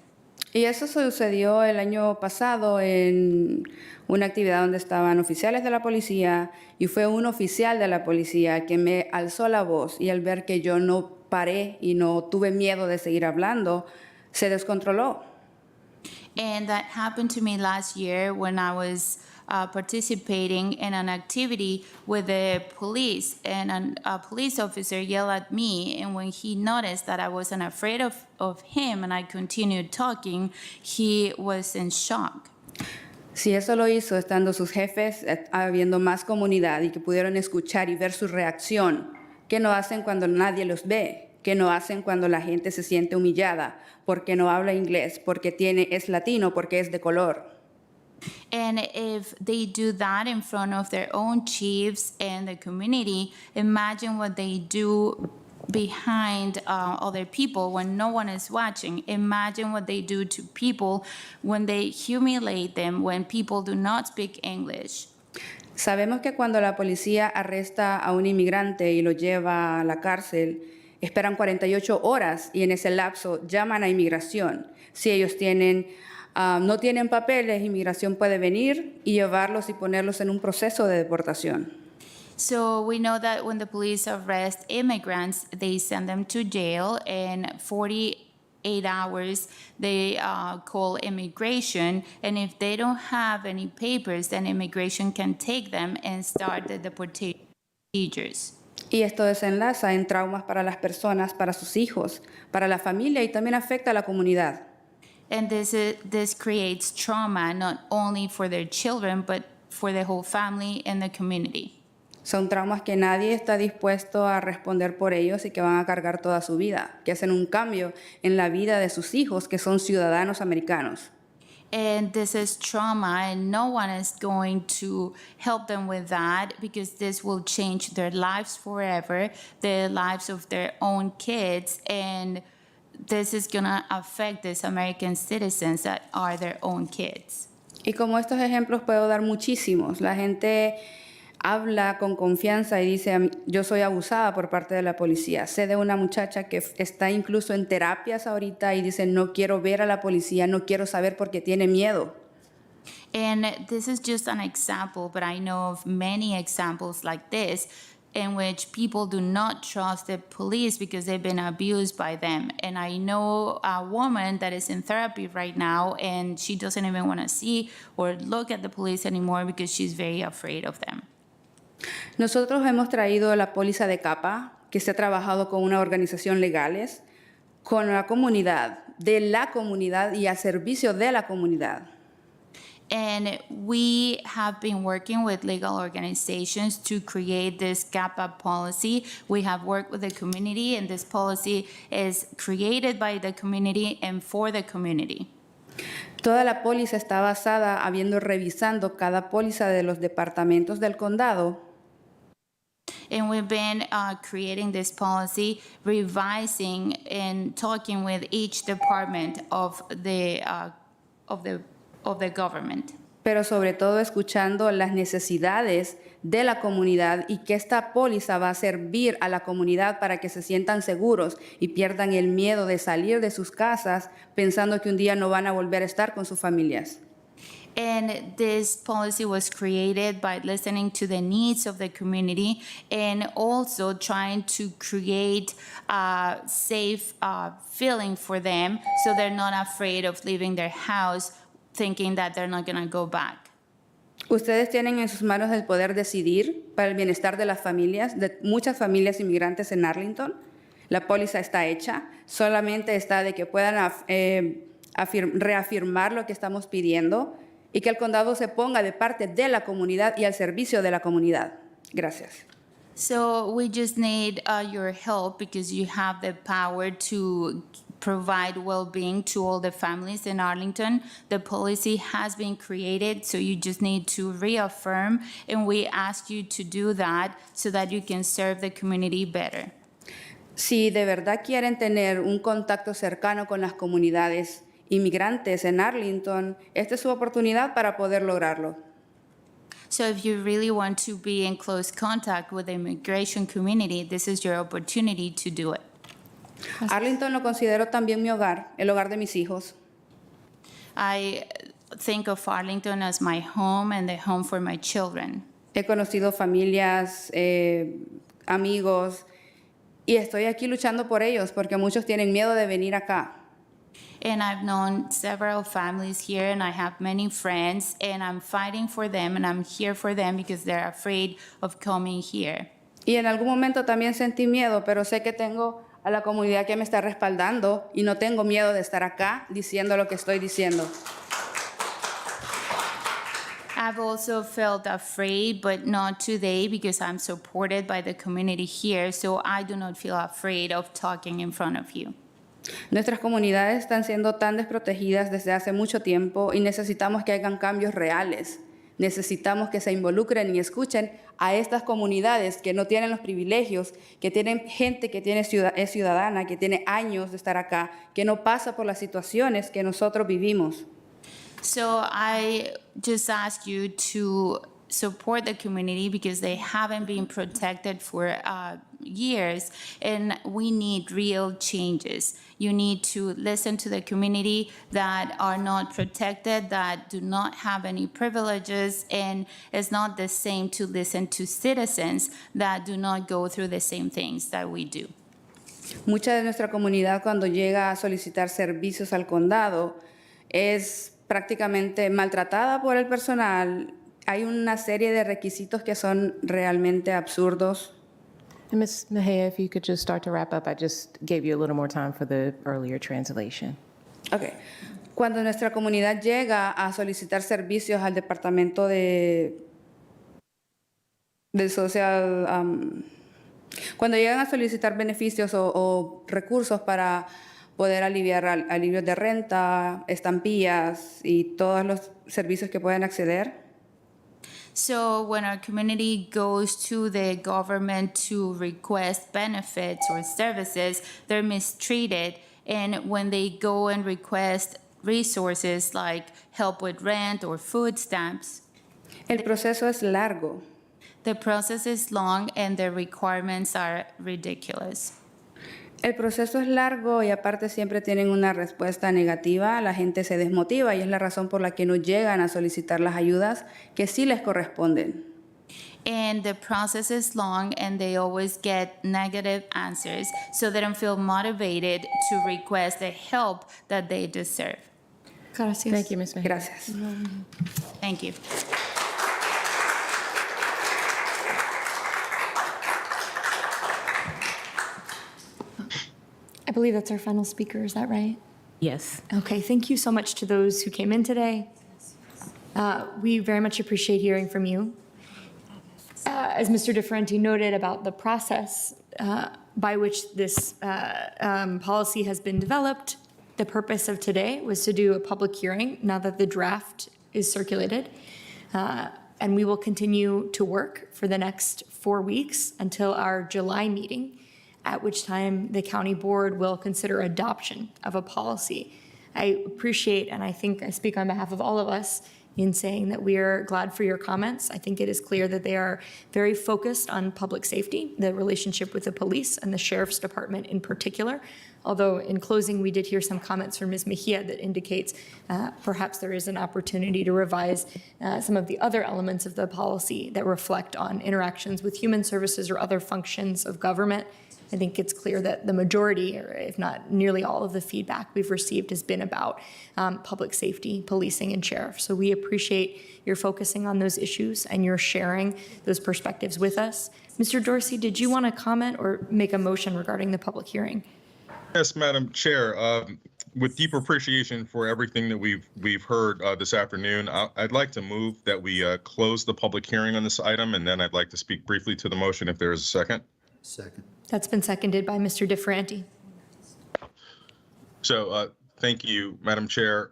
Y eso sucedió el año pasado en una actividad donde estaban oficiales de la policía y fue un oficial de la policía quien me alzó la voz, y al ver que yo no paré y no tuve miedo de seguir hablando, se descontroló. And that happened to me last year when I was participating in an activity with the police, and a police officer yelled at me, and when he noticed that I wasn't afraid of him and I continued talking, he was in shock. Si eso lo hizo estando sus jefes, habiendo más comunidad y que pudieron escuchar y ver su reacción, ¿qué no hacen cuando nadie los ve? ¿Qué no hacen cuando la gente se siente humillada porque no habla inglés, porque es latino, porque es de color? And if they do that in front of their own chiefs and the community, imagine what they do behind other people when no one is watching. Imagine what they do to people when they humiliate them, when people do not speak English. Sabemos que cuando la policía arresta a un inmigrante y lo lleva a la cárcel, esperan 48 horas y en ese lapso llaman a inmigración. Si ellos no tienen papeles, inmigración puede venir y llevarlos y ponerlos en un proceso de deportación. So we know that when the police arrest immigrants, they send them to jail, and 48 hours they call immigration, and if they don't have any papers, then immigration can take them and start the deportation procedures. Y esto desenlaza en traumas para las personas, para sus hijos, para la familia y también afecta a la comunidad. And this creates trauma not only for their children, but for the whole family and the community. Son traumas que nadie está dispuesto a responder por ellos y que van a cargar toda su vida, que hacen un cambio en la vida de sus hijos que son ciudadanos americanos. And this is trauma, and no one is going to help them with that, because this will change their lives forever, the lives of their own kids, and this is going to affect these American citizens that are their own kids. Y como estos ejemplos puedo dar muchísimos. La gente habla con confianza y dice, yo soy abusada por parte de la policía. Sé de una muchacha que está incluso en terapias ahorita y dice, no quiero ver a la policía, no quiero saber porque tiene miedo. And this is just an example, but I know of many examples like this in which people do not trust the police because they've been abused by them. And I know a woman that is in therapy right now, and she doesn't even want to see or look at the police anymore because she's very afraid of them. Nosotros hemos traído la póliza de capa, que se ha trabajado con una organización legales, con la comunidad, de la comunidad y al servicio de la comunidad. And we have been working with legal organizations to create this CAPA policy. We have worked with the community, and this policy is created by the community and for the community. Toda la póliza está basada habiendo revisando cada póliza de los departamentos del condado. And we've been creating this policy, revising and talking with each department of the government. Pero sobre todo escuchando las necesidades de la comunidad y que esta póliza va a servir a la comunidad para que se sientan seguros y pierdan el miedo de salir de sus casas pensando que un día no van a volver a estar con sus familias. And this policy was created by listening to the needs of the community and also trying to create a safe feeling for them so they're not afraid of leaving their house thinking that they're not going to go back. Ustedes tienen en sus manos el poder decidir para el bienestar de las familias, de muchas familias inmigrantes en Arlington. La póliza está hecha, solamente está de que puedan reafirmar lo que estamos pidiendo y que el condado se ponga de parte de la comunidad y al servicio de la comunidad. Gracias. So we just need your help because you have the power to provide well-being to all the families in Arlington. The policy has been created, so you just need to reaffirm, and we ask you to do that so that you can serve the community better. Si de verdad quieren tener un contacto cercano con las comunidades inmigrantes en Arlington, esta es su oportunidad para poder lograrlo. So if you really want to be in close contact with the immigration community, this is your opportunity to do it. Arlington lo considero también mi hogar, el hogar de mis hijos. I think of Arlington as my home and the home for my children. He conocido familias, amigos, y estoy aquí luchando por ellos porque muchos tienen miedo de venir acá. And I've known several families here, and I have many friends, and I'm fighting for them, and I'm here for them because they're afraid of coming here. Y en algún momento también sentí miedo, pero sé que tengo a la comunidad que me está respaldando y no tengo miedo de estar acá diciendo lo que estoy diciendo. I've also felt afraid, but not today because I'm supported by the community here, so I do not feel afraid of talking in front of you. Nuestras comunidades están siendo tan desprotegidas desde hace mucho tiempo y necesitamos que hagan cambios reales. Necesitamos que se involucren y escuchen a estas comunidades que no tienen los privilegios, que tienen gente que es ciudadana, que tiene años de estar acá, que no pasa por las situaciones que nosotros vivimos. So I just ask you to support the community because they haven't been protected for years, and we need real changes. You need to listen to the community that are not protected, that do not have any privileges, and it's not the same to listen to citizens that do not go through the same things that we do. Mucha de nuestra comunidad cuando llega a solicitar servicios al condado es prácticamente maltratada por el personal. Hay una serie de requisitos que son realmente absurdos. And Ms. Mejia, if you could just start to wrap up, I just gave you a little more time for the earlier translation. Okay. Cuando nuestra comunidad llega a solicitar servicios al departamento del social, cuando llegan a solicitar beneficios o recursos para poder aliviar alivios de renta, estampillas y todos los servicios que pueden acceder. So when our community goes to the government to request benefits or services, they're mistreated. And when they go and request resources like help with rent or food stamps, el proceso es largo. The process is long and the requirements are ridiculous. El proceso es largo y aparte siempre tienen una respuesta negativa, la gente se desmotiva y es la razón por la que no llegan a solicitar las ayudas que sí les corresponden. And the process is long and they always get negative answers, so they don't feel motivated to request the help that they deserve. Gracias. Thank you, Ms. Mejia. Gracias. Thank you. I believe that's our final speaker, is that right? Yes. Okay, thank you so much to those who came in today. We very much appreciate hearing from you. As Mr. DeFerenti noted about the process by which this policy has been developed, the purpose of today was to do a public hearing now that the draft is circulated. And we will continue to work for the next 4 weeks until our July meeting, at which time the county board will consider adoption of a policy. I appreciate, and I think I speak on behalf of all of us in saying that we are glad for your comments. I think it is clear that they are very focused on public safety, the relationship with the police and the sheriff's department in particular. Although in closing, we did hear some comments from Ms. Mejia that indicates perhaps there is an opportunity to revise some of the other elements of the policy that reflect on interactions with human services or other functions of government. I think it's clear that the majority, or if not nearly all of the feedback we've received has been about public safety, policing, and sheriff. So we appreciate your focusing on those issues and your sharing those perspectives with us. Mr. Dorsey, did you want to comment or make a motion regarding the public hearing? Yes, Madam Chair. With deep appreciation for everything that we've heard this afternoon, I'd like to move that we close the public hearing on this item, and then I'd like to speak briefly to the motion if there is a second. Second. That's been seconded by Mr. DeFerenti. So thank you, Madam Chair.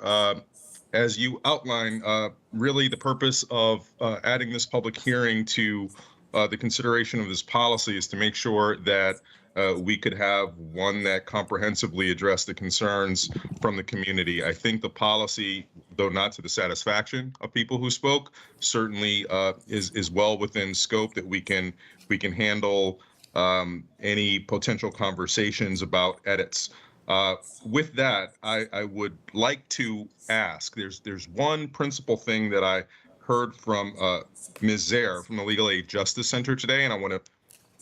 As you outline, really the purpose of adding this public hearing to the consideration of this policy is to make sure that we could have one that comprehensively addressed the concerns from the community. I think the policy, though not to the satisfaction of people who spoke, certainly is well within scope that we can handle any potential conversations about edits. With that, I would like to ask, there's one principal thing that I heard from Ms. Zaire from the Legal Aid Justice Center today, and I want to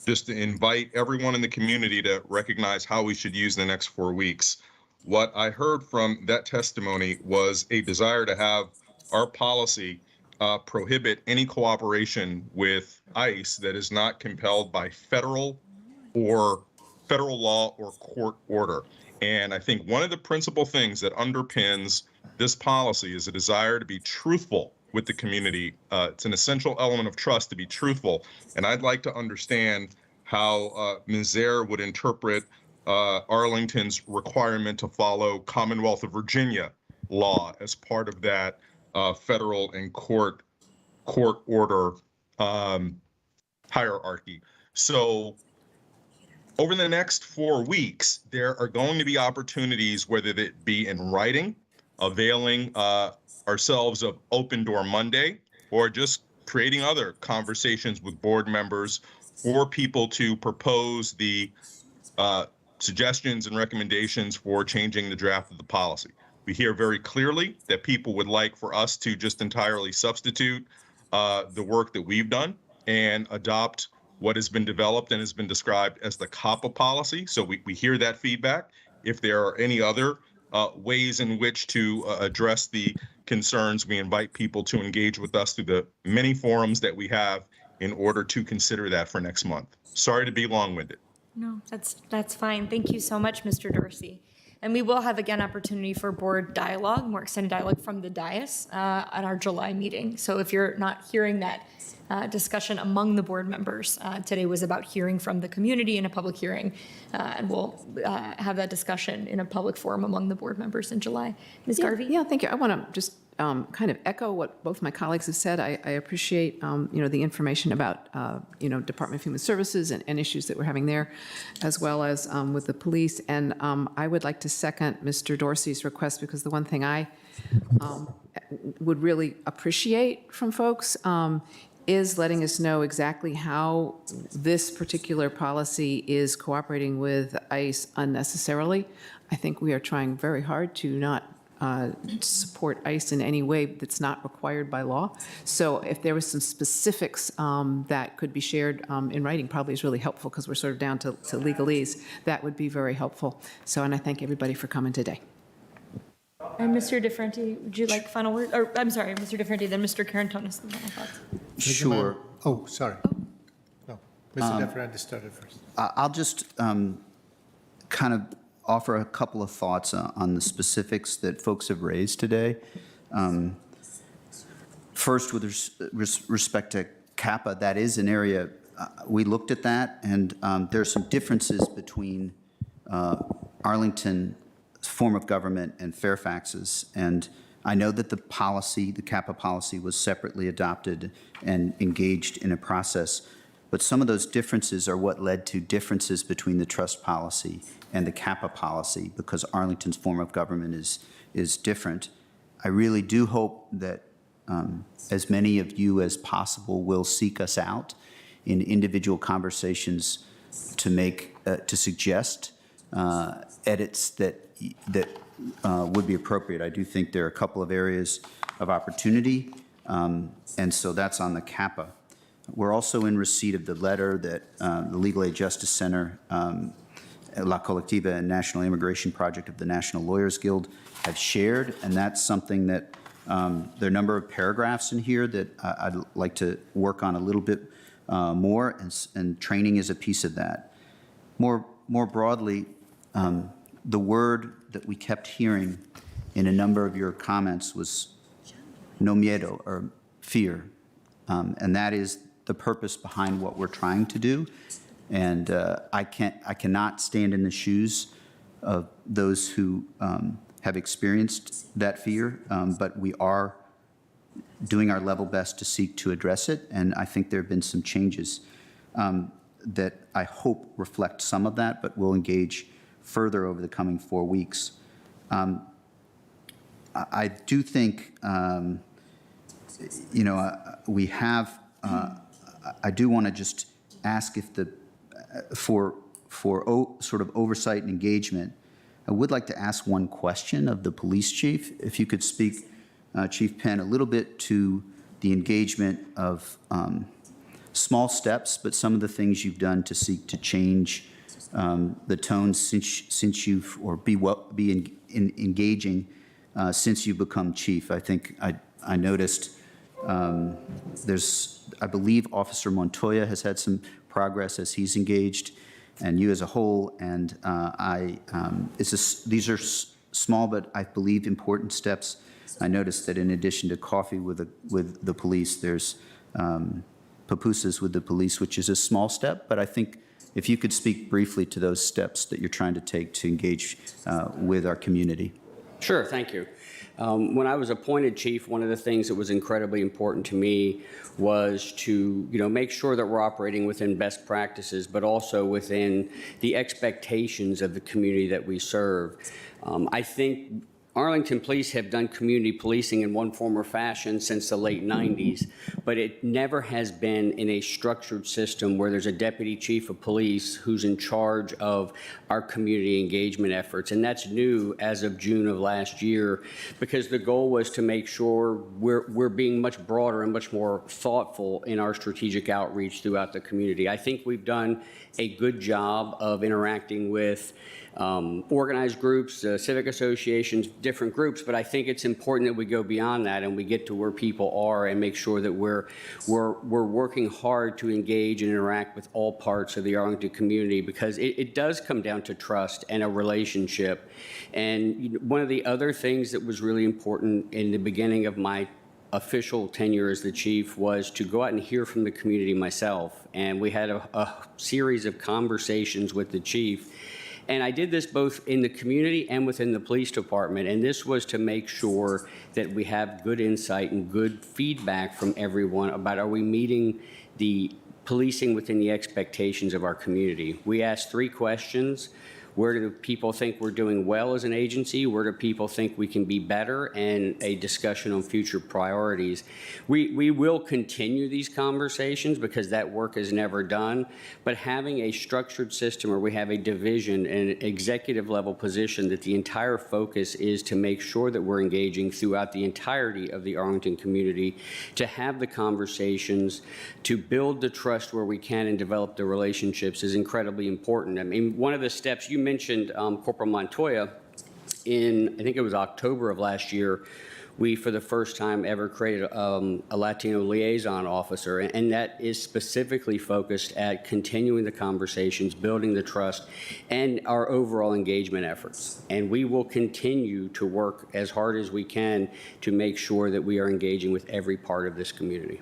just invite everyone in the community to recognize how we should use the next 4 weeks. what I heard from that testimony was a desire to have our policy prohibit any cooperation with ICE that is not compelled by federal law or court order. And I think one of the principal things that underpins this policy is a desire to be truthful with the community. It's an essential element of trust to be truthful. And I'd like to understand how Ms. Zare would interpret Arlington's requirement to follow Commonwealth of Virginia law as part of that federal and court order hierarchy. So over the next 4 weeks, there are going to be opportunities, whether it be in writing, availing ourselves of Open Door Monday, or just creating other conversations with board members for people to propose the suggestions and recommendations for changing the draft of the policy. We hear very clearly that people would like for us to just entirely substitute the work that we've done and adopt what has been developed and has been described as the COPPA policy. So we hear that feedback. If there are any other ways in which to address the concerns, we invite people to engage with us through the many forums that we have in order to consider that for next month. Sorry to be long-winded. No, that's fine. Thank you so much, Mr. Dorsey. And we will have, again, opportunity for board dialogue, more extended dialogue from the dais at our July meeting. So if you're not hearing that discussion among the board members, today was about hearing from the community in a public hearing. And we'll have that discussion in a public forum among the board members in July. Ms. Garvey? Yeah, thank you. I want to just kind of echo what both my colleagues have said. I appreciate, the information about, Department of Human Services and issues that we're having there, as well as with the police. And I would like to second Mr. Dorsey's request, because the one thing I would really appreciate from folks is letting us know exactly how this particular policy is cooperating with ICE unnecessarily. I think we are trying very hard to not support ICE in any way that's not required by law. So if there was some specifics that could be shared in writing, probably is really helpful, because we're sort of down to legalese. That would be very helpful. So, and I thank everybody for coming today. And Mr. DeFrenti, would you like final word? Or I'm sorry, Mr. DeFrenti, then Mr. Carantonis. The final thoughts. Sure. Oh, sorry. No, Mr. DeFrenti started first. I'll just kind of offer a couple of thoughts on the specifics that folks have raised today. First, with respect to CAPA, that is an area, we looked at that, and there are some differences between Arlington form of government and Fairfax's. And I know that the policy, the CAPA policy, was separately adopted and engaged in a process, but some of those differences are what led to differences between the trust policy and the CAPA policy, because Arlington's form of government is different. I really do hope that as many of you as possible will seek us out in individual conversations to make, to suggest edits that would be appropriate. I do think there are a couple of areas of opportunity, and so that's on the CAPA. We're also in receipt of the letter that the Legal Aid Justice Center, La Colectiva, and National Immigration Project of the National Lawyers Guild have shared, and that's something that there are a number of paragraphs in here that I'd like to work on a little bit more, and training is a piece of that. More broadly, the word that we kept hearing in a number of your comments was no miedo, or fear, and that is the purpose behind what we're trying to do. And I cannot stand in the shoes of those who have experienced that fear, but we are doing our level best to seek to address it, and I think there have been some changes that I hope reflect some of that, but we'll engage further over the coming 4 weeks. I do think, we have, I do want to just ask if for sort of oversight and engagement, I would like to ask one question of the police chief. If you could speak, Chief Penn, a little bit to the engagement of small steps, but some of the things you've done to seek to change the tone since you've, or engaging since you've become chief. I think I noticed I believe Officer Montoya has had some progress as he's engaged, and you as a whole. And these are small, but I believe important steps. I noticed that in addition to coffee with the police, there's pupusas with the police, which is a small step. But I think if you could speak briefly to those steps that you're trying to take to engage with our community. Sure, thank you. When I was appointed chief, one of the things that was incredibly important to me was to, make sure that we're operating within best practices, but also within the expectations of the community that we serve. I think Arlington Police have done community policing in one form or fashion since the late 90s, but it never has been in a structured system where there's a deputy chief of police who's in charge of our community engagement efforts. And that's new as of June of last year, because the goal was to make sure we're being much broader and much more thoughtful in our strategic outreach throughout the community. I think we've done a good job of interacting with organized groups, civic associations, different groups, but I think it's important that we go beyond that and we get to where people are and make sure that we're working hard to engage and interact with all parts of the Arlington community, because it does come down to trust and a relationship. And one of the other things that was really important in the beginning of my official tenure as the chief was to go out and hear from the community myself. And we had a series of conversations with the chief. And I did this both in the community and within the police department. And this was to make sure that we have good insight and good feedback from everyone about, are we meeting the policing within the expectations of our community? We asked 3 questions. Where do people think we're doing well as an agency? Where do people think we can be better? And a discussion on future priorities. We will continue these conversations because that work is never done, but having a structured system where we have a division and an executive level position that the entire focus is to make sure that we're engaging throughout the entirety of the Arlington community, to have the conversations, to build the trust where we can and develop the relationships is incredibly important. I mean, one of the steps you mentioned, Corporal Montoya, in, I think it was October of last year, we, for the first time ever, created a Latino liaison officer, and that is specifically focused at continuing the conversations, building the trust, and our overall engagement efforts. And we will continue to work as hard as we can to make sure that we are engaging with every part of this community.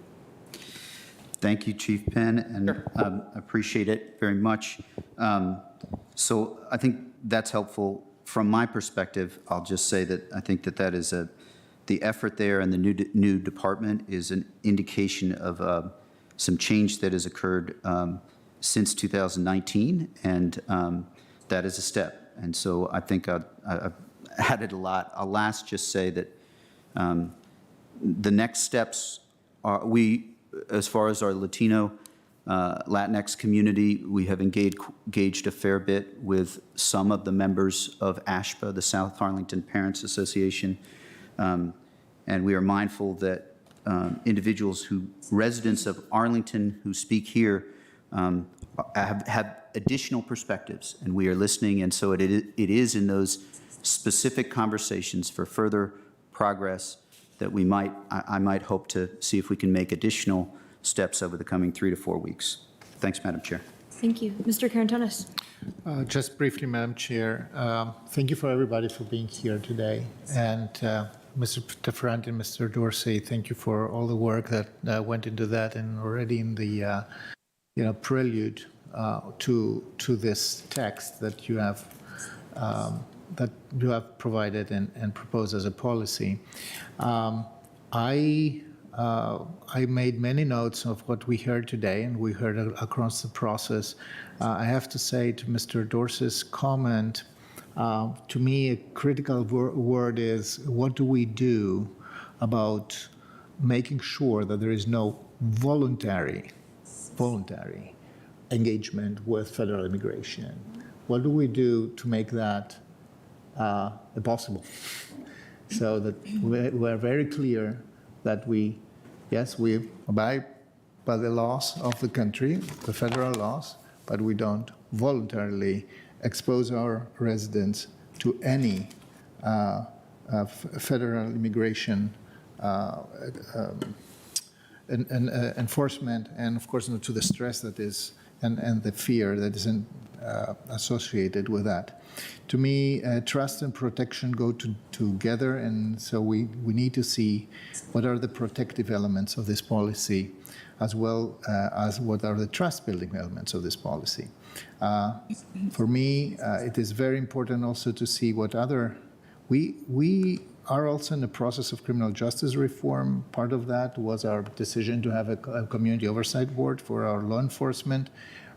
Thank you, Chief Penn, and appreciate it very much. So I think that's helpful. From my perspective, I'll just say that I think that is the effort there, and the new department is an indication of some change that has occurred since 2019, and that is a step. And so I think I've added a lot. I'll last just say that the next steps are, as far as our Latino Latinx community, we have engaged a fair bit with some of the members of ASHPA, the South Arlington Parents Association, and we are mindful that residents of Arlington who speak here have additional perspectives, and we are listening. And so it is in those specific conversations for further progress that I might hope to see if we can make additional steps over the coming 3 to 4 weeks. Thanks, Madam Chair. Thank you. Mr. Carantonis. Just briefly, Madam Chair, thank you for everybody for being here today. And Mr. Tefrant and Mr. Dorsey, thank you for all the work that went into that and already in the prelude to this text that you have provided and proposed as a policy. I made many notes of what we heard today, and we heard across the process. I have to say, to Mr. Dorsey's comment, to me, a critical word is, what do we do about making sure that there is no voluntary engagement with federal immigration? What do we do to make that possible? So that we're very clear that we abide by the laws of the country, the federal laws, but we don't voluntarily expose our residents to any federal immigration enforcement, and of course to the stress that is and the fear that is associated with that. To me, trust and protection go together, and so we need to see what are the protective elements of this policy, as well as what are the trust-building elements of this policy. For me, it is very important also to see what other we are also in the process of criminal justice reform. Part of that was our decision to have a community oversight board for our law enforcement.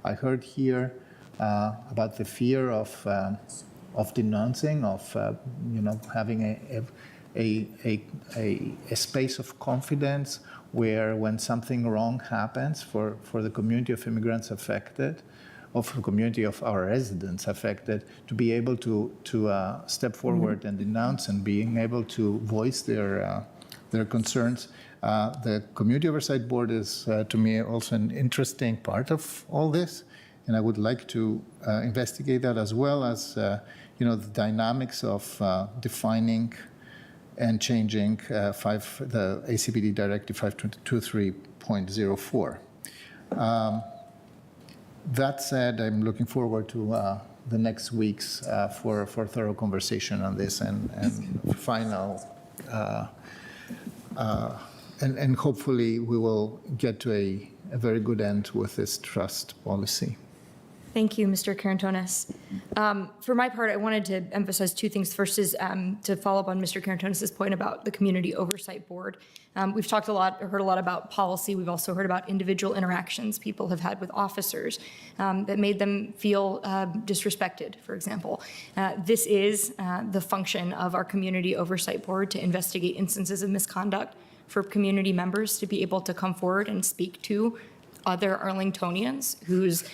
I heard here about the fear of denouncing, of having a space of confidence where when something wrong happens for the community of immigrants affected, of the community of our residents affected, to be able to step forward and denounce and being able to voice their concerns. The Community Oversight Board is, to me, also an interesting part of all this, and I would like to investigate that, as well as the dynamics of defining and changing the ACPD Directive 523.04. That said, I'm looking forward to the next weeks for thorough conversation on this and final, and hopefully we will get to a very good end with this trust policy. Thank you, Mr. Carantones. For my part, I wanted to emphasize two things. First is to follow up on Mr. Carantones' point about the Community Oversight Board. We've talked a lot, heard a lot about policy. We've also heard about individual interactions people have had with officers that made them feel disrespected, for example. This is the function of our Community Oversight Board, to investigate instances of misconduct, for community members to be able to come forward and speak to other Arlingtonians whose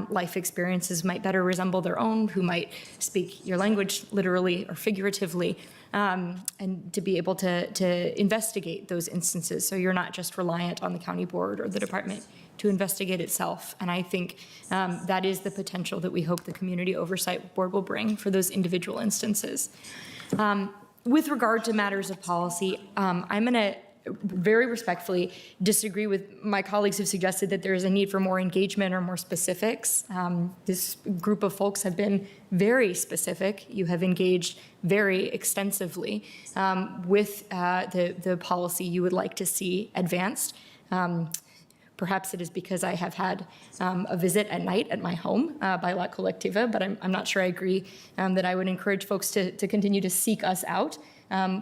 life experiences might better resemble their own, who might speak your language literally or figuratively, and to be able to investigate those instances. So you're not just reliant on the county board or the department to investigate itself. And I think that is the potential that we hope the Community Oversight Board will bring for those individual instances. With regard to matters of policy, I'm going to very respectfully disagree with my colleagues who've suggested that there is a need for more engagement or more specifics. This group of folks have been very specific. You have engaged very extensively with the policy you would like to see advanced. Perhaps it is because I have had a visit at night at my home by La Colectiva, but I'm not sure I agree that I would encourage folks to continue to seek us out.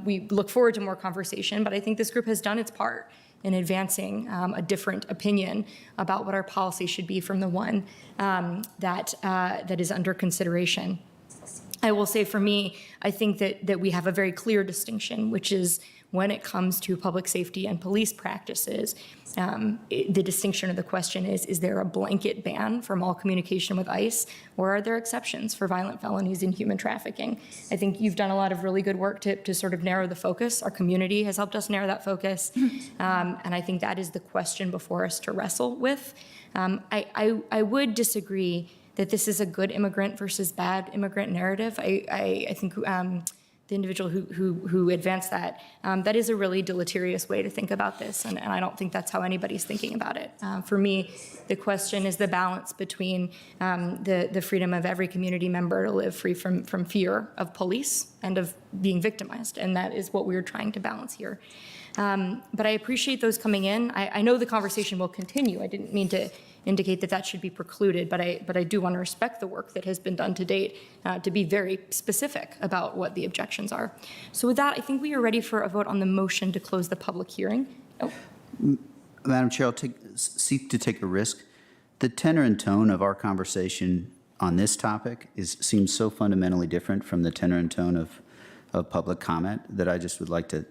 We look forward to more conversation, but I think this group has done its part in advancing a different opinion about what our policy should be from the one that is under consideration. I will say, for me, I think that we have a very clear distinction, which is when it comes to public safety and police practices, the distinction of the question is there a blanket ban from all communication with ICE, or are there exceptions for violent felonies and human trafficking? I think you've done a lot of really good work to sort of narrow the focus. Our community has helped us narrow that focus, and I think that is the question before us to wrestle with. I would disagree that this is a good immigrant versus bad immigrant narrative. I think the individual who advanced that, that is a really deleterious way to think about this, and I don't think that's how anybody's thinking about it. For me, the question is the balance between the freedom of every community member to live free from fear of police and of being victimized, and that is what we're trying to balance here. But I appreciate those coming in. I know the conversation will continue. I didn't mean to indicate that should be precluded, but I do want to respect the work that has been done to date to be very specific about what the objections are. So with that, I think we are ready for a vote on the motion to close the public hearing. Madam Chair, I'll seek to take a risk. The tenor and tone of our conversation on this topic seems so fundamentally different from the tenor and tone of public comment that I just would like to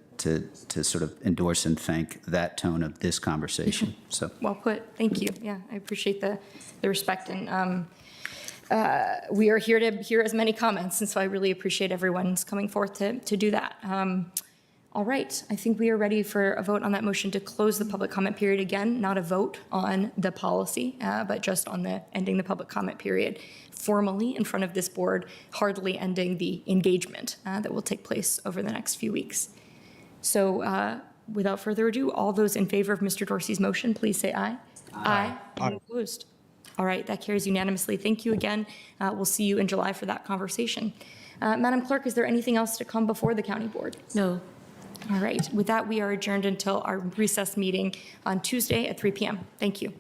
sort of endorse and thank that tone of this conversation. So well put. Thank you. Yeah, I appreciate the respect, and we are here to hear as many comments, and so I really appreciate everyone's coming forth to do that. All right, I think we are ready for a vote on that motion to close the public comment period again, not a vote on the policy, but just on the ending the public comment period formally in front of this board, hardly ending the engagement that will take place over the next few weeks. So without further ado, all those in favor of Mr. Dorsey's motion, please say aye. Aye. Any opposed? All right, that carries unanimously. Thank you again. We'll see you in July for that conversation. Madam Clerk, is there anything else to come before the county board? No. All right, with that, we are adjourned until our recess meeting on Tuesday at 3 p.m. Thank you.